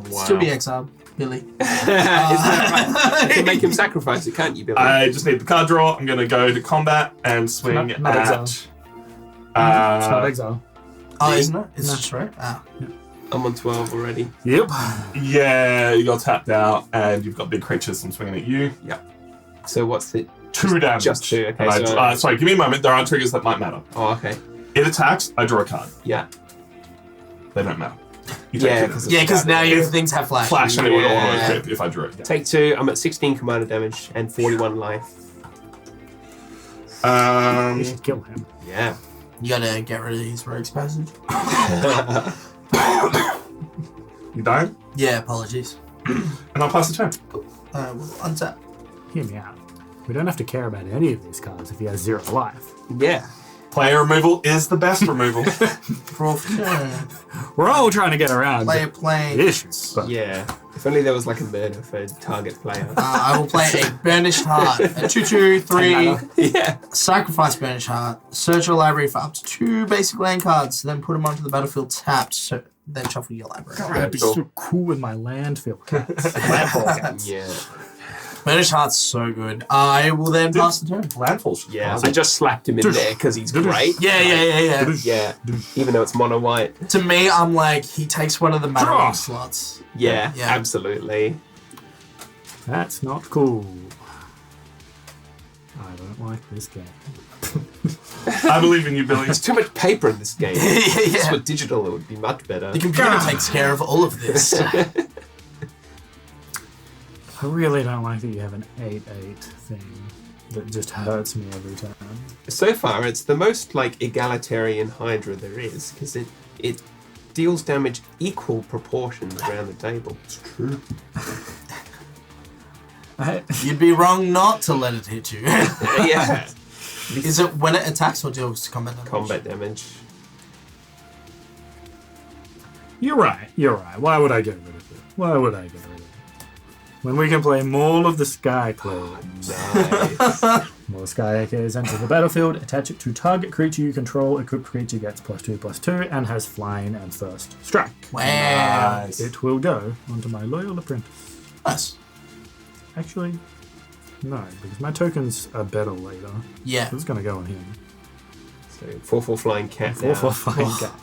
Wow. Still be exiled, Billy. Isn't that right? You can make him sacrifice it, can't you, Billy? I just need the card draw. I'm going to go to combat and swing Not at... exile. It's not exile. Oh, isn't it? It's just right. Ah. I'm on 12 already. Yep. Yeah, you got tapped out, and you've got big creatures. I'm swinging at you. So what's it? 2 damage. Just 2, okay, And so- sorry, give me a moment. There are triggers that might matter. Oh, okay. It attacks, I draw a card. Yeah. They don't matter. You Yeah, two 'cause damage. Yeah, because now your things have flash. Flash and it would Yeah. auto-equip if I drew it. Yeah. Take 2. I'm at 16 commander damage and 41 life. You should kill him. Yeah. You gotta get rid of these rogues passage. You dying? Yeah, apologies. And I'll pass the turn. We'll untap. Hear me out. We don't have to care about any of these cards if he has 0 life. Yeah. Player removal is the best removal. Draw for turn. We're all trying to get around Player the playing. issues, but Yeah. If only there was like a murder for target player. I will play a Burnished Heart. A 2/2/3. Yeah. Sacrifice Burnished Heart. Search your library for up to 2 basic land cards. Then put them onto the battlefield tapped. So then shuffle your library. I'd be so cool with my landfill cats. Landfall cats. Yeah. Burnished Heart's so good. I will then pass the turn. Landfalls. Yeah. I just slapped him in there because he's great. Yeah. Yeah. Even though it's mono white. To me, I'm like, he takes one of the mana Draw. slots. Yeah. Yeah. Absolutely. That's not cool. I don't like this game. I believe in you, Billy. There's too much paper in this game. If this Yeah. were digital, it would be much better. The computer takes care of all of this. I really don't like that you have an 8/8 thing that just hurts me every time. So far, it's the most like egalitarian Hydra there is because it deals damage equal proportions around the table. It's true. You'd be wrong not to let it hit you. Yeah. Is it when it attacks or deals combat damage? Combat damage. You're right. Why would I get rid of it? Why would I get rid of it? When we can play Maul of the Sky Clones. Nice. More Sky AKs enter the battlefield, attach it to target creature you control, equipped creature gets +2/+2, and has flying and first strike. Wow. It will go onto my loyal apprentice. Nice. Actually, No, because my tokens are better later. Yeah. This is going to go on him. So 4/4 flying cat. 4/4 flying cat.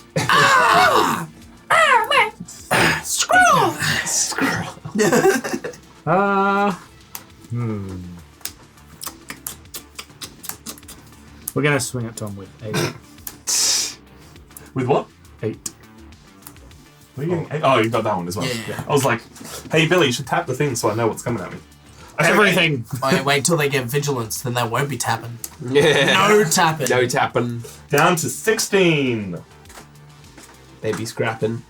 Scroll! Squirrel. We're going to swing at Tom with 8. With what? 8. What are you getting? Oh, you got that one as well. Yeah. I was like, hey, Billy, you should tap the thing so I know what's coming at me. Everything. Wait till they get vigilance, then they won't be tapping. Yeah. No tapping. No tapping. Down to 16. They be scrapping.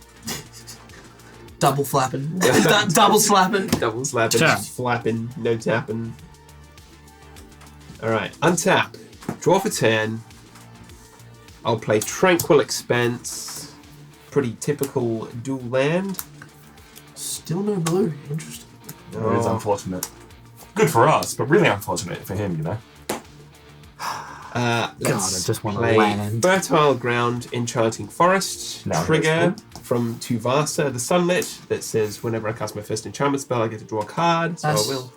Double flapping. Double slapping. Double slapping. Tap. Flapping. No tapping. Alright. Untap. Draw for 10. I'll play Tranquil Expanse. Pretty typical dual land. Still no blue. Interesting. It is unfortunate. Good for us, but really unfortunate for him, you know? Let's I just want to play land. Fertile Ground, Enchanting Forest. Now Trigger from Tuvasa, the Sunlit, that says whenever I cast my first enchantment spell, I get to draw a card, so I will.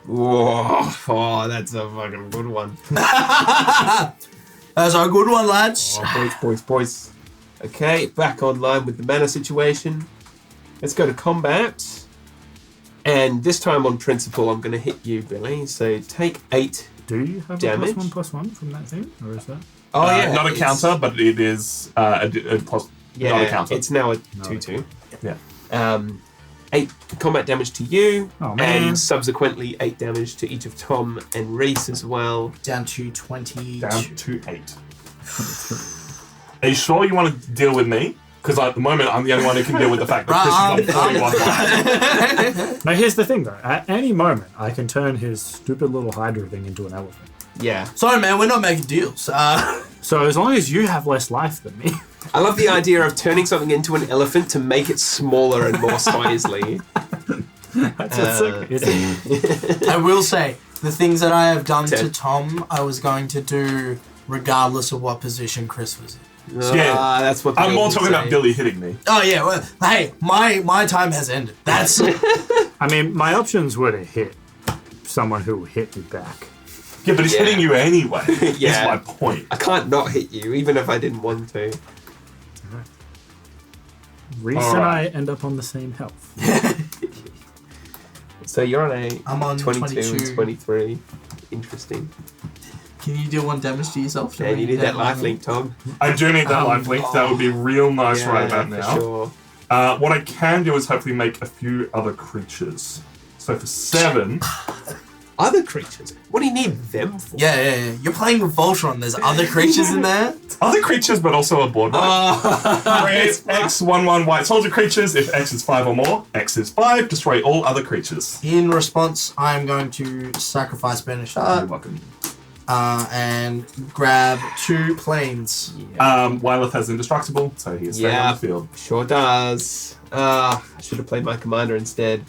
Whoa, oh, that's a fucking good one. That's a good one, lads. Oh, boys. Okay, back online with the mana situation. Let's go to combat. And this time on principle, I'm going to hit you, Billy. So take 8. Do you have Damage. a +1/+1 from that thing? Or is that? Oh, yeah. Not a it's- counter, but it is not a counter. It's now a Not 2/2. Yeah. 8 combat damage to you, Oh, man. and subsequently 8 damage to each of Tom and Reese as well. Down to 20. Down to 8. Are you sure you want to deal with me? Because at the moment, I'm the only one who can deal with the fact that Chris is on 41 life. Now, here's the thing, though. At any moment, I can turn his stupid little Hydra thing into an elephant. Yeah. Sorry, man, we're not making deals. So as long as you have less life than me. I love the idea of turning something into an elephant to make it smaller and more wisely. That's what's so good, isn't it? I will say, the things that I have done to 10. Tom, I was going to do regardless of what position Chris was in. Yeah. That's what the I'm more elders talking say. about Billy hitting me. Oh, yeah, well, hey, my time has ended. That's... I mean, my options were to hit someone who will hit me back. Yeah, but he's Yeah. hitting you anyway. Yeah. That's my point. I can't not hit you, even if I didn't want to. Reese All and right. I end up on the same health. So you're on a I'm on 22 and 23. Interesting. Can you deal 1 damage to yourself? And you need that lifelink, Tom. I do need that life link. That would be real nice right about for now. sure. What I can do is hopefully make a few other creatures. So for 7, Other creatures? What do you need them for? Yeah. You're playing with Voltron. There's other creatures in there. other creatures, but also a board wipe. Create X 1/1 white soldier creatures. If X is 5 or more, X is 5. Destroy all other creatures. In response, I am going to sacrifice Banish You're Art welcome. and grab 2 planes. Wyleth has indestructible, so he is staying on the field. Sure does. I should have played my commander instead.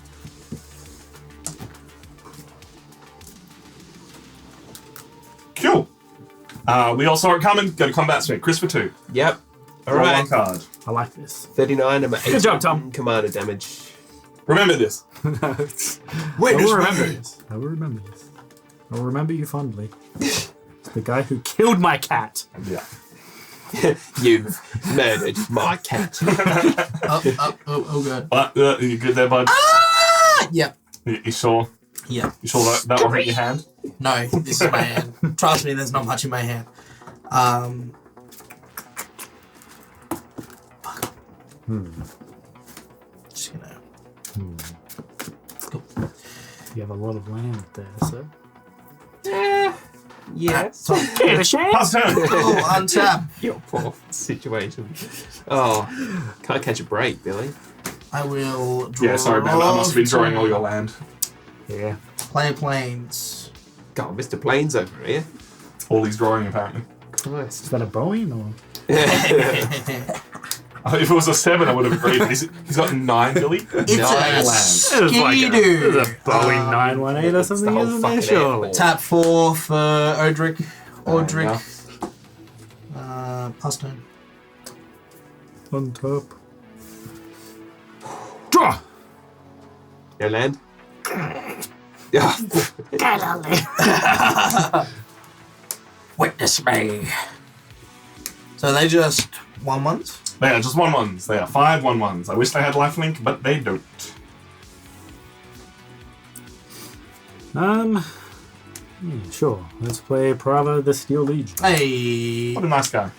Cool. We all saw it coming. Go to combat straight. Chris for 2. Yep. All Draw right. 1 card. I like this. 39. I'm at 8 Good job, Tom. commander damage. Remember this. I Witness will remember me. this. I will remember this. I will remember you fondly. It's the guy who killed my cat. Yeah. You've murdered my cat. Oh, good. But you good there, bud? Yep. You sure? Yep. You sure that will hit your hand? No, this is my hand. Trust me, there's not much in my hand. Just gonna. Cool. You have a lot of land there, sir. Yes. So, Pass turn. oh, untap. Your poor situation. Oh, can't catch a break, Billy. I will draw. Yeah, sorry, man. I must have been drawing all your land. Yeah. Play planes. God, Mr. Plains over here. All he's drawing, apparently. Christ. Is that a Boeing or? If it was a 7, I would have agreed. But he's got 9, Billy. It's 9 a lands. It was like Skidoo. a Boeing 918 or something, the whole isn't there? fucking Surely. airport. Tap 4 for Odric. enough. Pass turn. On top. Draw! No land? Yeah. Witness me. So they just 1/1s? They are just 1/1s. They are 5 1/1s. I wish they had lifelink, but they don't. Sure. Let's play Parava the Steel Legion. Hey. What a nice guy.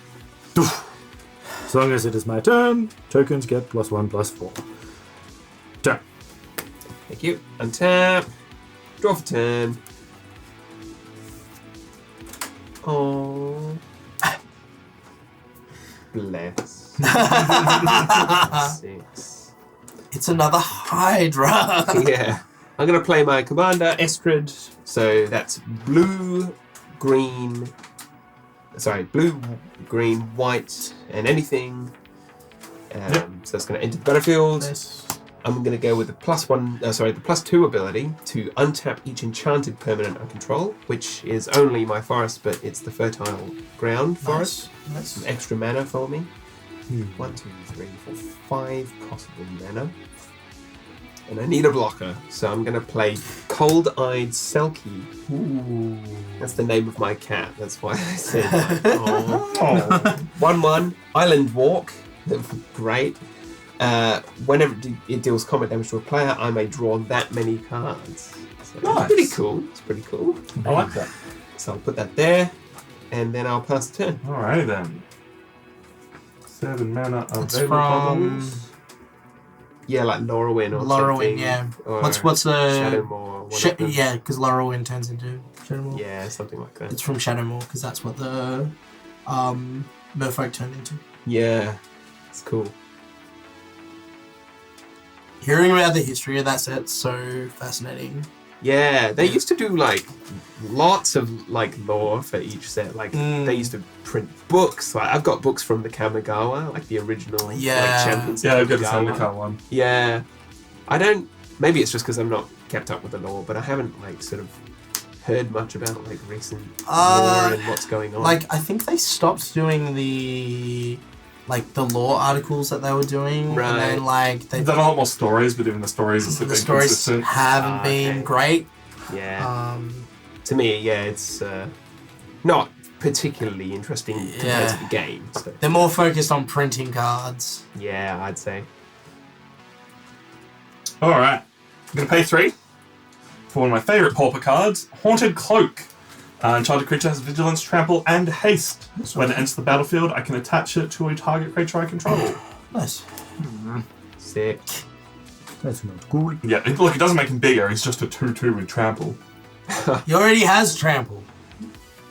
As long as it is my turn, tokens get +1/+4. Turn. Thank you. Untap. Draw for turn. Oh. Bless. 6. It's another Hydra. Yeah. I'm going to play my commander, Estrid. So that's blue, green, white, and anything. So that's going to enter the battlefield. Nice. I'm going to go with the +2 ability to untap each enchanted permanent I control, which is only my forest, but it's the fertile ground forest. Nice. Some extra mana for me. 1, 2, 3, 4, 5 possible mana. And I need a blocker, so I'm going to play Cold-Eyed Selkie. Ooh. That's the name of my cat, that's why I said that. 1/1, Island Walk. Great. Whenever it deals combat damage to a player, I may draw that many cards. So Nice. It's pretty cool. I like that. So I'll put that there, and then I'll pass the turn. Alrighty then. 7 mana It's available. from Yeah, like Lorwyn or Lorwyn, something. yeah. Or What's Shadowmoor. yeah, because Lorwyn turns into Shadowmoor. Yeah, something like that. It's from Shadowmoor because that's what the Merfolk turned into. Yeah, it's cool. Hearing about the history of that set's so fascinating. Yeah, they used to do like lots of like lore for each set. Like they used to print books. Like I've got books from the Kamigawa, like the original like, Champions. Yeah, I've got the Kamigawa. Thundercut one. Yeah, I don't. Maybe it's just because I'm not kept up with the lore, but I haven't like sort of heard much about like recent lore and what's going on. Like I think they stopped doing the lore articles that they were doing, Right. and then like They've done a lot more stories, but even the stories are super the stories inconsistent. haven't been okay. great. yeah, to me, yeah, it's not particularly interesting compared to the game. So They're more focused on printing cards. yeah, I'd say. Alright. I'm going to pay 3 for one of my favourite pauper cards, Haunted Cloak. Enchanted creature has vigilance, trample, and haste. When it enters the battlefield, I can attach it to a target creature I control. Nice. Sick. That's not good. Yeah, look, it doesn't make him bigger, he's just a 2/2 with trample. He already has trample.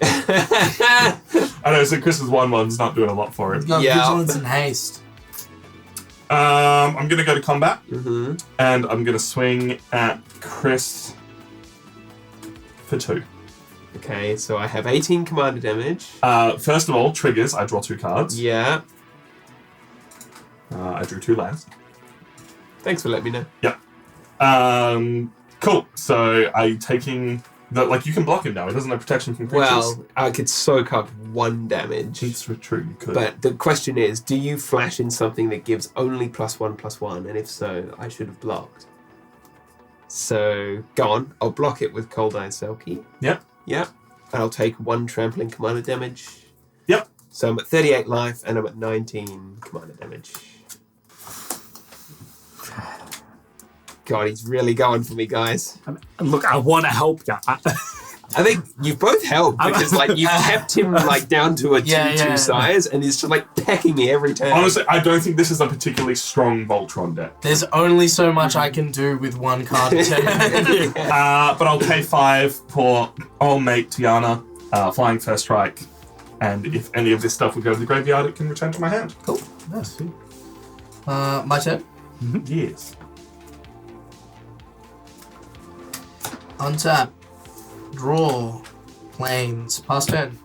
I know, so Chris's 1/1's not doing a lot for He's it. got Yeah. vigilance and haste. I'm going to go to combat, Mm-hmm. and I'm going to swing at Chris for 2. Okay, so I have 18 commander damage. First of all, triggers, I draw 2 cards. Yeah. I drew 2 lands. Thanks for letting me know. Yep. Cool. So I taking the you can block him now. He doesn't have protection from creatures. Well, I could soak up 1 damage. It's true. You could. But the question is, do you flash in something that gives only +1/+1? And if so, I should have blocked. So, go on. I'll block it with Cold-Eyed Selkie. Yep. Yep. And I'll take 1 trampling commander damage. Yep. So I'm at 38 life and I'm at 19 commander damage. God, he's really going for me, guys. Look, I want to help you. I think you both helped because you've kept him down to a 2/2 size and he's just pecking me every turn. Honestly, I don't think this is a particularly strong Voltron deck. There's only so much I can do with 1 card a turn. But I'll pay 5 for old mate Tiana, flying first strike, and if any of this stuff would go to the graveyard, it can return to my hand. Cool. Nice. My turn. Yes. Untap. Draw. Planes. Pass turn.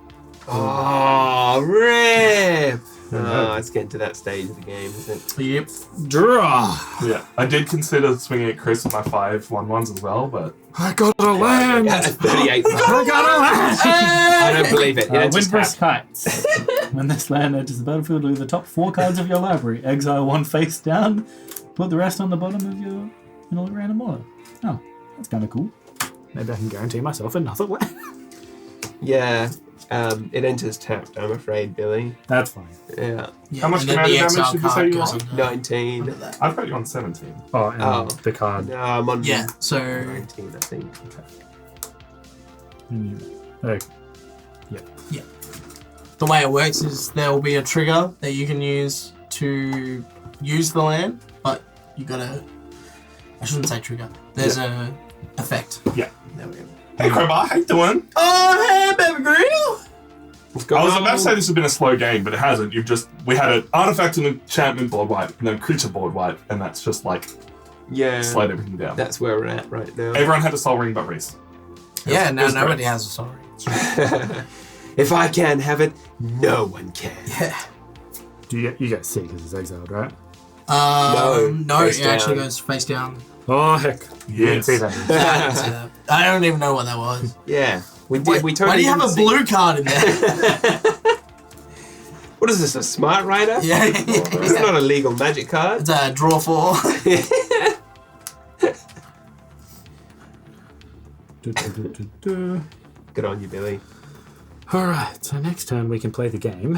Oh, rip! Oh, it's getting to that stage of the game, isn't it? Yep. Draw. Yeah. I did consider swinging at Chris with my 5 1/1s as well, but I got a land. Yeah, 38. I got a land. I don't believe it. Windburst Heights. When this land enters the battlefield with the top 4 cards of your library, exile 1 face down, put the rest on the bottom of your random order. Oh, that's kind of cool. Maybe I can guarantee myself another land. Yeah. It enters tapped, I'm afraid, Billy. That's fine. Yeah. How much and then commander the damage exile did you say card you goes on? on the- 19. under that. I've got you on 17. Oh, and Oh. the card. No, I'm on Yeah, so 19, I think. Okay. the way it works is there will be a trigger that you can use to use the land, but you gotta. I shouldn't say trigger. There's a effect. Yeah. There we go. Hey, Crowbar, how you doing? Oh, hey, baby girl! What's going I was on? about to say this has been a slow game, but it hasn't. We had an artifact and enchantment board wipe, and then creature board wipe, and that's just like Yeah. slowed everything down. That's where we're at right now. Everyone had a soul ring but Reese. Yeah, now was great. nobody has a sorry. If I can't have it, no one can. Yeah. Do you get C because it's exiled, right? No, face it actually down. goes face down. Oh, heck. You didn't Yes. see that. I didn't see that. I don't even know what that was. Yeah. We did. Wait, we totally why do you have a didn't see- blue card in there? What is this, a smart rider? yeah. It's not a legal magic card. It's a draw 4. Good on you, Billy. Alright, so next turn we can play the game.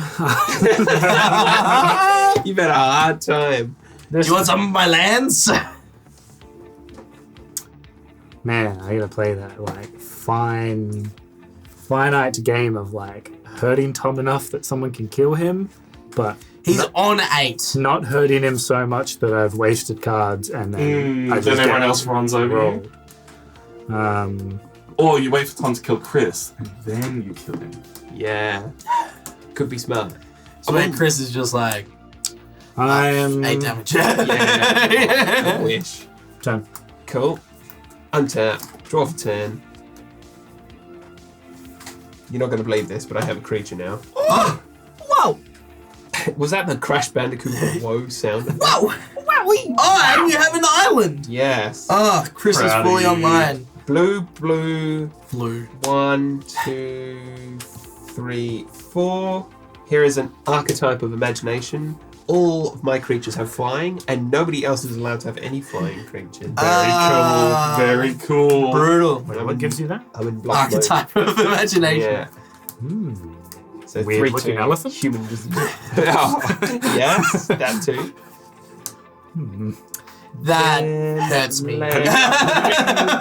You've had a hard time. Do you want some of my lands? Man, I gotta play that like finite game of like hurting Tom enough that someone can kill him, but He's on 8. not hurting him so much that I've wasted cards and then I just Then get everyone else runs over you. roll. Or you wait for Tom to kill Chris, and then you kill him. Yeah. Could be smart. So then Chris is just like, I am 8 damage. Yeah. I wish. turn. Cool. Untap. Draw for turn. You're not going to believe this, but I have a creature now. Oh! Whoa! Was that the Crash Bandicoot whoa sound? Whoa! Wowee! Oh, and you have an island! Yes. Oh, Chris is Proud of fully you. online. Blue. Blue. 1, 2, 3, 4. Here is an archetype of imagination. All of my creatures have flying, and nobody else is allowed to have any flying creatures. Very cool. Brutal. Wait, what gives you that? I'm in block mode. Archetype of imagination. Yeah. So Weird 3, looking 2, elephant? Human. Oh, yes, that too. That And hurts me. land.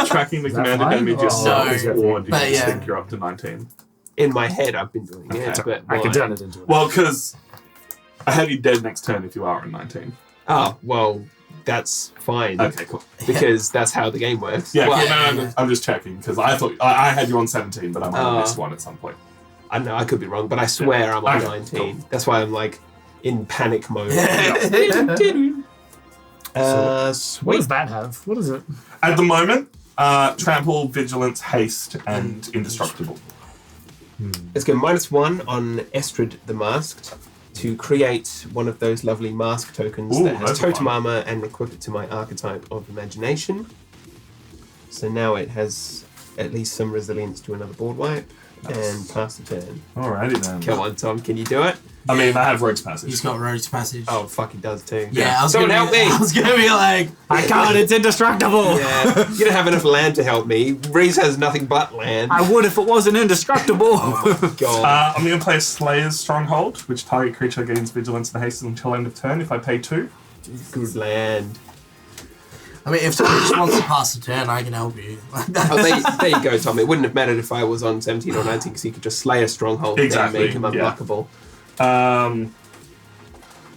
Tracking the Is that commander fine? damage Oh, yourself, no. or do you But just yeah. think you're up to 19? In my head, I've been doing it, Okay. but I can why? turn it into it. Well, because I have you dead next turn if you are on 19. Oh, well, that's fine. Okay, cool. Because that's how the game works. Yeah, Well, no, I'm just checking because I thought I had you on 17, but I might have missed one at some point. I know I could be wrong, but I swear I'm on Okay, 19. cool. That's why I'm like in panic mode. What Sweet. does that have? What is it? At the moment, trample, vigilance, haste, and indestructible. Let's go -1 on Estrid the Masked to create one of those lovely mask tokens Ooh, that has those are totem fun. armor and equip it to my archetype of imagination. So now it has at least some resilience to another board wipe and pass the turn. Alrighty then. Come on, Tom, can you do it? I mean, I have Rogue's Passage. He's got Rogue's Passage. Oh, fuck, he does too. yeah, I was Someone gonna help me! I was gonna be like, I can't, it's indestructible! Yeah, you don't have enough land to help me. Reese has nothing but land. I would if it wasn't indestructible! God. I'm going to play Slayer's Stronghold, which target creature gains vigilance and haste until end of turn if I pay 2. Good land. I mean, if someone just wants to pass the turn, I can help you. Oh, there you go, Tom. It wouldn't have mattered if I was on 17 or 19 because he could just slay a stronghold Exactly, and make him yeah. unblockable. I'm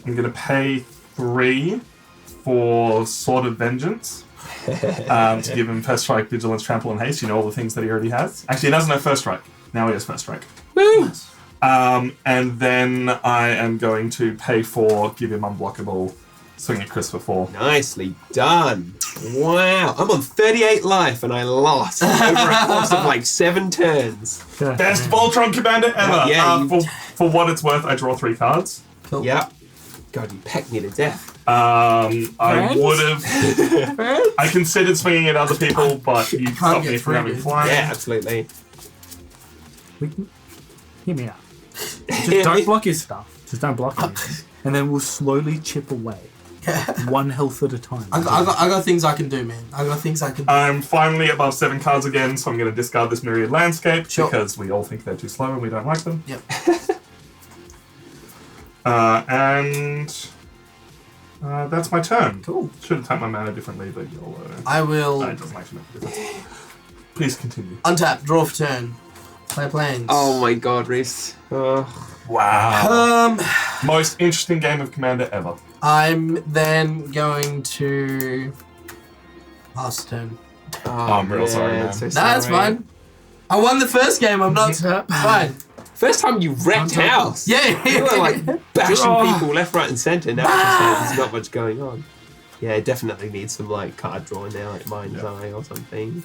going to pay 3 for Sword of Vengeance to give him First Strike, Vigilance, Trample, and Haste. You know all the things that he already has. Actually, he doesn't have First Strike. Now he has First Strike. Woo! And then I am going to pay 4, give him Unblockable, swing at Chris for 4. Nicely done. Wow. I'm on 38 life and I lost over a course of like 7 turns. Best Voltron Commander ever! Yeah, for what it's worth, I draw 3 cards. Cool. Yep. God, you pecked me to death. I Friends? would have... I considered swinging at other people, but you stopped me get from having through, flying. Yeah, absolutely. Hear me out. Just don't block his stuff. Just don't block anything. And then we'll slowly chip away. One health at a time. I got things I can do, man. I got things I can do. I'm finally above 7 cards again, so I'm going to discard this Myriad Landscape Sure. because we all think they're too slow and we don't like them. Yep. That's my turn. Cool. Should have tapped my mana differently, but you'll... I will it doesn't actually make a difference. Please continue. untap, draw for turn, play planes. Oh my god, Reese. Oh. Wow. Most interesting game of Commander ever. I'm then going to pass the turn. I'm real sorry, man. So That's fine. I won the first game. I'm not fine. First time you wrecked house. Yeah. You were like bashing people left, right, and centre. Now it's just like, there's not much going on. Yeah, it definitely needs some like card drawing now, like Mind's Eye or something.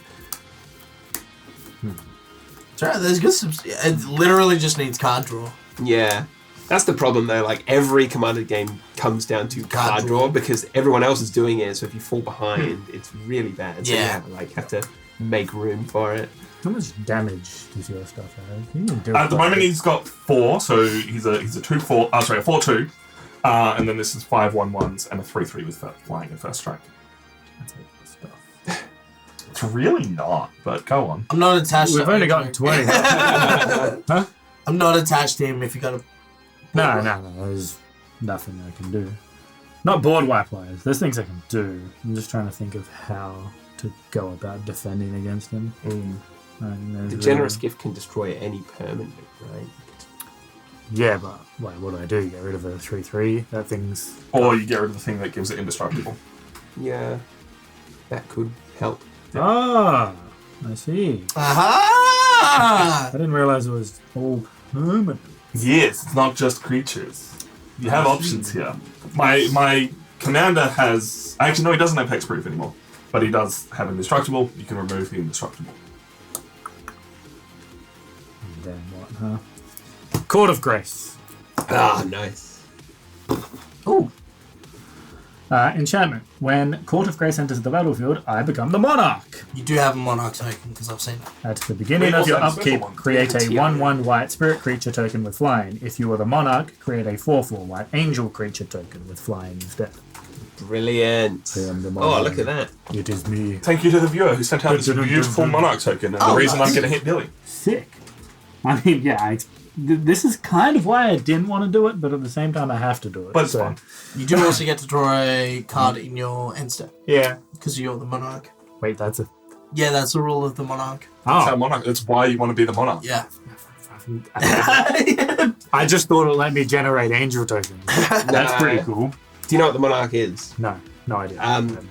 Sorry, there's good. It literally just needs card draw. Yeah. That's the problem though, like every Commander game comes down to card draw because everyone else is doing it, so if you fall behind, it's really bad. So Yeah. you have to make room for it. How much damage does your stuff have? You can do At the quite a moment, bit. he's got 4, so he's a 2/4. A 4/2, and then this is 5 1/1s and a 3/3 with flying and first strike. That's a lot of stuff. It's really not, but go on. I'm not attached. We've to only gotten 20. Huh? I'm not attached to him. If you got a No. There's nothing I can do. Not board wipe wise. There's things I can do. I'm just trying to think of how to go about defending against him. The generous gift can destroy any permanent, right? Yeah, but what do I do? Get rid of a 3/3? That thing's. Or you get rid of the thing that gives it indestructible. Yeah. That could help. Ah, I see. aha! I didn't realize it was all permanent. Yes, it's not just creatures. You have options here. My commander has... Actually, no, he doesn't have hexproof anymore. But he does have indestructible. You can remove the indestructible. And then what, huh? Court of Grace. Ah, nice. Ooh. Enchantment. When Court of Grace enters the battlefield, I become the monarch. You do have a monarch token because I've seen it. At the beginning We of also your have a special upkeep, one. create a Yeah. 1/1 white spirit creature token with flying. If you are the monarch, create a 4/4 white angel creature token with flying instead. Brilliant. I am the Oh, monarch. look at that. It is me. Thank you to the viewer who sent out this beautiful monarch token and the reason nice. I'm going to hit Billy. Sick. I mean, yeah, this is kind of why I didn't want to do it, but at the same time I have to do it. But it's so- fun. You do also get to draw a card in your end step Yeah. because you're the monarch. Wait, that's a... Yeah, that's the rule of the monarch. That's how Oh. monarch. That's why you want to be the monarch. Yeah. I just thought it let me generate angel tokens. That's pretty cool. Do you know what the monarch is? No idea.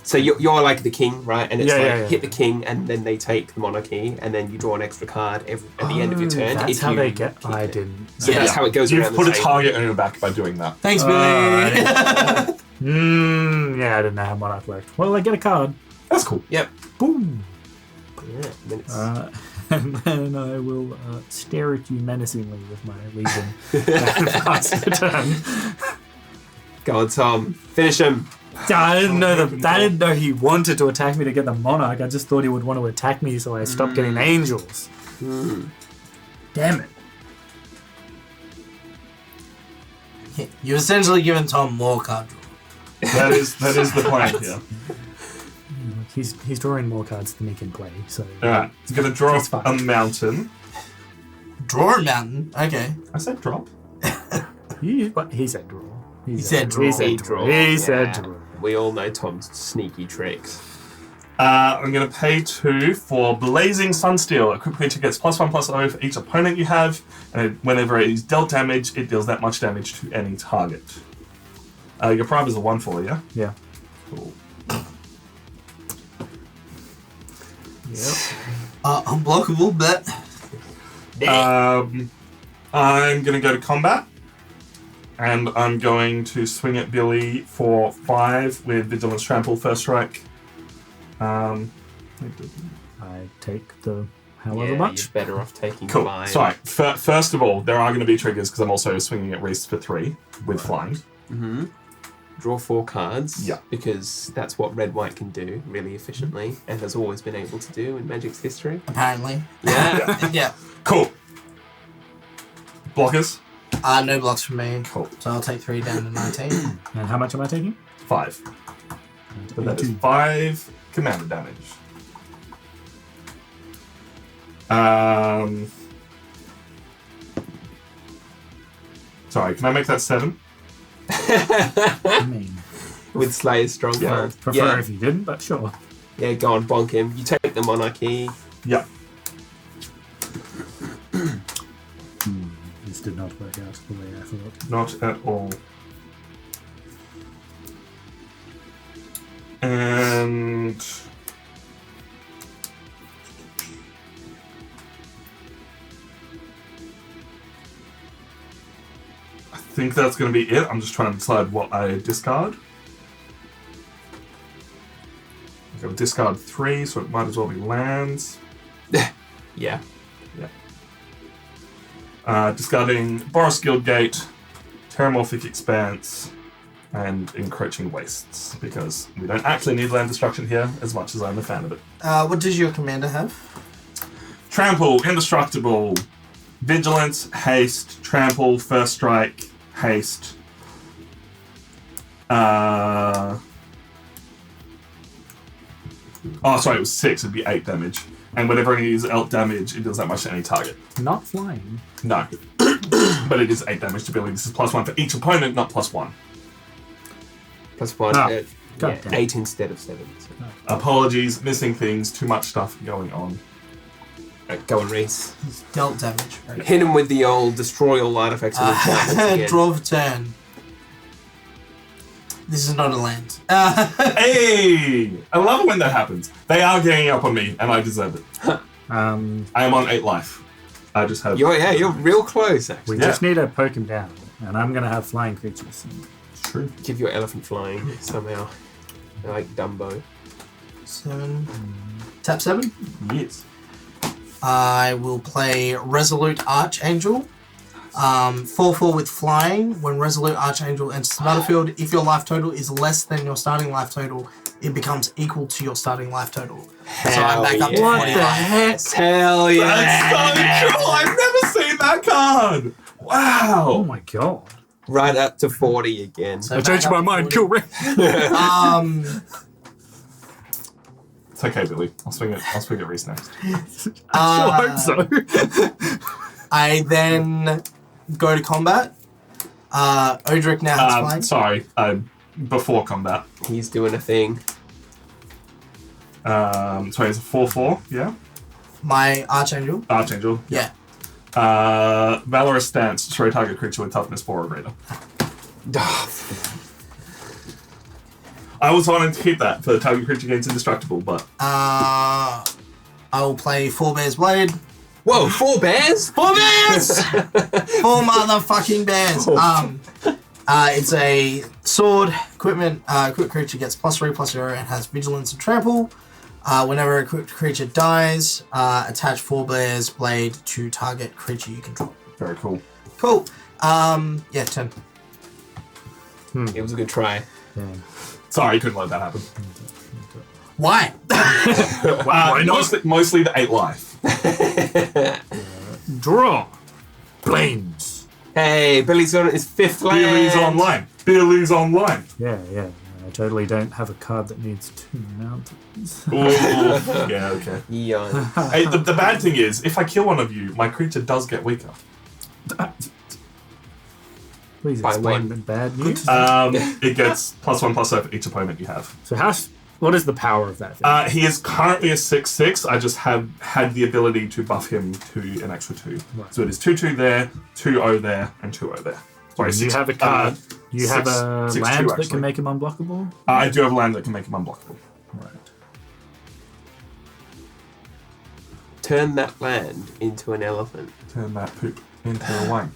So you're like the king, right? And it's Yeah. hit the king, and then they take the monarchy, and then you draw an extra card at the end of your turn. That's if how you they get... keep I it. didn't... So that's how it goes You've around put the a table. target on your back by doing that. Thanks, Billy. Yeah, I didn't know how monarch worked. Well, I get a card. That's cool. Yep. Boom. Yeah, and then it's- And then I will stare at you menacingly with my legion and pass the turn. Go on, Tom. Finish him. I didn't know he wanted to attack me to get the monarch. I just thought he would want to attack me, so I stopped getting angels. Damn it! You essentially given Tom more card draw. That is the plan here. He's drawing more cards than he can play. So Alright, he's going to draw That's fine. a mountain. Draw a mountain. Okay. I said drop. he said draw. He said draw. He said He draw. draw. He said Yeah. draw. We all know Tom's sneaky tricks. I'm going to pay 2 for Blazing Sunsteel. A quick creature gets +1/+0 for each opponent you have, and whenever it is dealt damage, it deals that much damage to any target. Your prime is a 1/4, yeah? Yeah. Cool. Yep. Unblockable, but I'm going to go to combat, and I'm going to swing at Billy for 5 with Vigilance Trample, first strike. I take the however Yeah, much. You're better off taking Cool. 5. Sorry. First of all, there are going to be triggers because I'm also swinging at Reese for 3 with flying. Draw 4 cards. Yeah. Because that's what red-white can do really efficiently and has always been able to do in Magic's history. apparently. Yeah. Yeah. Cool. Blockers. No blocks from me. Cool. So I'll take 3 down to 19. And how much am I taking? 5. And But that is 18. 5 commander damage. Sorry, can I make that 7? I mean, With Slayer's strong Yeah. hand. prefer if you didn't, but sure. Yeah, go on, bonk him. You take the monarchy. Yeah. This did not work out the way I thought. Not at all. And I think that's going to be it. I'm just trying to decide what I discard. I'm going to discard 3, so it might as well be lands. Yeah. Discarding Boros Guildgate, Terramorphic Expanse, and Encroaching Wastes, because we don't actually need land destruction here, as much as I'm a fan of it. What does your commander have? Trample, Indestructible, Vigilance, Haste, Trample, First Strike, Haste. Oh, sorry, it was 6, it'd be 8 damage. And whenever any is out damage, it does that much to any target. Not flying. No. But it is 8 damage to ability. This is +1 for each opponent, not +1. +1. God damn. 8 instead of 7. So. Apologies, missing things, too much stuff going on. Go on, Reese. He's dealt damage. Right? Hit him with the old destroy all artifacts and enchantments Draw for turn. This is not a land. Hey! I love it when that happens. They are ganging up on me, and I deserve it. I am on 8 life. I just have... You're real close, actually. We just need to poke him down, and I'm gonna have flying creatures. It's true. Give your elephant flying somehow. Like Dumbo. 7. Tap 7. Yes. I will play Resolute Archangel. 4/4 with flying. When Resolute Archangel enters the battlefield, if your life total is less than your starting life total, it becomes equal to your starting life total. So I'm back up to yeah. 45. Hell yeah! That's so cool! I've never seen that card! Oh Wow! my god. Right up to 40 again. So I changed back my up to mind. 40. Kill Rick. It's okay, Billy. I'll swing it Reese next. I hope so. I then go to combat. Odric now has flying. Sorry, before combat. He's doing a thing. Sorry, it's a 4/4, yeah? My Archangel. Archangel. Yeah. Valorous Stance, destroy target creature with toughness 4 or greater. I was wanting to keep that for the target creature gains indestructible, but... I will play 4 Bears Blade. Whoa, 4 bears? 4 bears! 4 motherfucking bears. It's a sword equipment. Equipped creature gets +3/+0 and has vigilance and trample. Whenever a equipped creature dies, attach 4 bears blade to target creature you control. Very cool. Cool. Yeah, 10. It was a good try. Yeah. Sorry, couldn't let that happen. Why? Mostly the 8 life. Draw. Planes. Hey, Billy's on his 5th land. Billy's online. Billy's online. Yeah. I totally don't have a card that needs 2 mountains. Ooh, yeah, okay. Yeah. Hey, the bad thing is, if I kill one of you, my creature does get weaker. Please By explain one. the bad news. It gets +1/+0 for each opponent you have. So what is the power of that thing? He is currently a 6/6. I just have had the ability to buff him to an extra 2. Right. So it is 2/2 there, 2/0 there, and 2/0 there. Sorry, you have a card. You have a 6/2 land that actually. can make him unblockable? I do have a land that can make him unblockable. Right. Turn that land into an elephant. Turn that poop into a wine.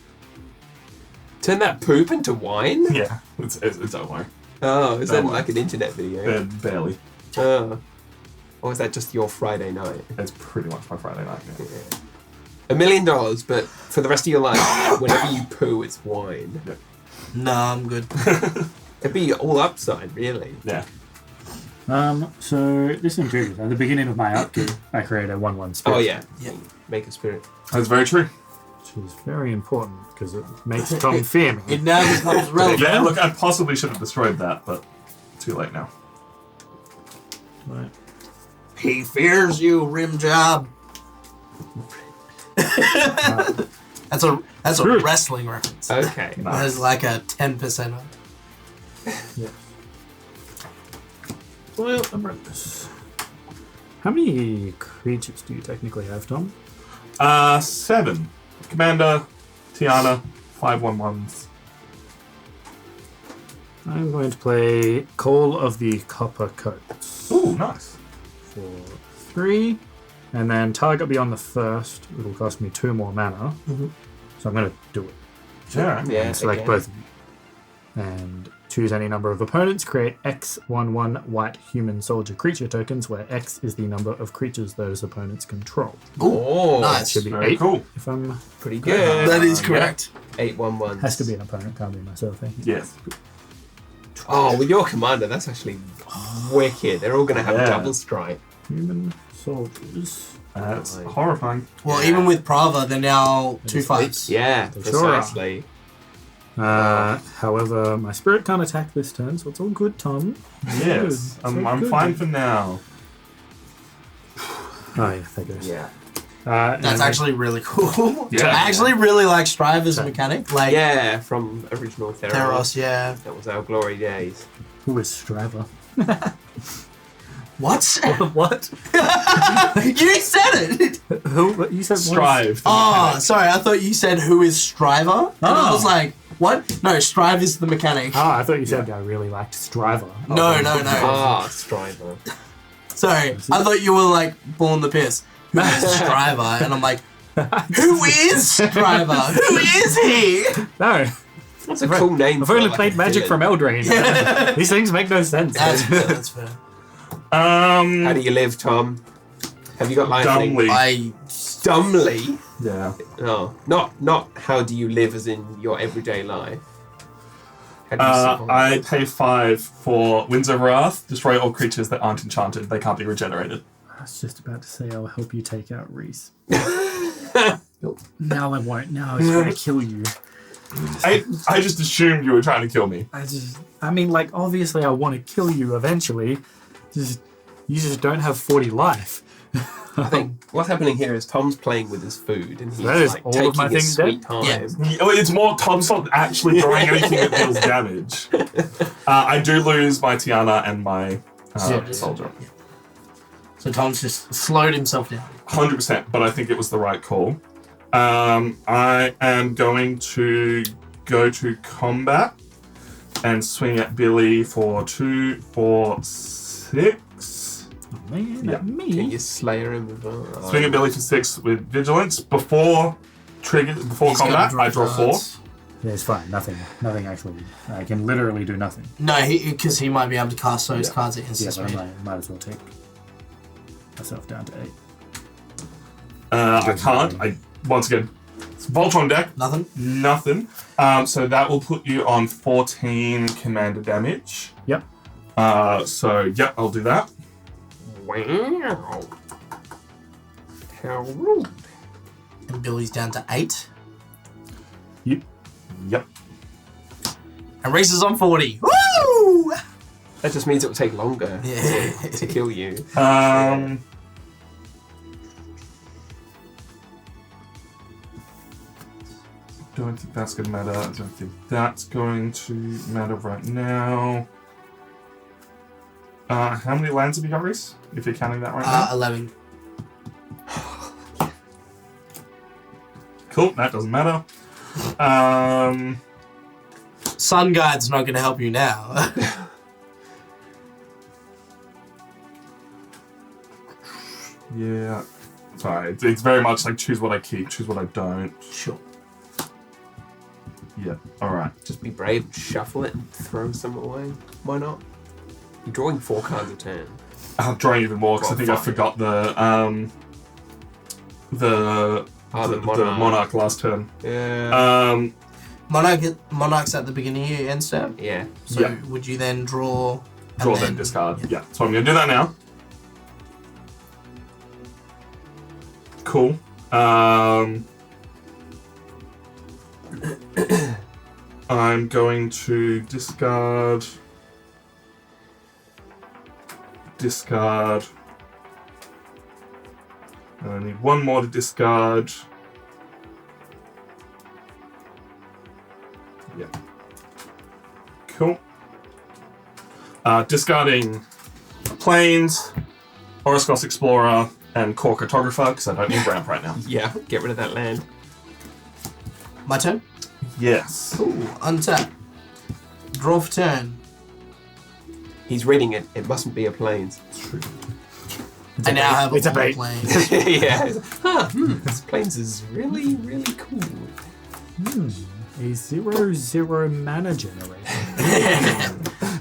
Turn that poop into wine? Yeah, it's don't worry. Oh, is that Don't worry. like an internet video? Barely. Oh. Or is that just your Friday night? It's pretty much my Friday night. Yeah. $1 million, but for the rest of your life, whenever you poo, it's wine. Yeah. No, I'm good. It'd be all upside, really. Yeah. So this included at the beginning of my upkeep, I create a 1/1 spirit. Oh, yeah. Yeah. Make a spirit. That's very true. Which is very important because it makes Tom fear me. It now becomes relevant. Yeah, look, I possibly should have destroyed that, but too late now. Right. He fears you, rim job. That's a wrestling reference. Okay. There's like a 10% on. Yeah. Well, how many creatures do you technically have, Tom? 7. Commander, Tiana, 5/1/1s. I'm going to play Call of the Copper Coats. Ooh, nice. For 3. And then target beyond the first, it'll cost me 2 more mana. So I'm going to do it. Yeah. Yeah. And select again. both of you. And choose any number of opponents. Create X/1/1 white human soldier creature tokens, where X is the number of creatures those opponents control. Oh, Nice. Should be Very 8 cool. if I'm... pretty good. That is correct. 8/1/1. Has to be an opponent, can't be myself. Eh? Yes. Oh, with your commander, that's actually wicked. They're all going to have Yeah. double strike. Human soldiers. That's Nice. horrifying. Well, even with Prava, they're now 2/5s. Yeah, They sure are. precisely. However, my spirit can't attack this turn, so it's all good, Tom. Yes. Good. So I'm good. fine for now. Oh, yeah, there goes. Yeah. And That's actually really cool. Yeah. I actually really like Striver's mechanic. Like Yeah, from original Theros. Theros, yeah. That was our glory days. Who is Striver? What? What? You said it! Who? What? You said what? Strive. Oh, sorry, I thought you said who is Striver? And I Oh. was like, what? No, Strive is the mechanic. Oh, I thought you said I really liked Striver. No, no, no. Ah, Striver. Sorry, I thought you were like pulling the piss. Who is Striver? And I'm like, who is Striver? Who is he? No, That's a cool name. I've for, only like, played a Magic from villain. Eldraine. These things make no sense. That's fair, that's fair. How do you live, Tom? Have you got life? Dumbly. Dumbly? Yeah. No, not how do you live as in your everyday life. How do you survive? I pay 5 for Winds of Wrath. Destroy all creatures that aren't enchanted. They can't be regenerated. I was just about to say I'll help you take out Reese. Now I won't. Now I was going to kill you. I just assumed you were trying to kill me. I mean, like, obviously I want to kill you eventually. You just don't have 40 life. I think what's happening here is Tom's playing with his food and he's That is like all taking of my his things sweet dead? time. Oh, it's more Tom's not actually throwing anything that deals damage. I do lose my Tiana and my soldier. So Tom's just slowed himself down. 100%, but I think it was the right call. I am going to go to combat and swing at Billy for 2, 4, 6. Oh, man, Yeah. Can me? you slayer him as well? Swing at Billy for 6 with vigilance. Before He's combat, gonna I draw 4. cards. Yeah, it's fine. Nothing actually. I can literally do nothing. No, because he might be able to cast those Yeah. cards at Yeah, instant but speed. I might as well take myself down to 8. I can't. Once again, it's Voltron deck. Nothing? Nothing. So that will put you on 14 commander damage. Yep. So, yep, I'll do that. Wow. How rude. And Billy's down to 8. Yep. And Reese is on 40. Woo! That just means it will take longer Yeah. to kill you. Don't think that's going to matter. I don't think that's going to matter right now. How many lands have you got, Reese? If you're counting that right now. 11. Cool, that doesn't matter. Sun Guide's not going to help you now. Yeah. Sorry, it's very much like choose what I keep, choose what I don't. Sure. Yeah, alright. Just be brave and shuffle it and throw some away. Why not? You're drawing 4 cards a turn. I'm drawing even more because I think I forgot the Monarch last turn. Yeah. Monarch's at the beginning of your end step. Yeah. So Yeah. would you then draw? and Draw then discard. Yeah. So I'm gonna do that now. Cool. I'm going to discard. And I need one more to discard. Yeah. Cool. Discarding Plains, Horoscope Explorer, and Core Cartographer, because I don't need ramp right now. Yeah, get rid of that land. My turn? Yes. Cool. Untap. Draw for turn. He's reading it. It mustn't be a plains. It's true. I now have It's a all bait. planes. Yeah. This plains is really, really cool. A 0/0 mana generator.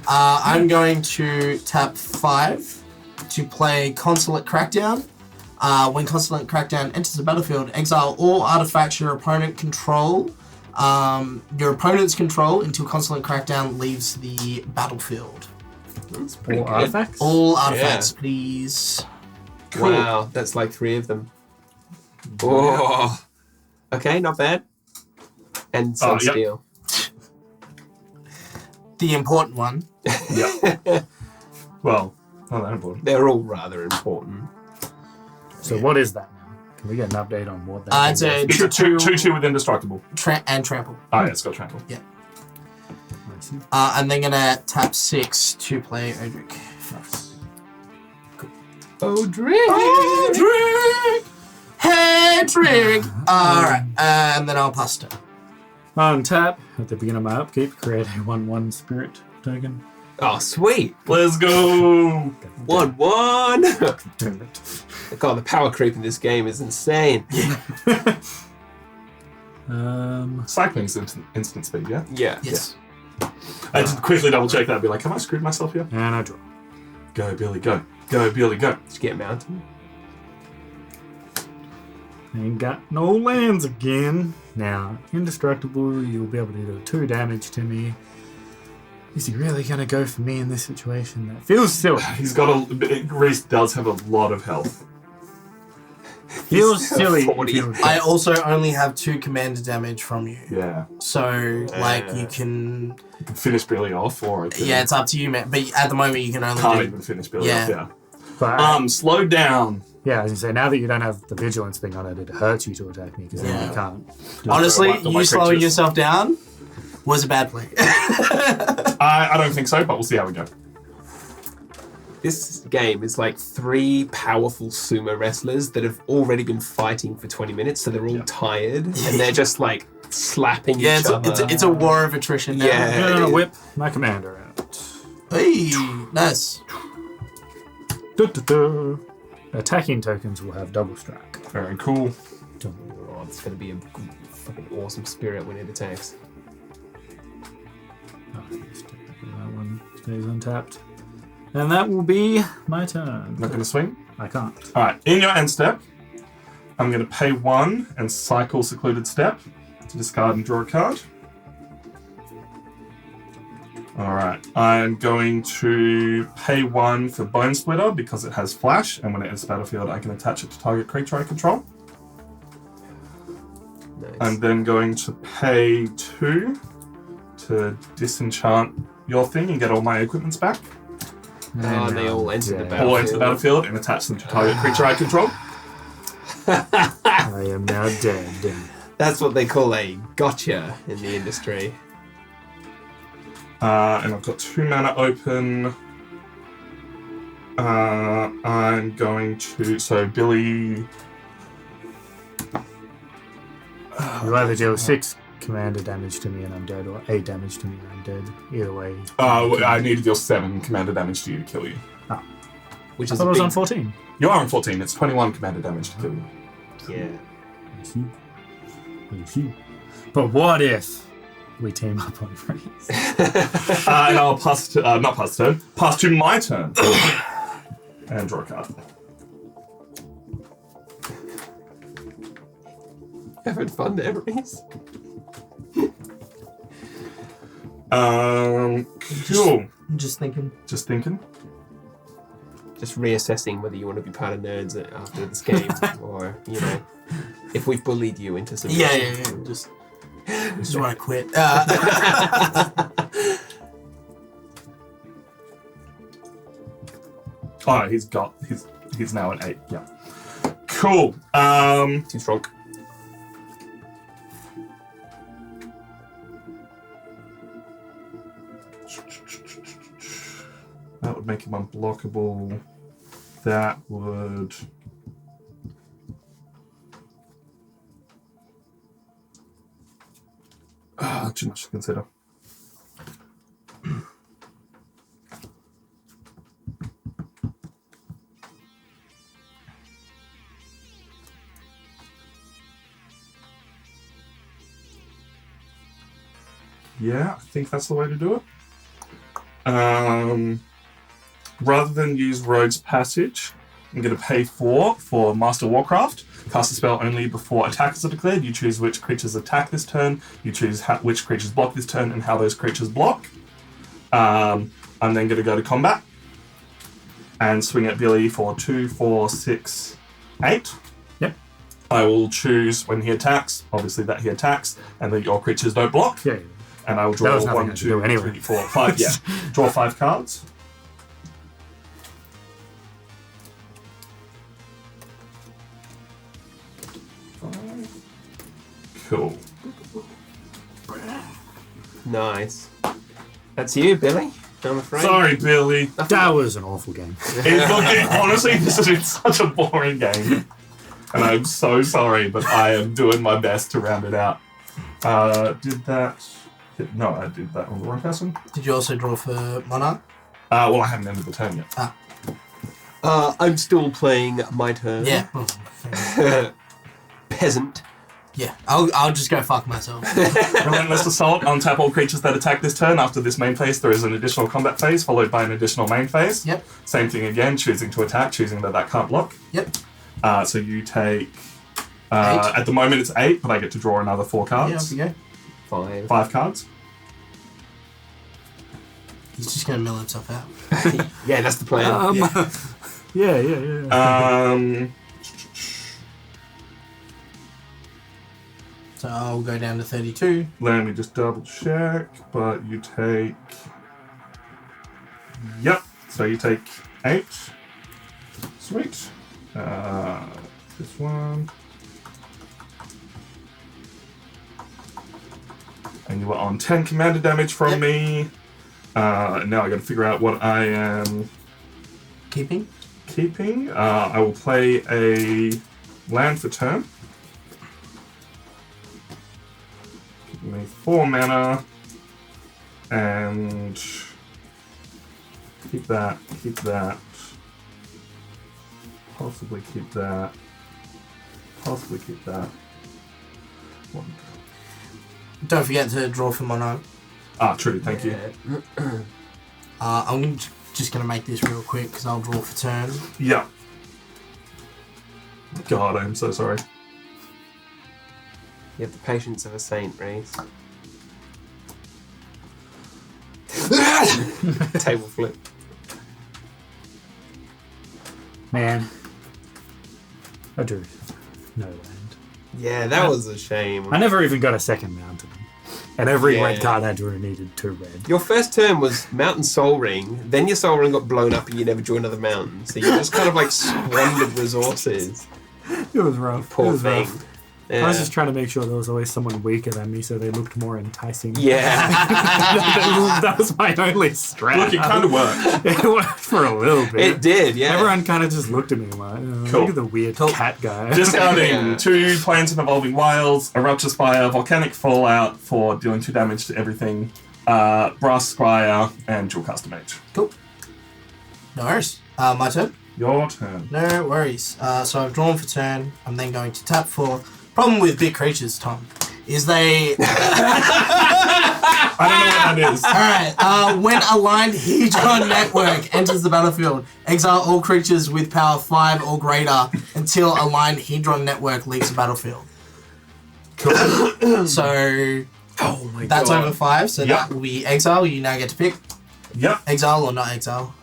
I'm going to tap 5 to play Consulate Crackdown. When Consulate Crackdown enters the battlefield, exile all artifacts your opponent's control until Consulate Crackdown leaves the battlefield. That's pretty All good. artifacts? All artifacts, please. Cool. Wow, that's like 3 of them. Oh. Okay, not bad. And some yep. steel. The important one. Yeah. Well, not that important. They're all rather important. So what is that now? Can we get an update on what that It's is? a It's a 2/2 with Indestructible. and trample. Oh, yeah, it's got trample. I see. I'm then gonna tap 6 to play Odric. Nice. Odric! Hedrick! Alright, and then I'll pass turn. On tap, at the beginning of my upkeep, create a 1/1 spirit token. Oh, sweet. Let's go. 1/1. God, the power creep in this game is insane. Cycling's instant speed, yeah? Yeah. Yes. I just quickly double check that and be like, have I screwed myself here? And I draw. Go, Billy, go. Go, Billy, go. Did you get mountain? Ain't got no lands again. Now, indestructible, you'll be able to do 2 damage to me. Is he really gonna go for me in this situation? That feels silly. He's got Reese does have a lot of health. Feels silly. 40. I also only have 2 commander damage from you. Yeah. So, like, you can... You can finish Billy off, or I can Yeah, it's up to you, man. But at the moment, you can only can't do... even finish Billy Yeah. off, yeah. But, Slow down. yeah, I was gonna say, now that you don't have the vigilance thing on it, it hurts you to attack me, because then Yeah. you can't. Honestly, The you white slowing creatures. yourself down was a bad play. I don't think so, but we'll see how we go. This game is like 3 powerful sumo wrestlers that have already been fighting for 20 minutes, so they're all tired, and they're just like slapping Yeah, each other. it's a war of attrition now. Yeah. I'm gonna whip my commander out. Hey, nice. Du-du-du. Attacking tokens will have double strike. Very cool. Oh, it's going to be a fucking awesome spirit when it attacks. Oh, that one stays untapped. And that will be my turn. Not going to swing? I can't. Alright, in your end step, I'm going to pay 1 and cycle Secluded Step to discard and draw a card. Alright, I'm going to pay 1 for Bone Splitter because it has flash, and when it enters the battlefield, I can attach it to target creature I control. Nice. I'm then going to pay 2 to disenchant your thing and get all my equipments back. And they all enter the Yeah. battle. All into the battlefield and attach them to target creature I control. I am now dead. That's what they call a gotcha in the industry. And I've got 2 mana open. I'm going to... So, Billy... You either deal 6 commander damage to me and I'm dead, or 8 damage to me and I'm dead. Either way. I need to deal 7 commander damage to you to kill you. Which I is thought a it was big... on 14. You are on 14. It's 21 commander damage to kill you. Yeah. I see. I see. But what if we team up on Freeze? And I'll pass to... not pass turn. Pass to my turn. And draw a card. Having fun there, Reese? Cool. I'm just thinking. Just thinking. Just reassessing whether you want to be part of nerds after this game, or, you know, if we've bullied you into some... Yeah. Just This is when I quit. Oh, he's now at 8. Yeah. Cool. Too strong. That would make him unblockable. That would. Too much to consider. Yeah, I think that's the way to do it. Rather than use Rogue's Passage, I'm going to pay 4 for Master Warcraft. Cast a spell only before attackers are declared. You choose which creatures attack this turn. You choose which creatures block this turn and how those creatures block. I'm then going to go to combat and swing at Billy for 2, 4, 6, 8. Yep. I will choose when he attacks, obviously that he attacks, and that your creatures don't block. Yeah. And I will draw was nothing 1, I 2, could do anyway. 3, 4, 5. Yeah. Draw 5 cards. Cool. Nice. That's you, Billy. I'm afraid. Sorry, Billy. That was an awful game. Honestly, this is such a boring game. And I'm so sorry, but I am doing my best to round it out. Did that... No, I did that on the wrong person. Did you also draw for Monarch? Well, I haven't ended the turn yet. I'm still playing my turn. Yeah. Peasant. Yeah, I'll just go fuck myself. Relentless Assault. Untap all creatures that attack this turn. After this main phase, there is an additional combat phase, followed by an additional main phase. Yep. Same thing again, choosing to attack, choosing that can't block. Yep. So you take... 8. At the moment it's 8, but I get to draw another 4 Yeah, cards. off you go. 5 cards. He's just gonna mill himself out. Yeah, that's the plan. Yeah. So I'll go down to 32. Let me just double check, but you take... Yep, so you take 8. Sweet. This one. And you are on 10 commander damage from me. Now I gotta figure out what I am Keeping. I will play a land for turn. Give me 4 mana. And keep that. Possibly keep that. One. Don't forget to draw for Monarch. True, thank you. I'm just gonna make this real quick because I'll draw for turn. Yeah. God, I'm so sorry. You have the patience of a saint, Reese. Table flip. Man. I drew no land. Yeah, that was a shame. I never even got a second mountain. And every Yeah. red card I drew needed 2 red. Your first turn was Mountain Soul Ring, then your Soul Ring got blown up and you never drew another mountain. So you just kind of like squandered resources. It was rough. Poor it was thing. rough. Yeah. I was just trying to make sure there was always someone weaker than me so they looked more enticing. Yeah. That was my only strat. Look, it kind of worked. It worked for a little bit. It did, yeah. Everyone kind of just looked at me like, Cool. look at the weird cat guy. Discarding Yeah. 2 Plains and Evolving Wilds, Eruptive Spire, Volcanic Fallout for dealing 2 damage to everything, Brass Spire, and Dual Caster Mage. Cool. No worries. My turn. Your turn. No worries. So I've drawn for turn. I'm then going to tap for... Problem with big creatures, Tom, is they... I don't know what that is. Alright, when aligned Hedron network enters the battlefield, exile all creatures with power 5 or greater until aligned Hedron network leaves the battlefield. Cool. So Oh my that's god. over 5, so Yep. that will be exile. You now get to pick Yep. exile or not exile.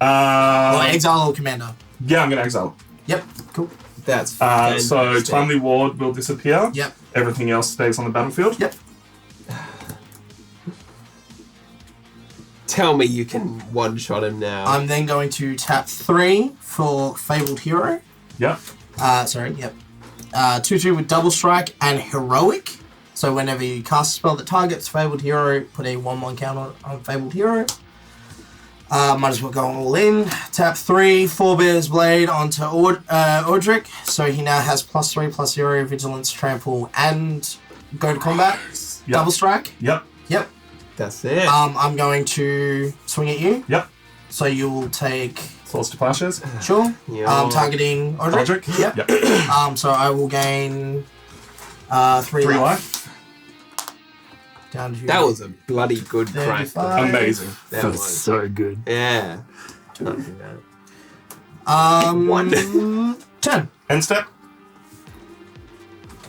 Or Yeah, exile or commander. I'm going to exile. Yep, cool. That's So fantastic. Timely Ward will disappear. Yep. Everything else stays on the battlefield. Yep. Tell me you can one-shot him now. I'm then going to tap 3 for Fabled Hero. Yep. Yep. 2/2 with Double Strike and Heroic. So whenever you cast a spell that targets Fabled Hero, put a 1/1 counter on Fabled Hero. Might as well go all in. Tap 3, Forebear's Blade onto Audric. So he now has +3/+0 Vigilance, Trample, and go to combat. Yep. Double Strike. Yep. Yep. That's it. I'm going to swing at you. Yep. So you will take... Swords to Plowshares. Sure. Yeah. Targeting Audric. Aldrich. Yep. Yep. So I will gain 3 3 life. life. Down to That was a bloody good crack. 35. Amazing. That was. so good. Yeah. Can't do that. One. 10. End step.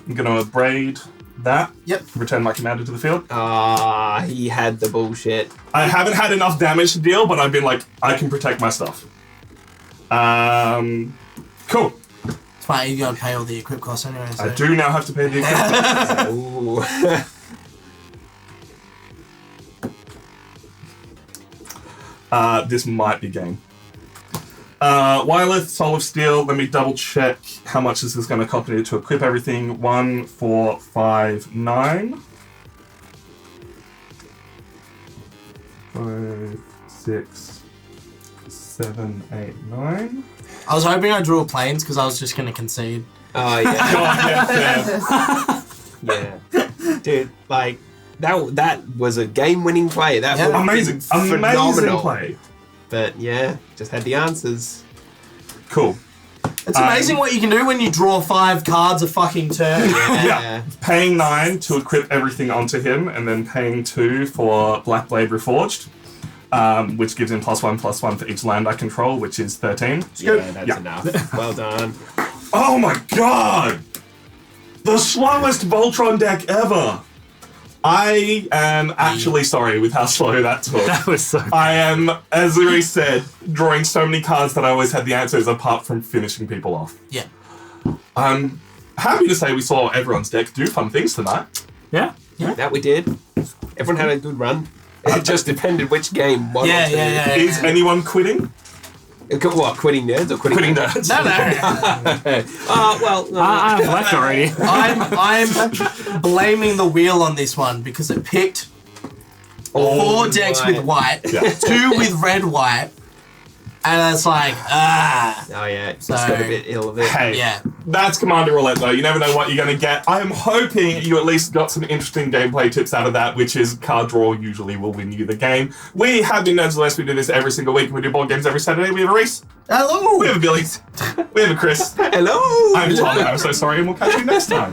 I'm going to braid that. Yep. Return my commander to the field. He had the bullshit. I haven't had enough damage to deal, but I've been like, I can protect my stuff. Cool. It's fine, you gotta pay all the equip costs anyway. So. I do now have to pay the equipment. Ooh. This might be game. Wireless, Soul of Steel. Let me double check how much this is going to cost me to equip everything. 1, 4, 5, 9. 5, 6, 7, 8, 9. I was hoping I drew a planes because I was just gonna concede. Oh yeah. God, yeah, Yeah. Dude, like that was a game-winning play. That Yeah. was Amazing. Amazing phenomenal. play. But yeah, just had the answers. Cool. It's amazing what you can do when you draw 5 cards a fucking turn. Yeah. Paying 9 to equip everything onto him, and then paying 2 for Blackblade Reforged, which gives him +1/+1 for each land I control, which is 13. Yeah, that's Yeah. enough. Well done. Oh my god! The slowest Voltron deck ever! I am actually sorry with how slow that took. That was so good. I am, as Zuri said, drawing so many cards that I always had the answers apart from finishing people off. Yeah. I'm happy to say we saw everyone's deck do fun things tonight. Yeah. That we did. Everyone had a good run. It just depended which game. One Yeah, or two. yeah. Is anyone quitting? What, quitting nerds or quitting Nerds. No. I've left already. I'm blaming the wheel on this one because it picked 4 decks with white, Yeah. 2 with red white, and it's like, Oh yeah, just So- got a bit ill of it. Hey, yeah. that's Commander Roulette though. You never know what you're going to get. I am hoping you at least got some interesting gameplay tips out of that, which is card draw usually will win you the game. We have been Nerds Less. We do this every single week. We do board games every Saturday. We have a Reese. Hello. We have a Billy. We have a Chris. Hello. I'm Tom. I'm so sorry, and we'll catch you next time.